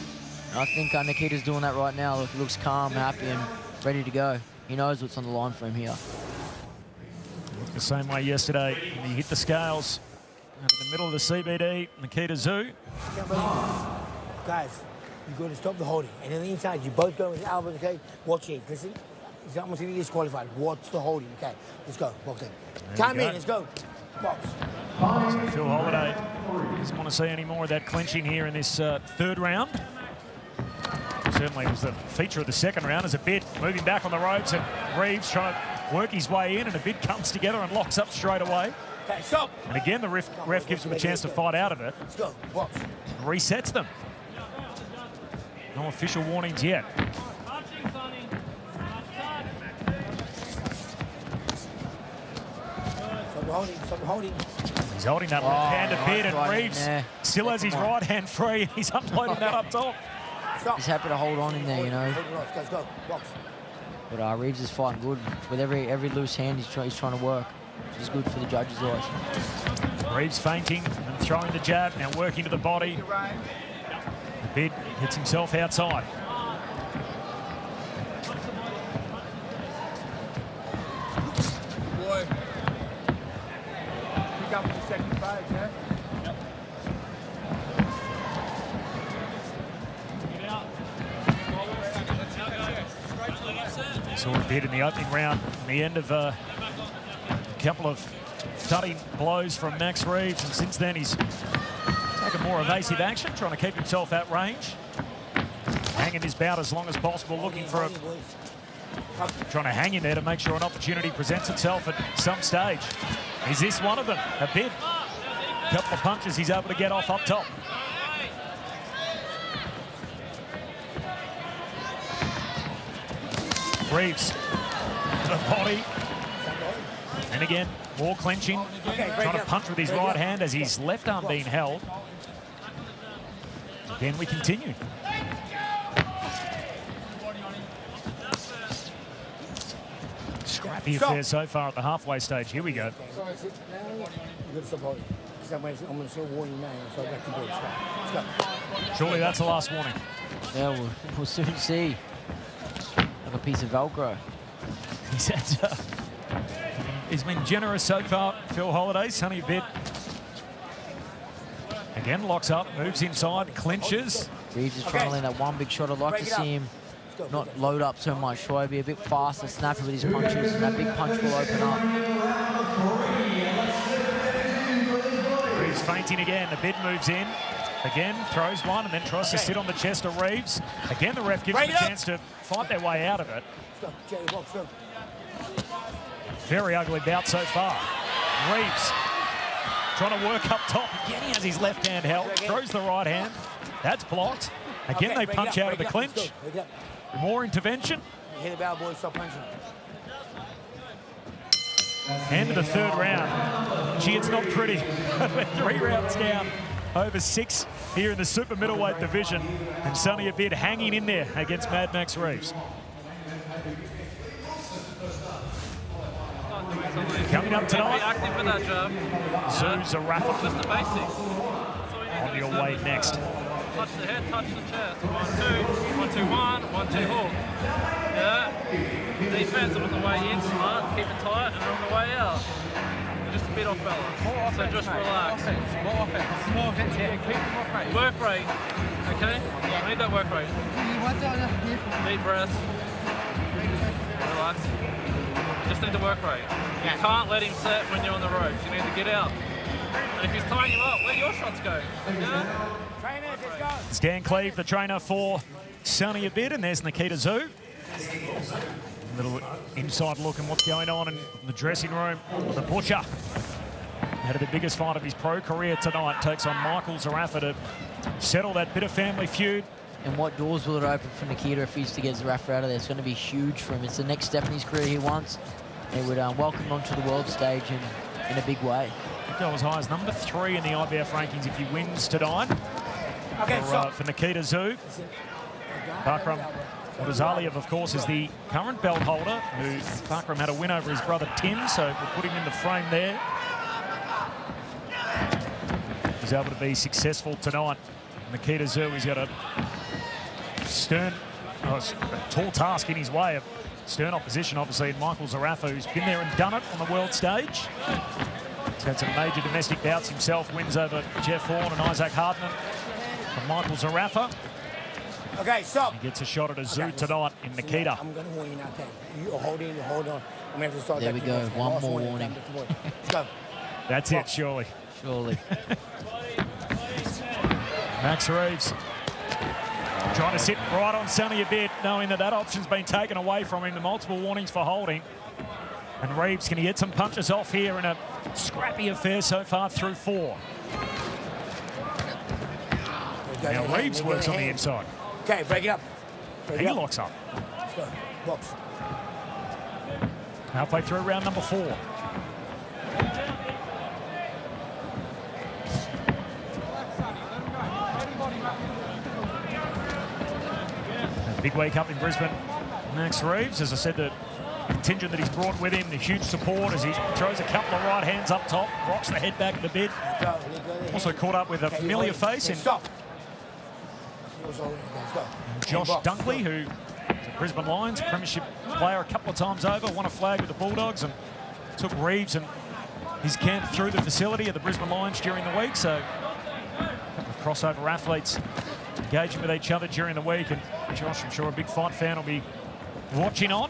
And I think Nikita's doing that right now. Look, he looks calm, happy and ready to go. He knows what's on the line for him here. Looked the same way yesterday. He hit the scales out in the middle of the CBD. Nikita Tszyu. Guys, you've got to stop the holding. And on the inside, you both go with the elbows, okay? Watch it. Listen. He's almost going to be disqualified. Watch the holding, okay? Let's go. Box in. Time in. Let's go. Box. So Phil Holiday doesn't want to see any more of that clinching here in this third round. Certainly was the feature of the second round as a Bid moving back on the ropes and Reeves trying to work his way in and a Bid comes together and locks up straight away. Okay, stop. And again, the ref gives them a chance to fight out of it. Let's go. Box. Resets them. No official warnings yet. Stop holding. He's holding that left hand a bit, and right Reeves still has his right hand free, and he's unloading that up top. He's happy to hold on in there, you know. Let's go. Box. But Reeves is fighting good. With every loose hand, he's trying to work. Which is good for the judges' eyes. Reeves feinting and throwing the jab, now working to the body. The Bid hits himself outside. Boy. Pick up the second phase, yeah? Saw a Bid in the opening round, the end of a couple of thudding blows from Max Reeves, and since then he's taken more evasive action, trying to keep himself at range. Hanging his bout as long as possible, looking for trying to hang in there to make sure an opportunity presents itself at some stage. Is this one of them? A Bid. A couple of punches he's able to get off up top. Reeves to the body. And again, more clinching. Trying to punch with his right hand as his left arm being held. Again, we continue. Scrappy affair so far at the halfway stage. Here we go. Surely that's the last warning. Yeah, we'll soon see. Like a piece of Velcro. He's been generous so far, Phil Holiday. Sonny Bid. Again, locks up, moves inside, clinches. Reeves is trying to land that one big shot. I'd like to see him not load up so much. Try to be a bit faster, snappy with his punches, and that big punch will open up. Reeves feinting again. The Bid moves in. Again, throws one and then tries to sit on the chest of Reeves. Again, the ref gives them a chance to fight their way out of it. Very ugly bout so far. Reeves trying to work up top. Again, he has his left hand held. Throws the right hand. That's blocked. Again, they punch out of the clinch. More intervention. Hit the bell, boys. Stop punching. End of the third round. Gee, it's not pretty. We're 3 rounds down. Over 6 here in the super middleweight division. And Sonny a bit hanging in there against Mad Max Reeves. Coming up tonight, Tszyu, Zerafa. Just the basics. On your way next. Touch the head, touch the chest. 1, 2, 1, 2, 1, 1, 2, hook. Yeah. Defense on the way in, smart, keep it tight, and on the way out. Just a bit off balance. More offense, so just relax. More offense. More offense, yeah. Keep the work rate. Work rate. Okay? I need that work rate. Deep breath. Relax. Just need the work rate. You can't let him set when you're on the ropes. You need to get out. And if he's tying you up, where your shots go? Yeah? It's Dan Cleve, the trainer for Sonny a bit, and there's Nikita Tszyu. Little inside look at what's going on in the dressing room. The Butcher had the biggest fight of his pro career tonight. Takes on Michael Zerafa to settle that bit of family feud. And what doors will it open for Nikita if he's to get Zerafa out of there? It's going to be huge for him. It's the next step in his career he wants. They would welcome him onto the world stage in a big way. He'd go as high as number 3 in the IBF rankings if he wins tonight. For Nikita Tszyu. Bakram Odazaliev, of course, is the current belt holder, who Bakram had a win over his brother Tim, so we'll put him in the frame there. He's able to be successful tonight. Nikita Tszyu, he's got a stern, a tall task in his way, of stern opposition, obviously, in Michael Zerafa, who's been there and done it on the world stage. He's had some major domestic bouts himself, wins over Jeff Horn and Isaac Hardman. From Michael Zerafa. Okay, stop. He gets a shot at a Tszyu tonight in Nikita. I'm going to warn you now, okay? You hold on. I'm going to have to start. There we go. One more warning. Let's go. That's it, surely. Surely. Max Reeves trying to sit right on Sonny a bit, knowing that option's been taken away from him. The multiple warnings for holding. And Reeves, can he get some punches off here in a scrappy affair so far through 4? Now Reeves works on the inside. Okay, break it up. He locks up. Let's go. Box. Halfway through round number 4. A big wake up in Brisbane. Max Reeves, as I said, the contingent that he's brought with him, the huge support as he throws a couple of right hands up top, rocks the head back a bit. Also caught up with a familiar face in Josh Dunkley, who is a Brisbane Lions premiership player a couple of times over, won a flag with the Bulldogs and took Reeves and his camp through the facility of the Brisbane Lions during the week. So a couple of crossover athletes engaging with each other during the week, and Josh, I'm sure a big fight fan, will be watching on.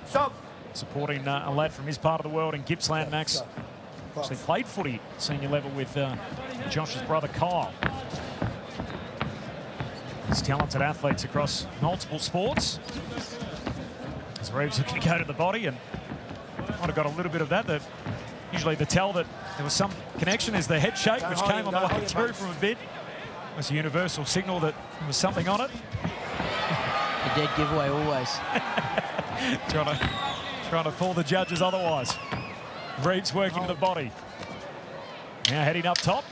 Stop. Supporting a lad from his part of the world in Gippsland, Max. Actually played footy senior level with Josh's brother Kyle. These talented athletes across multiple sports. As Reeves looking to go to the body, and might have got a little bit of that. Usually the tell that there was some connection is the head shake, which came on the way through from a bit. It was a universal signal that there was something on it. A dead giveaway always. trying to fool the judges otherwise. Reeves working the body. Now heading up top.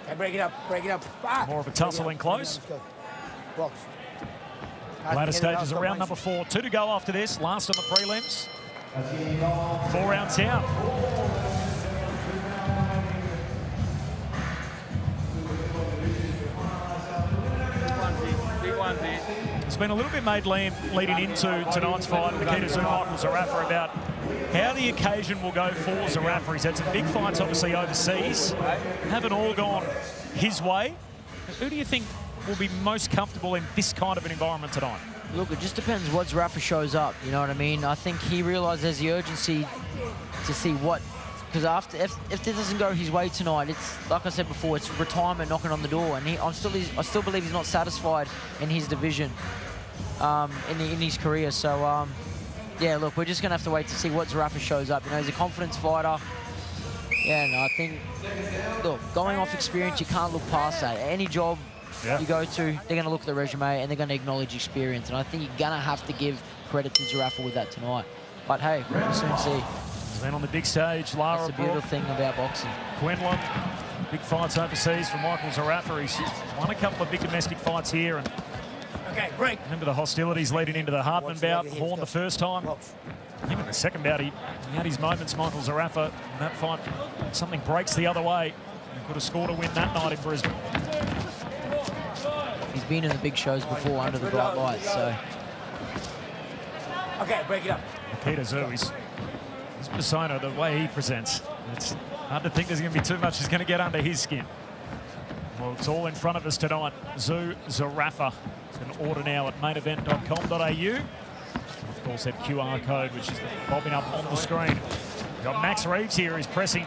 Okay, break it up, break it up. More of a tussle in close. Box. Latter stages of round number 4. 2 to go after this. Last on the prelims. 4 rounds down. It's been a little bit made leading into tonight's fight, Nikita Tszyu, Michael Zerafa, about how the occasion will go for Zerafa. He's had some big fights, obviously, overseas. Haven't all gone his way. Who do you think will be most comfortable in this kind of an environment tonight? Look, it just depends what Zerafa shows up, you know what I mean? I think he realises the urgency to see what because if this doesn't go his way tonight, it's like I said before, it's retirement knocking on the door, and I still believe he's not satisfied in his division, in his career. So yeah, look, we're just gonna have to wait to see what Zerafa shows up. You know, he's a confidence fighter. Yeah, no, I think, look, going off experience, you can't look past that. Any job you go to, they're going to look at the resume and they're going to acknowledge experience. And I think you're going to have to give credit to Zerafa with that tonight. But hey, we'll soon see. Then on the big stage, Lara. That's the beautiful thing about boxing. Quinlan, big fights overseas for Michael Zerafa. He's won a couple of big domestic fights here. And okay, break. Remember the hostilities leading into the Hartman bout, Horn the first time. I think in the second bout, he had his moments, Michael Zerafa. In that fight, something breaks the other way. He could have scored a win that night in Brisbane. He's been in the big shows before under the bright lights, so. Okay, break it up. Nikita Tszyu, his persona, the way he presents, it's hard to think there's going to be too much that's going to get under his skin. Well, it's all in front of us tonight. Tszyu Zerafa. You can order now at mainevent.com.au. Of course, that QR code, which is popping up on the screen. We've got Max Reeves here, who's pressing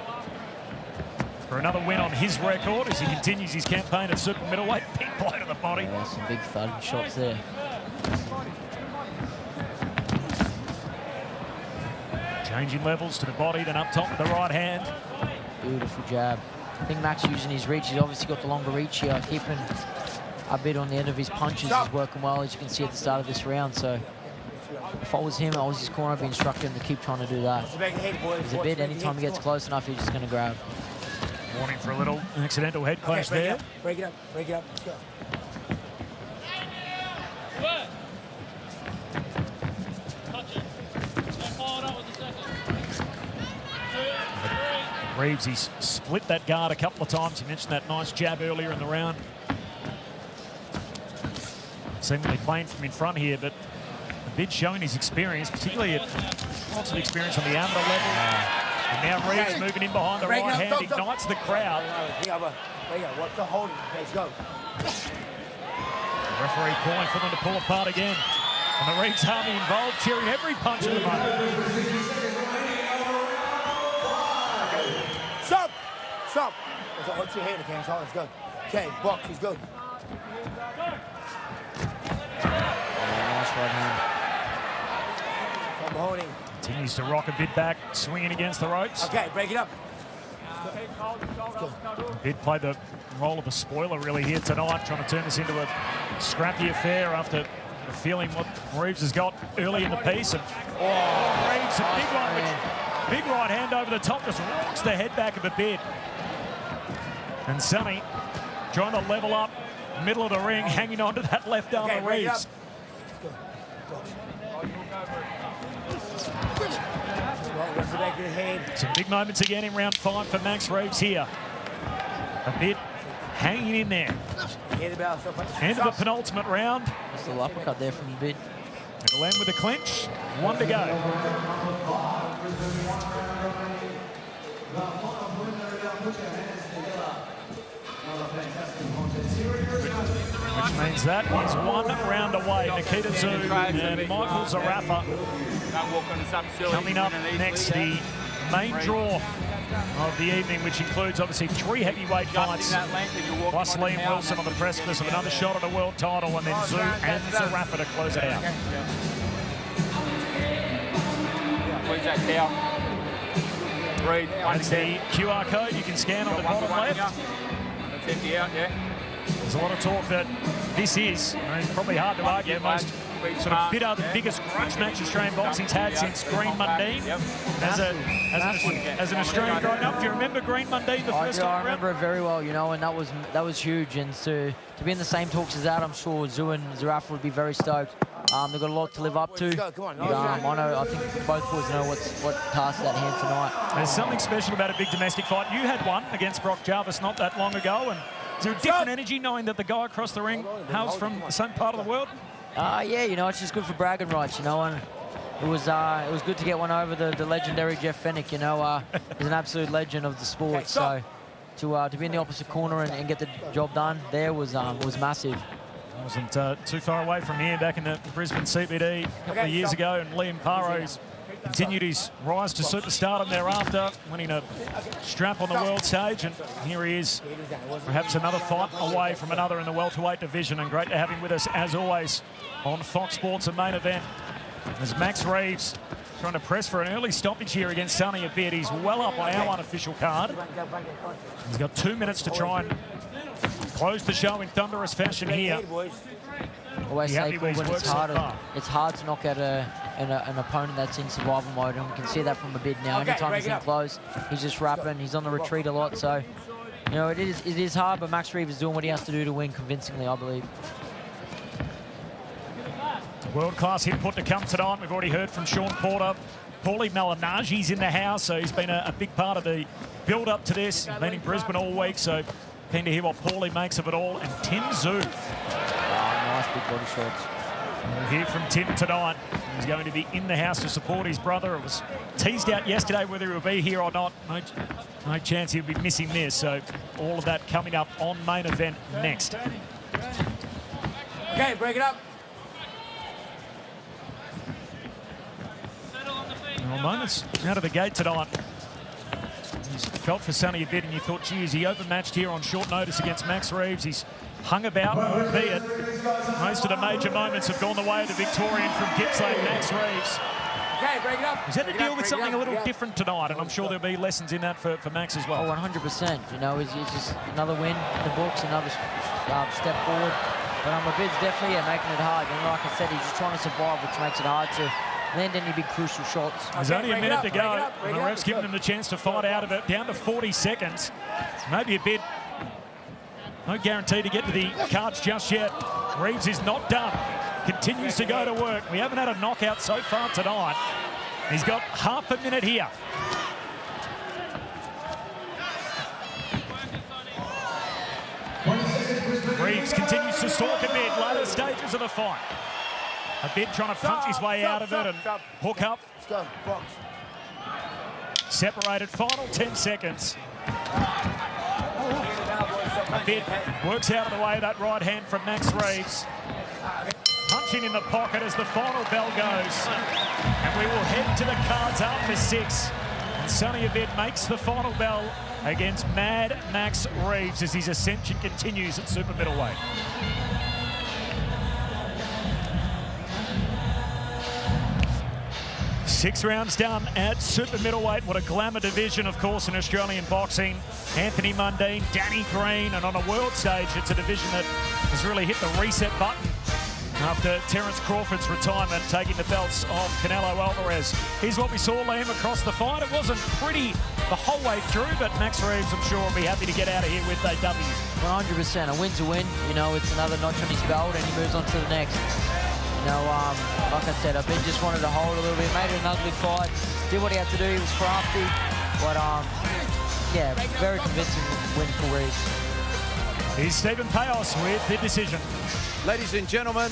for another win on his record as he continues his campaign at super middleweight. Big blow to the body. Yeah, some big thud shots there. Changing levels to the body, then up top with the right hand. Beautiful jab. I think Max using his reach. He's obviously got the longer reach here. Keeping a bit on the end of his punches is working well, as you can see at the start of this round. So if I was him, I was his corner, I'd be instructing him to keep trying to do that. He's a bit, anytime he gets close enough, he's just going to grab. Warning for a little accidental head clash there. Break it up, break it up, let's go. Reeves, he's split that guard a couple of times. You mentioned that nice jab earlier in the round. Seemingly playing from in front here, but a bit showing his experience, particularly at lots of experience on the amateur level. And now Reeves moving in behind the right hand, ignites the crowd. What's the hold? Okay, let's go. The referee calling for them to pull apart again. And the Reeves army involved, cheering every punch of the moment. Stop! Stop! What's your hand again? Let's go. Okay, box, he's good. Nice right hand. From holding. Continues to rock a bit back, swinging against the ropes. Okay, break it up. Bid played the role of a spoiler really here tonight, trying to turn this into a scrappy affair after feeling what Reeves has got early in the piece. And Reeves, a big one, big right hand over the top, just rocks the head back of a bid. And Sonny trying to level up, middle of the ring, hanging on to that left arm of Reeves. Some big moments again in round 5 for Max Reeves here. A bit hanging in there. End of the penultimate round. Just a little uppercut there from the bid. It'll end with a clinch. 1 to go. Which means that is 1 round away. Nikita Tszyu and Michael Zerafa. Coming up next, the main draw of the evening, which includes obviously 3 heavyweight fights, plus Liam Wilson on the precipice of another shot at a world title, and then Tszyu and Zerafa to close it out. Where's that cow? Reed. That's the QR code you can scan on the bottom left. That's empty out, yeah. There's a lot of talk that this is, it's probably hard to argue, the most sort of biggest grudge match Australian boxing's had since Green Mundine. As an Australian growing up, do you remember Green Mundine the first time I remember it very well, you know, and that was huge. And to be in the same talks as that, I'm sure Tszyu and Zerafa would be very stoked. They've got a lot to live up to. I think both boys know what task at hand tonight. There's something special about a big domestic fight. You had one against Brock Jarvis not that long ago, and is there a different energy knowing that the guy across the ring hails from the same part of the world? Yeah, you know, it's just good for bragging rights, you know, and it was good to get one over the legendary Jeff Fennick, you know. He's an absolute legend of the sport, so to be in the opposite corner and get the job done there was massive. Wasn't too far away from here, back in the Brisbane CBD a couple of years ago, and Liam Paro's continued his rise to superstardom thereafter, winning a strap on the world stage, and here he is, perhaps another fight away from another in the welterweight division, and great to have him with us as always on Fox Sports, a main event, as Max Reeves trying to press for an early stoppage here against Sonny a bit. He's well up by our unofficial card. He's got 2 minutes to try and close the show in thunderous fashion here. Always say, when it's hard to knock out an opponent that's in survival mode, and we can see that from a bit now. Anytime he's in close, he's just rapping. He's on the retreat a lot, so you know it is hard. But Max Reeves is doing what he has to do to win convincingly, I believe. World-class hit put to come tonight. We've already heard from Sean Porter. Paulie Malignaggi's in the house, so he's been a big part of the build-up to this. He's been in Brisbane all week, so keen to hear what Paulie makes of it all. And Tszyu. Nice big body shots. We'll hear from Tim tonight. He's going to be in the house to support his brother. It was teased out yesterday whether he will be here or not. No chance he'll be missing this. So all of that coming up on main event next. Okay, break it up. Well, moments out of the gate tonight. He's felt for Sonny a bit, and you thought, geez, he overmatched here on short notice against Max Reeves. He's hung about, albeit most of the major moments have gone the way of the Victorian from Gippsland, Max Reeves. Okay, break it up. He's had to deal with something a little different tonight, and I'm sure there'll be lessons in that for Max as well. Oh, 100%. You know, it's just another win in the books, another step forward. But Abid's definitely making it hard. And like I said, he's just trying to survive, which makes it hard to land any big crucial shots. There's only a minute to go. And the ref's giving him the chance to fight out of it. Down to 40 seconds. Maybe a bit. No guarantee to get to the cards just yet. Reeves is not done. Continues to go to work. We haven't had a knockout so far tonight. He's got half a minute here. Reeves continues to stalk a bit. Later stages of the fight. A bit trying to punch his way out of it and hook up. Let's go, box. Separated, final 10 seconds. A bit works out of the way, that right hand from Max Reeves. Punching in the pocket as the final bell goes. And we will head to the cards after 6. And Sonny a bit makes the final bell against Mad Max Reeves as his ascension continues at super middleweight. Six rounds done at super middleweight. What a glamour division, of course, in Australian boxing. Anthony Mundine, Danny Green, and on a world stage, it's a division that has really hit the reset button after Terence Crawford's retirement, taking the belts of Canelo Alvarez. Here's what we saw, Liam, across the fight. It wasn't pretty the whole way through, but Max Reeves, I'm sure, will be happy to get out of here with a W. 100%. A win's a win. You know, it's another notch on his belt, and he moves on to the next. You know, like I said, Abid just wanted to hold a little bit, made it an ugly fight, did what he had to do, he was crafty, but yeah, very convincing win for Reeves. Here's Stephen Payos with the decision. Ladies and gentlemen,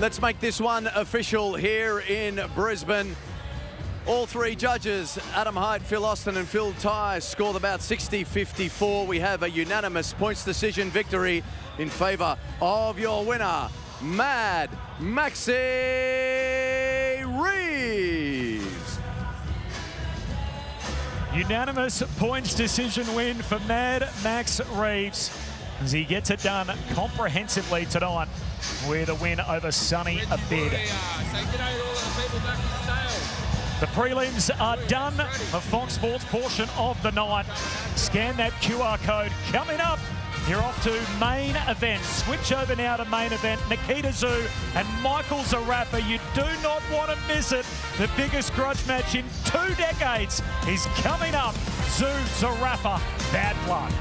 let's make this one official here in Brisbane. All three judges, Adam Hyde, Phil Austin and Phil Tighe, scored about 60-54. We have a unanimous points decision victory in favour of your winner, Mad Maxi Reeves. Unanimous points decision win for Mad Max Reeves as he gets it done comprehensively tonight with a win over Sonny Abid. The prelims are done. The Fox Sports portion of the night. Scan that QR code. Coming up, you're off to main event. Switch over now to main event. Nikita Tszyu and Michael Zerafa. You do not want to miss it. The biggest grudge match in 2 decades is coming up. Tszyu, Zerafa, bad blood.